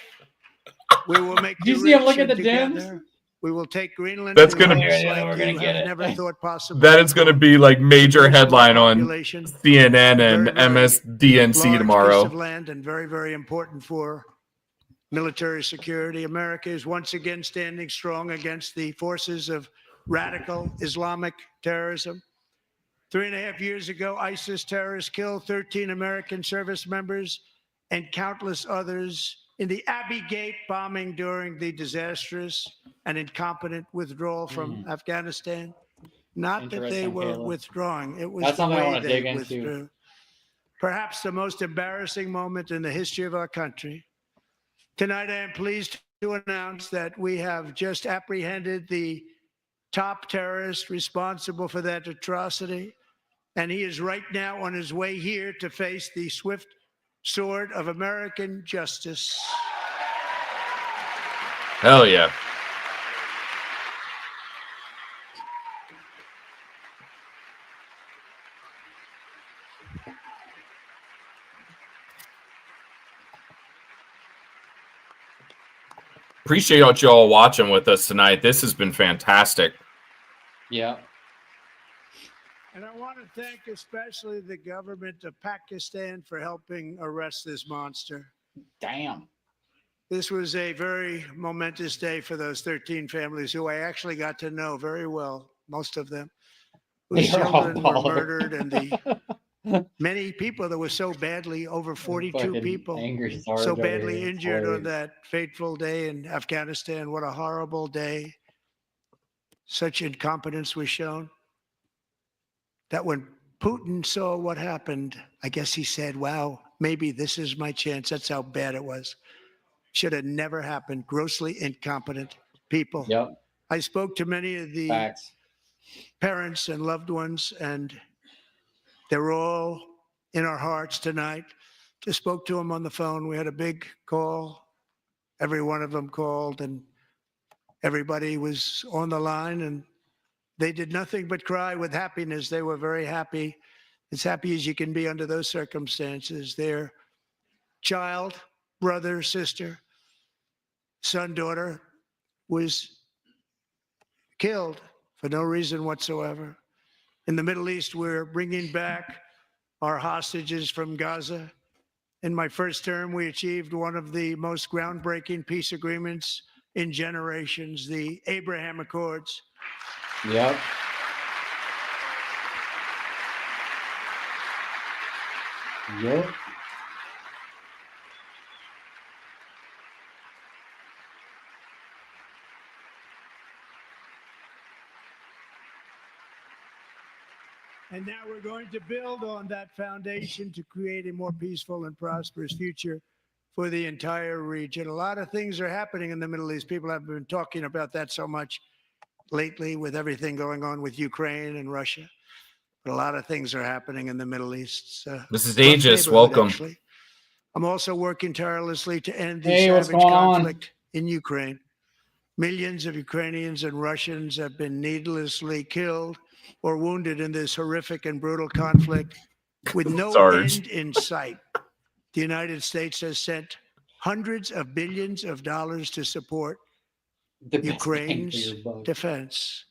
We will make you see him look at the dims? We will take Greenland. That's going to be. We're going to get it. Never thought possible. That is going to be like major headline on CNN and MSDNC tomorrow. Piece of land and very, very important for military security. America is once again standing strong against the forces of radical Islamic terrorism. 3.5 years ago, ISIS terrorists killed 13 American service members and countless others in the Abbey Gate bombing during the disastrous and incompetent withdrawal from Afghanistan. Not that they were withdrawing. It was That's the something I way want to they dig into. withdrew. Perhaps the most embarrassing moment in the history of our country. Tonight, I am pleased to announce that we have just apprehended the top terrorist responsible for that atrocity. And he is right now on his way here to face the swift sword of American justice. Hell yeah. Appreciate y'all watching with us tonight. This has been fantastic. Yeah. And I want to thank especially the government of Pakistan for helping arrest this monster. Damn. This was a very momentous day for those 13 families who I actually got to know very well, most of them. Whose children were murdered, and the many people that were so badly, over 42 people, so badly injured on that fateful day in Afghanistan. What a horrible day. Such incompetence was shown. That when Putin saw what happened, I guess he said, wow, maybe this is my chance. That's how bad it was. Should have never happened. Grossly incompetent people. Yep. I spoke to many of the parents and loved ones, and they're all in our hearts tonight. Just spoke to them on the phone. We had a big call. Every one of them called, and everybody was on the line, and they did nothing but cry with happiness. They were very happy, as happy as you can be under those circumstances. Their child, brother, sister, son, daughter was killed for no reason whatsoever. In the Middle East, we're bringing back our hostages from Gaza. In my first term, we achieved one of the most groundbreaking peace agreements in generations, the Abraham Accords. Yep. Yep. And now we're going to build on that foundation to create a more peaceful and prosperous future for the entire region. A lot of things are happening in the Middle East. People have been talking about that so much lately with everything going on with Ukraine and Russia. But a lot of things are happening in the Middle East. Mrs. Aegis, welcome. Actually. I'm also working tirelessly to end the savage conflict in Ukraine. Millions of Ukrainians and Russians have been needlessly killed or wounded in this horrific and brutal conflict with no end in sight. The United States has sent hundreds of billions of dollars to support Ukraine's defense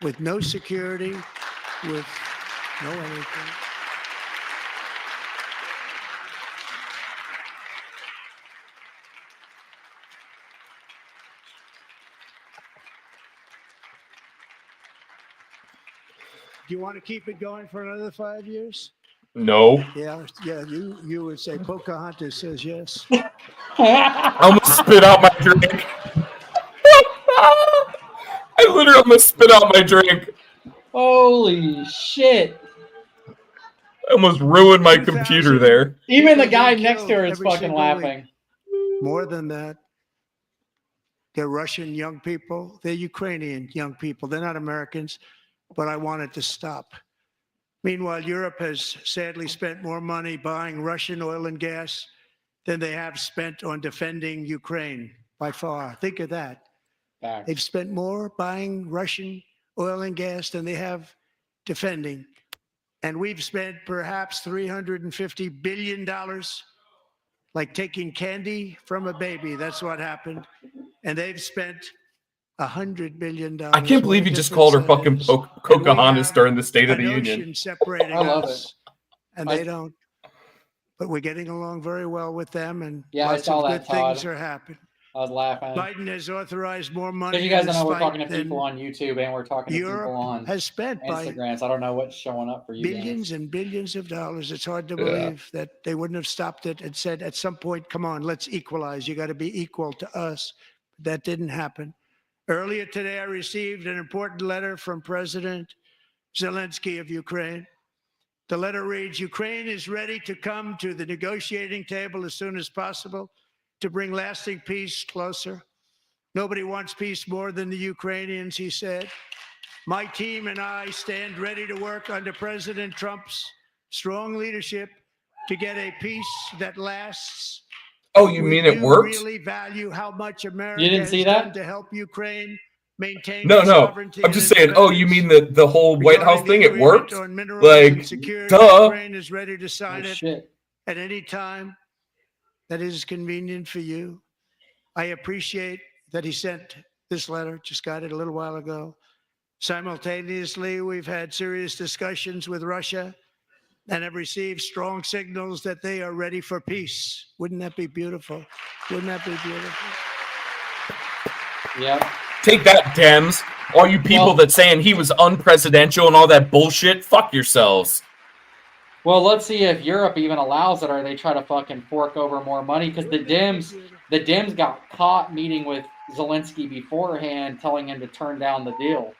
with no security, with no anything. Do you want to keep it going for another 5 years? No. Yeah, you would say Pocahontas says yes. I almost spit out my drink. I literally almost spit out my drink. Holy shit. I almost ruined my computer there. Even the guy next to her is fucking laughing. More than that, they're Russian young people. They're Ukrainian young people. They're not Americans, but I want it to stop. Meanwhile, Europe has sadly spent more money buying Russian oil and gas than they have spent on defending Ukraine by far. Think of that. Back. They've spent more buying Russian oil and gas than they have defending. And we've spent perhaps $350 billion, like taking candy from a baby. That's what happened. And they've spent $100 billion. I can't believe you just called her fucking Pocahontas during the State of the Union. Separating I love us, and they don't. But we're getting along very well with them, and yeah, lots I saw of that, good Todd. things are happening. I was laughing. Biden has authorized more money. Because you guys in don't know, this we're talking to fight people on YouTube and we're talking to Europe people on has spent by Instagram. So I don't know what's showing up for you billions guys. and billions of dollars. It's hard to believe that they wouldn't have stopped it and said at some point, come on, let's equalize. You got to be equal to us. That didn't happen. Earlier today, I received an important letter from President Zelensky of Ukraine. The letter reads, Ukraine is ready to come to the negotiating table as soon as possible to bring lasting peace closer. Nobody wants peace more than the Ukrainians, he said. My team and I stand ready to work under President Trump's strong leadership to get a peace that lasts. Oh, you mean it worked? Really value how much America You didn't see has that? done to help Ukraine maintain No. sovereignty. I'm just saying. Oh, you mean the whole White House thing? It worked? Like, Like, duh. Ukraine is ready to sign it Shit. at any time that is convenient for you. I appreciate that he sent this letter, just got it a little while ago. Simultaneously, we've had serious discussions with Russia and have received strong signals that they are ready for peace. Wouldn't that be beautiful? Wouldn't that be beautiful? Yeah. Take that, Dems. All you people that saying he was unpresidential and all that bullshit, fuck yourselves. Well, let's see if Europe even allows it, or they try to fucking fork over more money. Because the Dems got caught meeting with Zelensky beforehand, telling him to turn down the deal.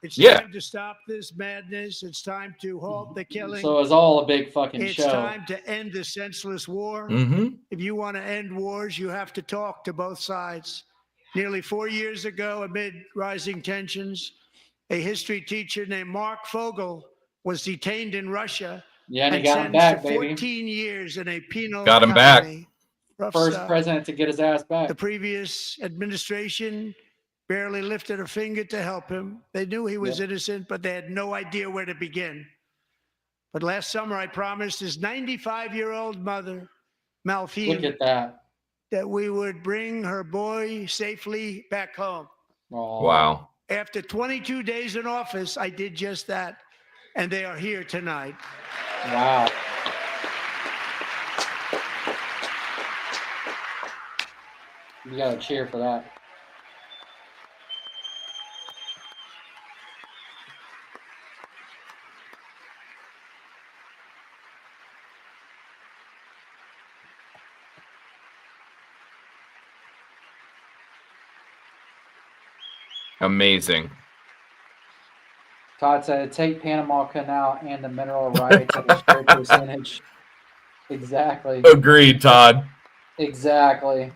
It's time to stop this madness. It's time to halt the killing. So it's all a big fucking It's show. time to end the senseless war. If you want to end wars, you have to talk to both sides. Nearly 4 years ago, amid rising tensions, a history teacher named Mark Fogel was detained in Russia. Yeah, and he got him back, baby. 14 years in a penal Got him back. colony. Rough First stuff. president to get his ass back. The previous administration barely lifted a finger to help him. They knew he was innocent, but they had no idea where to begin. But last summer, I promised his 95-year-old mother, Malfine, Look at that. that we would bring her boy safely back home. Oh. Wow. After 22 days in office, I did just that, and they are here tonight. Wow. You gotta cheer for that. Amazing. Todd said, take Panama Canal and the mineral rights at a straight percentage. Exactly. Agreed, Todd. Exactly.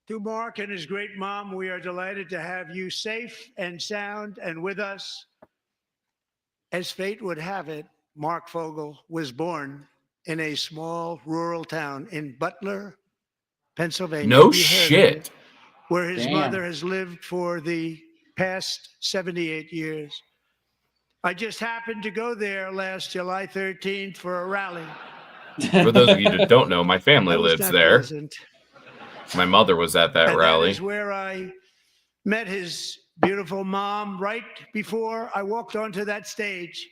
To Mark and his great mom, we are delighted to have you safe and sound and with us. As fate would have it, Mark Fogel was born in a small rural town in Butler, Pennsylvania. No You heard shit. it, where his Damn. mother has lived for the past 78 years. I just happened to go there last July 13th for a rally. For those of you that don't know, my family That was lives not there. pleasant. My mother was at that And rally. that is where I met his beautiful mom right before I walked onto that stage.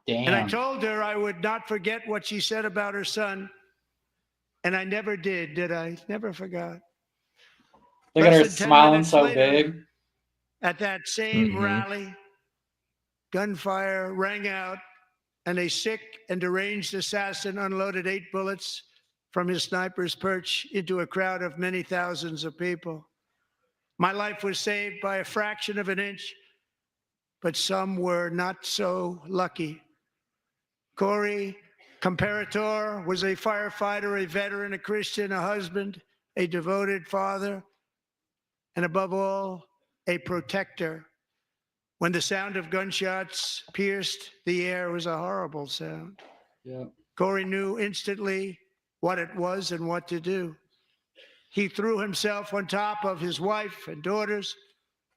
And I Damn. told her I would not forget what she said about her son. And I never did I? Never forgot. Look at her Less than 10 smiling minutes so later, big. At that same rally, gunfire rang out, and a sick and deranged assassin unloaded 8 bullets from his sniper's perch into a crowd of many thousands of people. My life was saved by a fraction of an inch, but some were not so lucky. Corey Comparator was a firefighter, a veteran, a Christian, a husband, a devoted father, and above all, a protector. When the sound of gunshots pierced the air, it was a horrible sound. Yeah. Corey knew instantly what it was and what to do. He threw himself on top of his wife and daughters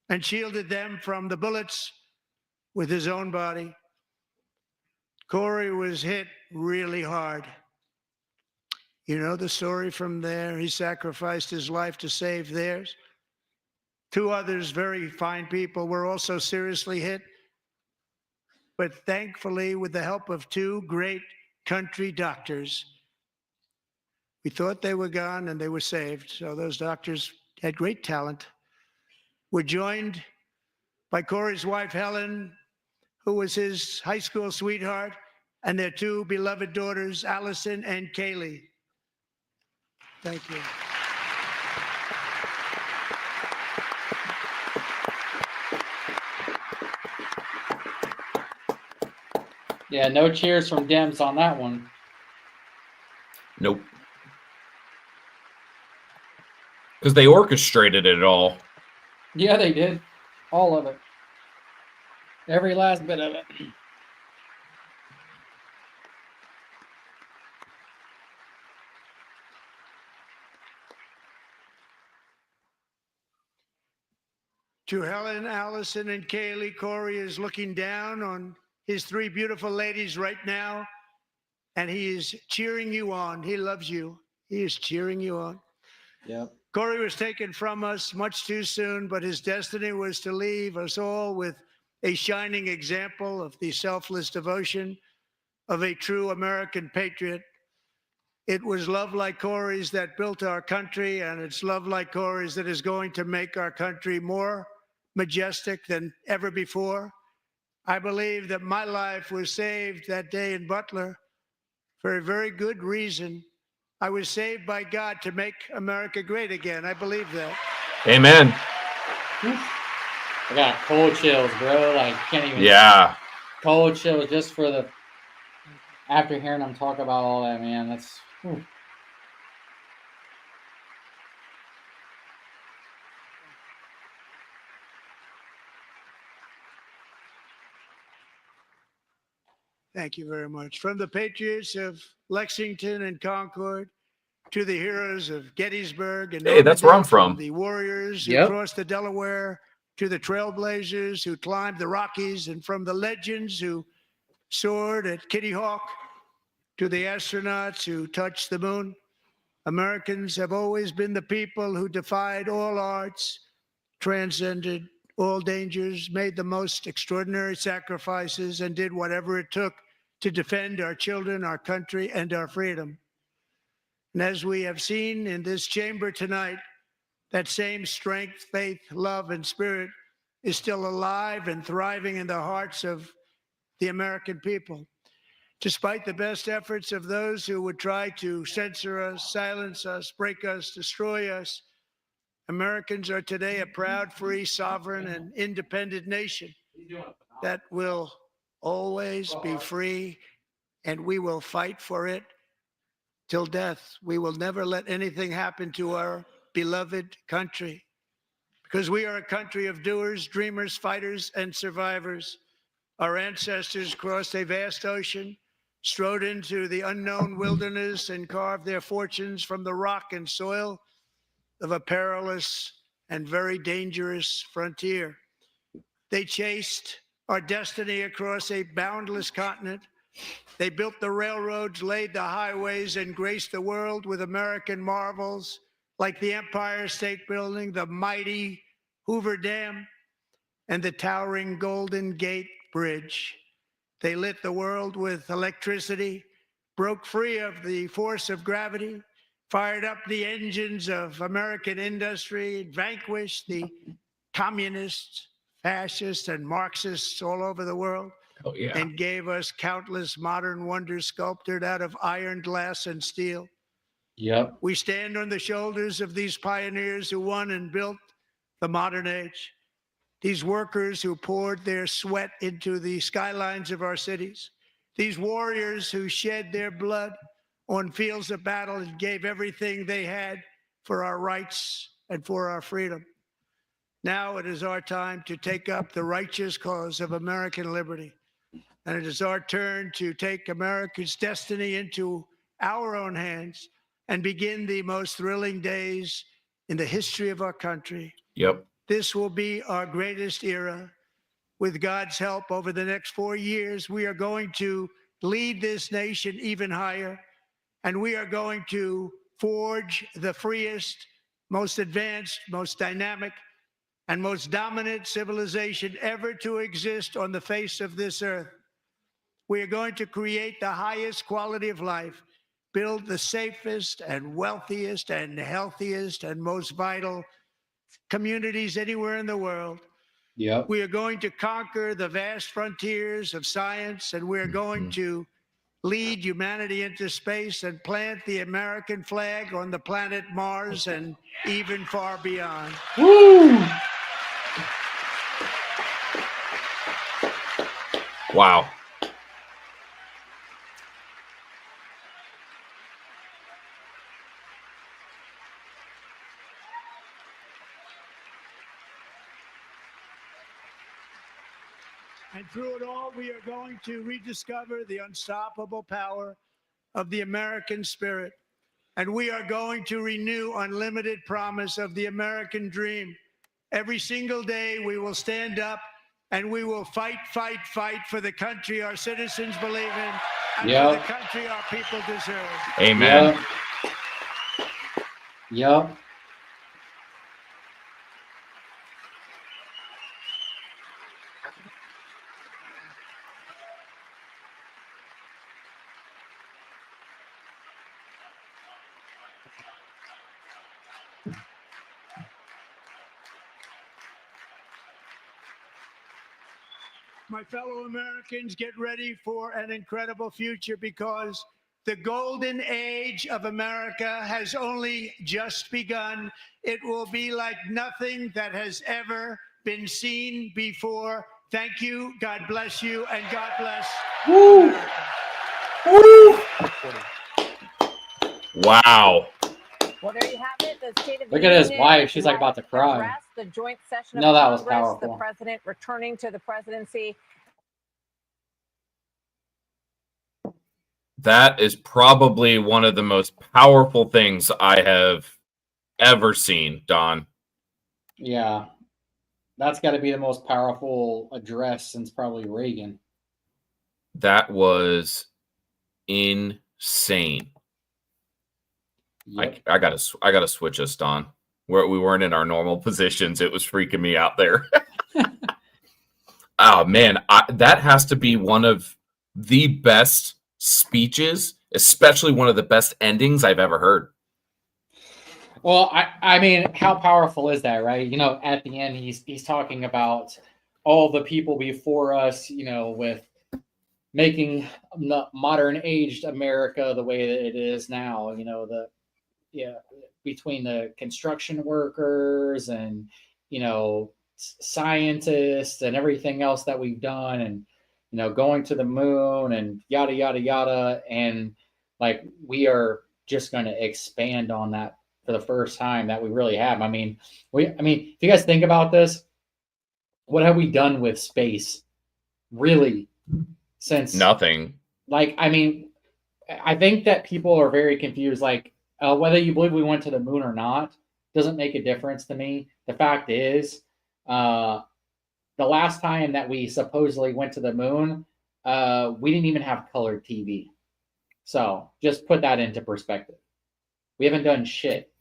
and shielded them from the bullets with his own body. Corey was hit really hard. You know the story from there. He sacrificed his life to save theirs. 2 others, very fine people, were also seriously hit. But thankfully, with the help of 2 great country doctors, we thought they were gone and they were saved. So those doctors had great talent. We're joined by Corey's wife, Helen, who was his high school sweetheart, and their 2 beloved daughters, Allison and Kaylee. Thank you. Yeah, no cheers from Dems on that one. Nope. Because they orchestrated it all. Yeah, they did. All of it. Every last bit of it. To Helen, Allison, and Kaylee, Corey is looking down on his 3 beautiful ladies right now, and he is cheering you on. He loves you. He is cheering you on. Yep. Corey was taken from us much too soon, but his destiny was to leave us all with a shining example of the selfless devotion of a true American patriot. It was love like Corey's that built our country, and it's love like Corey's that is going to make our country more majestic than ever before. I believe that my life was saved that day in Butler for a very good reason. I was saved by God to make America great again. I believe that. Amen. I got cold chills, bro. Like, can't even. Yeah. Cold chills just for the. After hearing them talk about all that, man, that's. Whew. Thank you very much. From the patriots of Lexington and Concord to the heroes of Gettysburg and hey, that's where I'm from. The warriors who crossed the Delaware to the trailblazers who climbed the Rockies, and from the legends who soared at Kitty Hawk to the astronauts who touched the moon. Americans have always been the people who defied all odds, transcended all dangers, made the most extraordinary sacrifices, and did whatever it took to defend our children, our country, and our freedom. And as we have seen in this chamber tonight, that same strength, faith, love, and spirit is still alive and thriving in the hearts of the American people. Despite the best efforts of those who would try to censor us, silence us, break us, destroy us, Americans are today a proud, free, sovereign, and independent nation that will always be free, and we will fight for it till death. We will never let anything happen to our beloved country, because we are a country of doers, dreamers, fighters, and survivors. Our ancestors crossed a vast ocean, strode into the unknown wilderness, and carved their fortunes from the rock and soil of a perilous and very dangerous frontier. They chased our destiny across a boundless continent. They built the railroads, laid the highways, and graced the world with American marvels like the Empire State Building, the mighty Hoover Dam, and the towering Golden Gate Bridge. They lit the world with electricity, broke free of the force of gravity, fired up the engines of American industry, vanquished the communists, fascists, and Marxists all over the world, and gave us countless modern wonders sculptured out of iron, glass, and steel. Yep. We stand on the shoulders of these pioneers who won and built the modern age. These workers who poured their sweat into the skylines of our cities. These warriors who shed their blood on fields of battle and gave everything they had for our rights and for our freedom. Now it is our time to take up the righteous cause of American liberty. And it is our turn to take America's destiny into our own hands and begin the most thrilling days in the history of our country. Yep. This will be our greatest era. With God's help, over the next 4 years, we are going to lead this nation even higher, and we are going to forge the freest, most advanced, most dynamic, and most dominant civilization ever to exist on the face of this earth. We are going to create the highest quality of life, build the safest and wealthiest and healthiest and most vital communities anywhere in the world. Yep. We are going to conquer the vast frontiers of science, and we're going to lead humanity into space and plant the American flag on the planet Mars and even far beyond. Woo! Wow. And through it all, we are going to rediscover the unstoppable power of the American spirit. And we are going to renew unlimited promise of the American dream. Every single day, we will stand up and we will fight, fight, fight for the country our citizens believe in and for the country our people deserve. Amen. Yep. My fellow Americans, get ready for an incredible future, because the golden age of America has only just begun. It will be like nothing that has ever been seen before. Thank you. God bless you. And God bless America. Woo! Wow. Well, there you have it. The State of the Look at his Union wife. She's like about to cry. address, the joint session No, of that was Congress, powerful. the president returning to the presidency. That is probably one of the most powerful things I have ever seen, Don. Yeah. That's got to be the most powerful address since probably Reagan. That was insane. Yep. I gotta switch us, Don. We weren't in our normal positions. It was freaking me out there. Oh man, that has to be one of the best speeches, especially one of the best endings I've ever heard. Well, I mean, how powerful is that, right? You know, at the end, he's talking about all the people before us, you know, with making the modern aged America the way that it is now. You know, between the construction workers and, you know, scientists and everything else that we've done, and, you know, going to the moon and yada, yada, yada. And like, we are just going to expand on that for the first time that we really have. I mean, if you guys think about this, what have we done with space really since nothing? Like, I mean, I think that people are very confused. Like, whether you believe we went to the moon or not doesn't make a difference to me. The fact is, the last time that we supposedly went to the moon, we didn't even have colored TV. So just put that into perspective. We haven't done shit.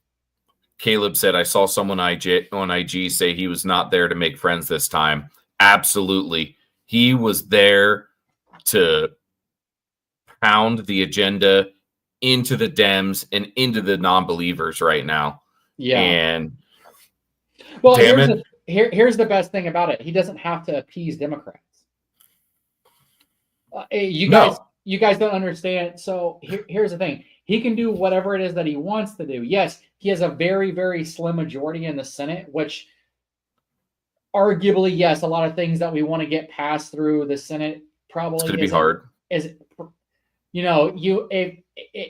Caleb said, I saw someone on IG say he was not there to make friends this time. Absolutely. He was there to pound the agenda into the Dems and into the non-believers right now. Yeah. And well, here's the best thing about it. He doesn't have to appease Democrats. You guys don't understand. So here's the thing. He can do whatever it is that he wants to do. Yes, he has a very, very slim majority in the Senate, which arguably, yes, a lot of things that we want to get passed through the Senate probably it's going to be hard.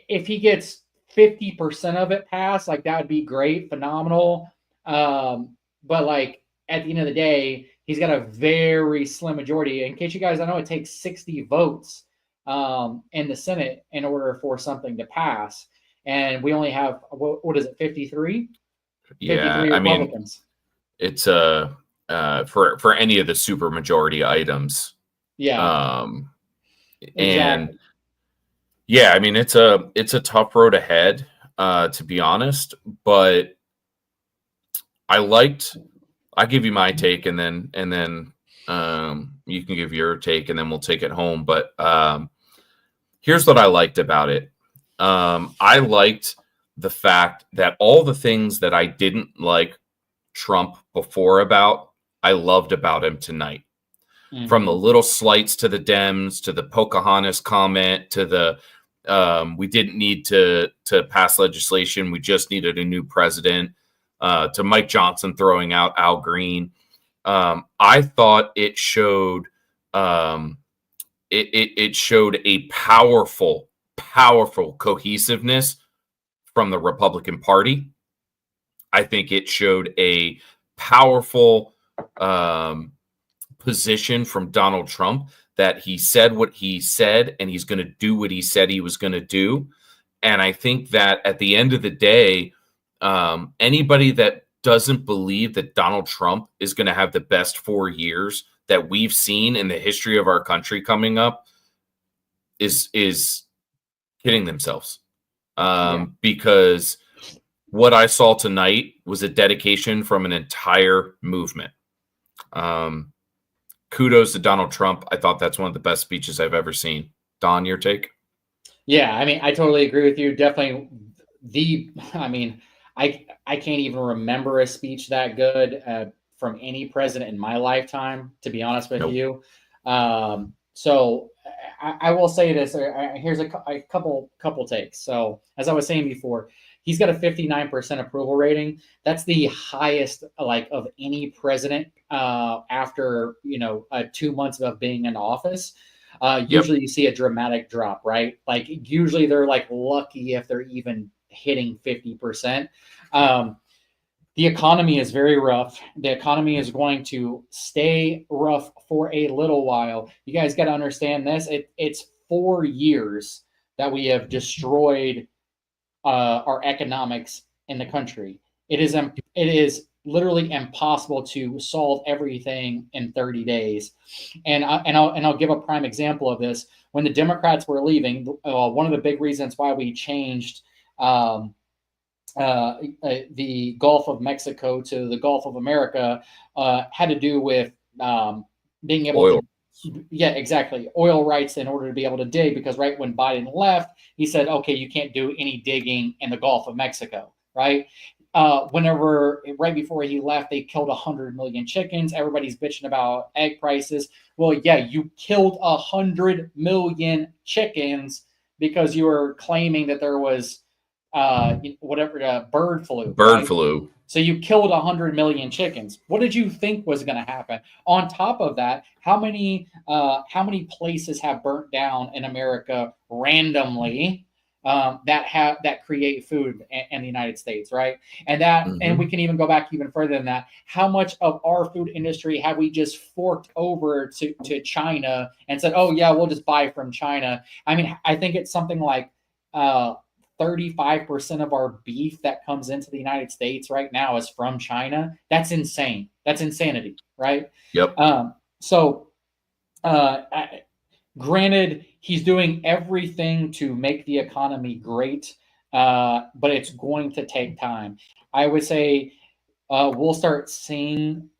If he gets 50% of it passed, like that would be great, phenomenal. But like at the end of the day, he's got a very slim majority. In case you guys don't know, it takes 60 votes in the Senate in order for something to pass. And we only have, what is it, 53? Yeah, 53 Republicans. It's for any of the super majority items. Yeah. And yeah, I mean, it's a tough road ahead, to be honest, but I'll give you my take and then you can give your take and then we'll take it home. But here's what I liked about it. I liked the fact that all the things that I didn't like Trump before about, I loved about him tonight. Mm-hmm. From the little slights to the Dems, to the Pocahontas comment, to the we didn't need to pass legislation, we just needed a new president, to Mike Johnson throwing out Al Green. I thought it showed it showed a powerful cohesiveness from the Republican Party. I think it showed a powerful position from Donald Trump that he said what he said and he's going to do what he said he was going to do. And I think that at the end of the day, anybody that doesn't believe that Donald Trump is going to have the best 4 years that we've seen in the history of our country coming up is kidding themselves. Because what I saw tonight was a dedication from an entire movement. Kudos to Donald Trump. I thought that's one of the best speeches I've ever seen. Don, your take? Yeah, I mean, I totally agree with you. Definitely I can't even remember a speech that good from any president in my lifetime, to be honest with you. So I will say this. Here's a couple takes. So as I was saying before, he's got a 59% approval rating. That's the highest of any president after 2 months of being in office. Usually you see a dramatic drop, right? Like usually they're lucky if they're even hitting 50%. The economy is very rough. The economy is going to stay rough for a little while. You guys got to understand this. It's 4 years that we have destroyed our economics in the country. It is literally impossible to solve everything in 30 days. And I'll give a prime example of this. When the Democrats were leaving, one of the big reasons why we changed the Gulf of Mexico to the Gulf of America had to do with being able to oil rights in order to be able to dig, because right when Biden left, he said, okay, you can't do any digging in the Gulf of Mexico, right? Right before he left, they killed 100 million chickens. Everybody's bitching about egg prices. Well, yeah, you killed 100 million chickens because you were claiming that there was bird flu. Bird flu. So you killed 100 million chickens. What did you think was going to happen? On top of that, how many places have burnt down in America randomly that create food in the United States, right? And and we can even go back even further than that. How much of our food industry have we just forked over to China and said, oh yeah, we'll just buy from China? I mean, I think it's something like 35% of our beef that comes into the United States right now is from China. That's insane. That's insanity, right? Yep. Granted, he's doing everything to make the economy great, but it's going to take time. I would say we'll start seeing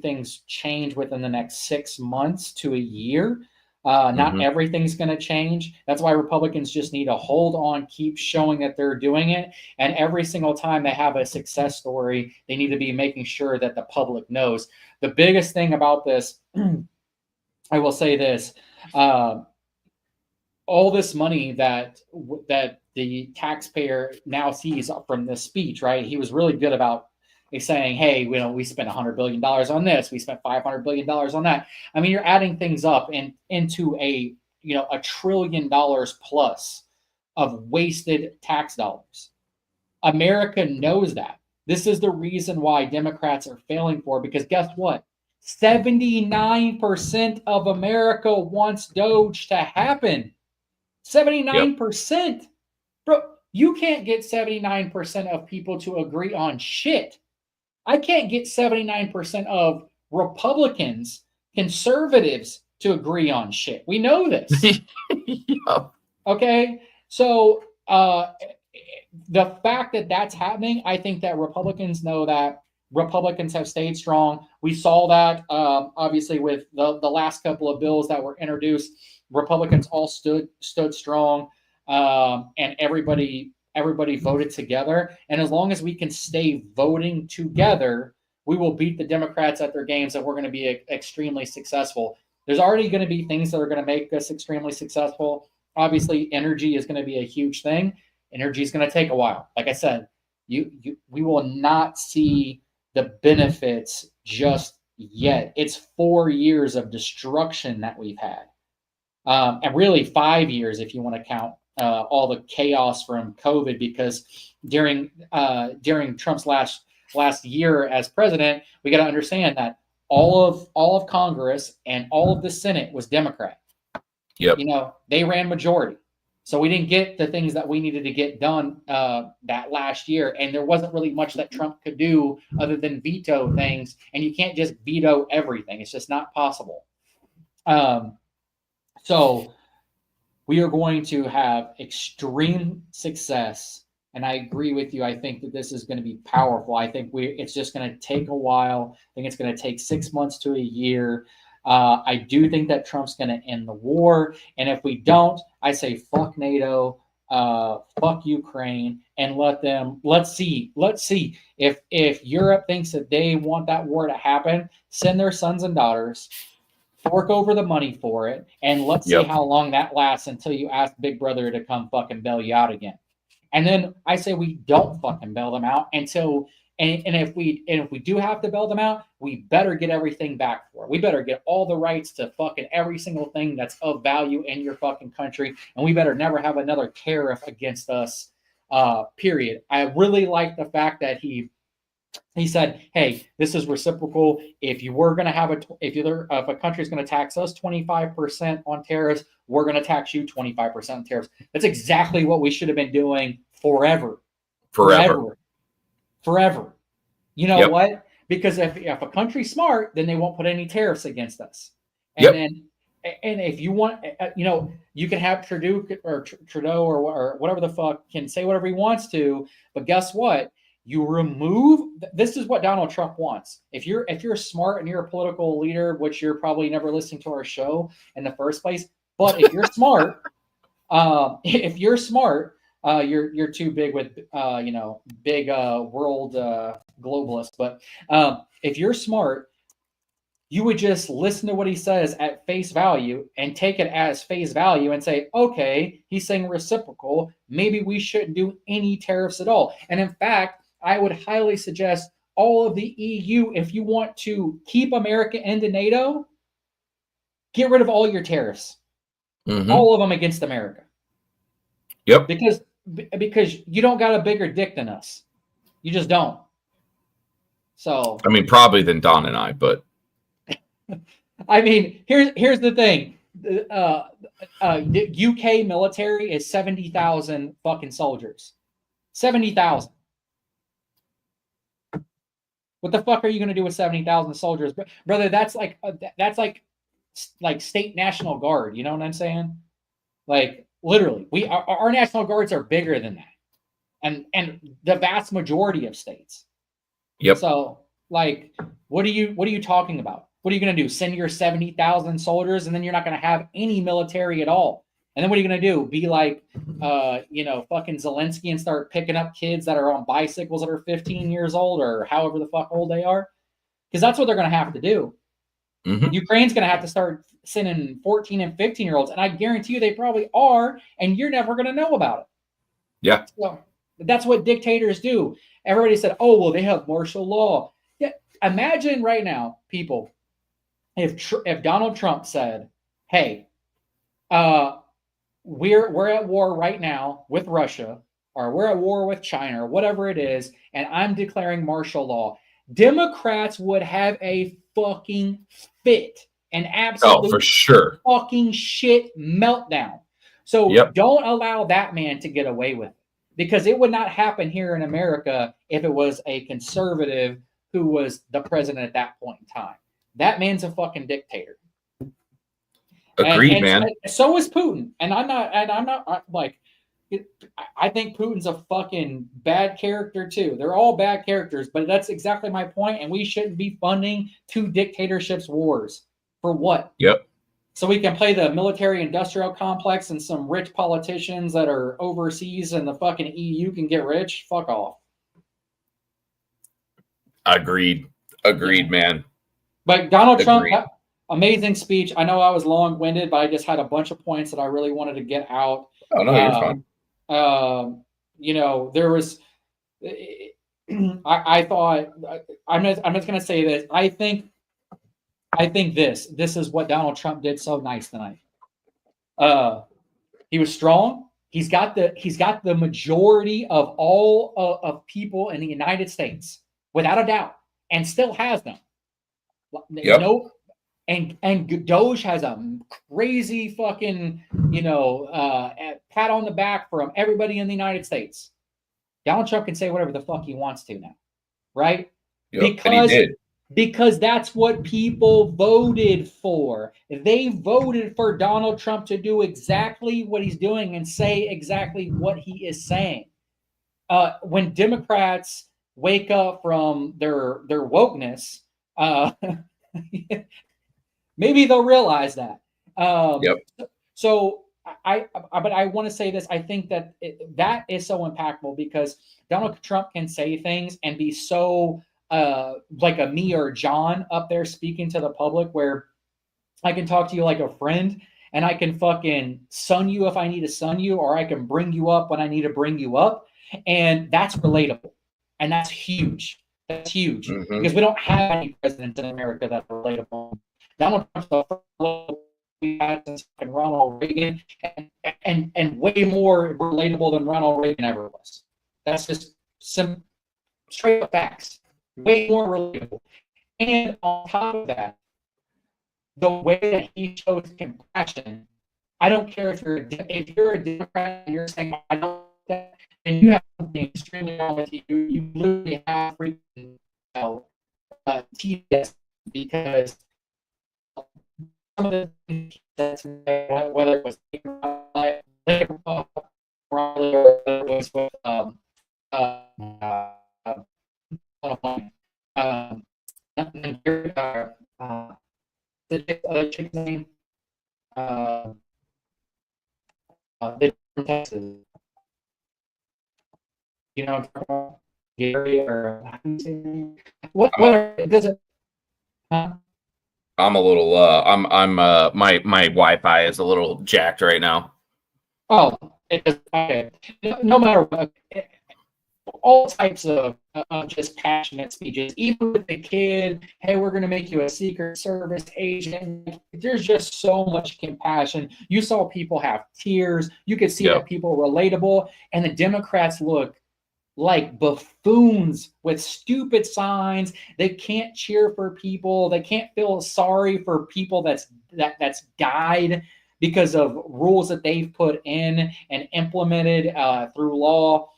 things change within the next 6 months to a year. Not everything's going to change. That's why Republicans just need to hold on, keep showing that they're doing it. And every single time they have a success story, they need to be making sure that the public knows. The biggest thing about this, I will say this, all this money that the taxpayer now sees from this speech, right? He was really good about saying, hey, we spent $100 billion on this, we spent $500 billion on that. I mean, you're adding things up into a $1 trillion plus of wasted tax dollars. America knows that. This is the reason why Democrats are failing for, because guess what? 79% of America wants Doge to happen. 79%. Yep. Bro, you can't get 79% of people to agree on shit. I can't get 79% of Republicans, conservatives to agree on shit. We know this. Yep. Okay? So the fact that that's happening, I think that Republicans know that. Republicans have stayed strong. We saw that obviously with the last couple of bills that were introduced. Republicans all stood strong, and everybody voted together. And as long as we can stay voting together, we will beat the Democrats at their games, and we're going to be extremely successful. There's already going to be things that are going to make us extremely successful. Obviously, energy is going to be a huge thing. Energy is going to take a while. Like I said, we will not see the benefits just yet. It's 4 years of destruction that we've had. And really 5 years if you want to count all the chaos from COVID, because during Trump's last year as president, we got to understand that all of Congress and all of the Senate was Democrat. Yep. They ran majority. So we didn't get the things that we needed to get done that last year. And there wasn't really much that Trump could do other than veto things. And you can't just veto everything. It's just not possible. So we are going to have extreme success. And I agree with you. I think that this is going to be powerful. I think it's just going to take a while. I think it's going to take 6 months to a year. I do think that Trump's going to end the war. And if we don't, I say fuck NATO, fuck Ukraine, and let's see if Europe thinks that they want that war to happen, send their sons and daughters, fork over the money for it, and let's see how long that lasts until you ask Big Brother to come fucking bail you out again. And then I say we don't fucking bail them out until. And if we do have to bail them out, we better get everything back for it. We better get all the rights to fucking every single thing that's of value in your fucking country. And we better never have another tariff against us, period. I really like the fact that he said, hey, this is reciprocal. If you were going to have if a country is going to tax us 25% on tariffs, we're going to tax you 25% on tariffs. That's exactly what we should have been doing forever. You know what? Because if a country's smart, then they won't put any tariffs against us. And and if you want, you can have Trudeau or whatever the fuck can say whatever he wants to. But guess what? You remove. This is what Donald Trump wants. If you're smart and you're a political leader, which you're probably never listening to our show in the first place. But if you're smart, you're too big with big world globalists. But if you're smart, you would just listen to what he says at face value and take it as face value and say, okay, he's saying reciprocal. Maybe we shouldn't do any tariffs at all. And in fact, I would highly suggest all of the EU, if you want to keep America into NATO, get rid of all your tariffs, all of them against America. Yep. Because you don't got a bigger dick than us. You just don't. So I mean, probably than Don and I, but I mean, here's the thing. The UK military is 70,000 fucking soldiers. 70,000. What the fuck are you going to do with 70,000 soldiers? Brother, that's like state National Guard. You know what I'm saying? Like, literally, our National Guards are bigger than that. And the vast majority of states. Yep. So, like, what are you talking about? What are you going to do? Send your 70,000 soldiers, and then you're not going to have any military at all. And then what are you going to do? Be like, fucking Zelensky and start picking up kids that are on bicycles that are 15 years old or however the fuck old they are? Because that's what they're going to have to do. Mm-hmm. Ukraine's going to have to start sending 14 and 15-year-olds, and I guarantee you they probably are, and you're never going to know about it. Yeah. So that's what dictators do. Everybody said, oh, well, they have martial law. Yeah. Imagine right now, people, if Donald Trump said, hey, we're at war right now with Russia, or we're at war with China, or whatever it is, and I'm declaring martial law, Democrats would have a fucking fit, an absolute for sure fucking shit meltdown. So don't allow that man to get away with it, because it would not happen here in America if it was a conservative who was the president at that point in time. That man's a fucking dictator. Agreed, man. So is Putin, and I'm not like. I think Putin's a fucking bad character too. They're all bad characters, but that's exactly my point. And we shouldn't be funding two dictatorships' wars for what? Yep. So we can play the military-industrial complex, and some rich politicians that are overseas and the fucking EU can get rich. Fuck off. Agreed, man. But Donald Trump, amazing speech. I know I was long-winded, but I just had a bunch of points that I really wanted to get out. Oh no, you're fine. There was. I thought I'm just going to say this. I think this is what Donald Trump did so nice tonight. He was strong. He's got the majority of all of people in the United States, without a doubt, and still has them. Yep. No, and Doge has a crazy fucking pat on the back from everybody in the United States. Donald Trump can say whatever the fuck he wants to now, right? Yep, Because that's what people voted for. They voted for Donald Trump to do exactly what he's doing and say exactly what he is saying. When Democrats wake up from their wokeness, maybe they'll realize that. So but I want to say this. I think that that is so impactful, because Donald Trump can say things and be so like a me or John up there speaking to the public, where I can talk to you like a friend, and I can fucking sun you if I need to sun you, or I can bring you up when I need to bring you up. And that's relatable. And that's huge. That's huge. Mm-hmm. Because we don't have any presidents in America that are relatable. Donald Trump's the first we had since Ronald Reagan, and way more relatable than Ronald Reagan ever was. That's just some straight up facts. Way more relatable. And on top of that, the way that he shows compassion, I don't care if you're a Democrat and you're saying I don't like that, and you have something extremely wrong with you. You literally have freaking TDS, because some of the things that's whether it was or it was with the other chick's name, Texas. You know, Gary, or how do you say his name? What does it? I'm a little my Wi-Fi is a little jacked right now. Oh, okay. No matter what, all types of just passionate speeches, even with the kid, hey, we're going to make you a Secret Service agent. There's just so much compassion. You saw people have tears. You could see that people were relatable, and the Democrats look like buffoons with stupid signs. They can't cheer for people. They can't feel sorry for people that's died because of rules that they've put in and implemented through law.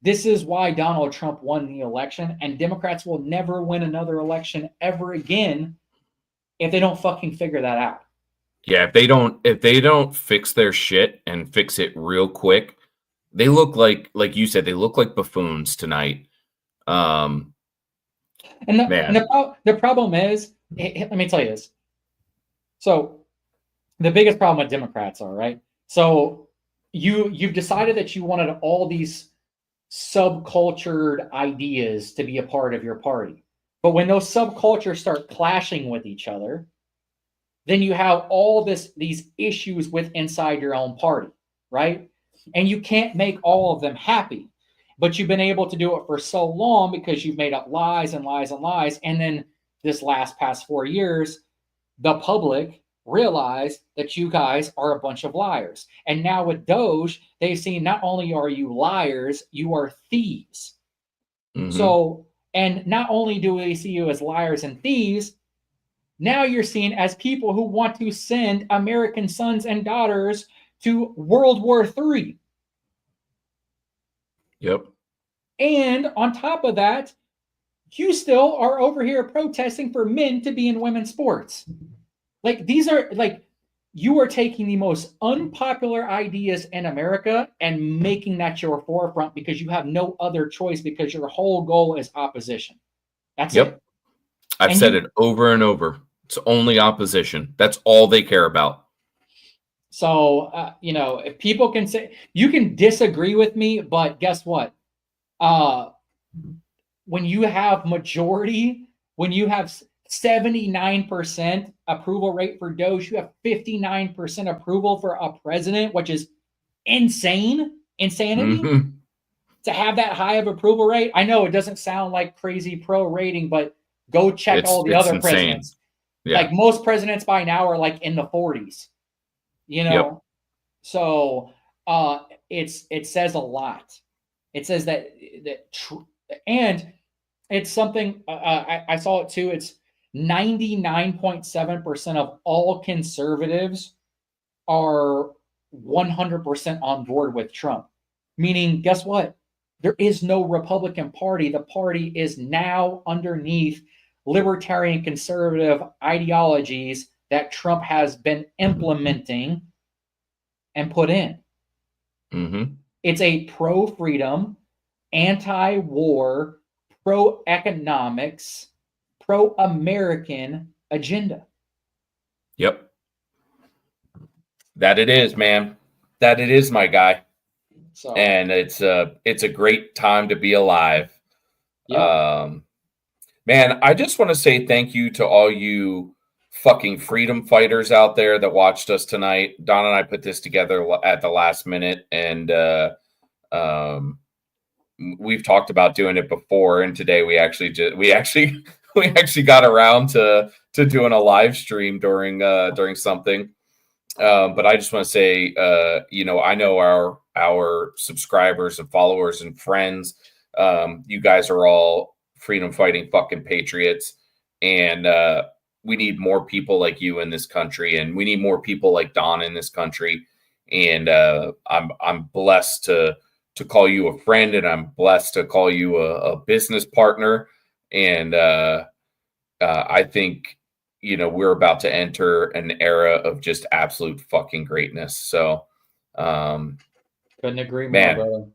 This is why Donald Trump won the election, and Democrats will never win another election ever again if they don't fucking figure that out. Yeah, if they don't fix their shit and fix it real quick, they look like you said, they look like buffoons tonight. And the problem is, let me tell you this. So the biggest problem with Democrats are, right? So you've decided that you wanted all these subcultured ideas to be a part of your party. But when those subcultures start clashing with each other, then you have all these issues with inside your own party, right? And you can't make all of them happy. But you've been able to do it for so long because you've made up lies and lies and lies. And then this past 4 years, the public realized that you guys are a bunch of liars. And now with Doge, they've seen not only are you liars, you are thieves. Mm-hmm. So, and not only do they see you as liars and thieves, now you're seen as people who want to send American sons and daughters to World War III. Yep. And on top of that, you still are over here protesting for men to be in women's sports. Like, these are like, you are taking the most unpopular ideas in America and making that your forefront because you have no other choice because your whole goal is opposition. That's it. I've said it over and over. It's only opposition. That's all they care about. So, if people can say, you can disagree with me, but guess what? When you have majority, when you have 79% approval rate for Doge, you have 59% approval for a president, which is insanity. Mm-hmm. To have that high of approval rate. I know it doesn't sound like crazy pro rating, but go check all the other presidents. Yeah. Like most presidents by now are like in the 40s, Yep. So it says a lot. It says and it's something I saw it too. It's 99.7% of all conservatives are 100% on board with Trump. Meaning, guess what? There is no Republican Party. The party is now underneath libertarian conservative ideologies that Trump has been implementing and put in. Mm-hmm. It's a pro-freedom, anti-war, pro-economics, pro-American agenda. Yep. That it is, man. That it is, my guy. So, and it's a great time to be alive. Yep. Man, I just want to say thank you to all you fucking freedom fighters out there that watched us tonight. Don and I put this together at the last minute, and we've talked about doing it before. And today we actually got around to doing a live stream during something. But I just want to say, I know our subscribers and followers and friends, you guys are all freedom fighting fucking patriots, and we need more people like you in this country, and we need more people like Don in this country. And I'm blessed to call you a friend, and I'm blessed to call you a business partner. And I think we're about to enter an era of just absolute fucking greatness. So couldn't agree more, man. Brother.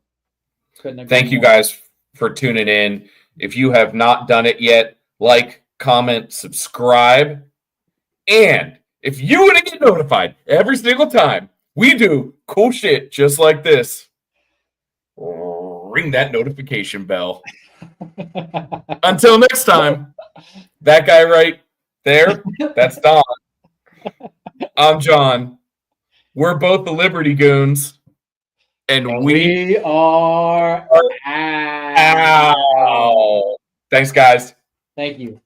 Couldn't agree Thank more. You guys for tuning in. If you have not done it yet, like, comment, subscribe. And if you want to get notified every single time we do cool shit just like this, ring that notification bell. Until next time, that guy right there, that's Don. I'm John. We're both the Liberty Goons. And we are out. Thanks, guys. Thank you.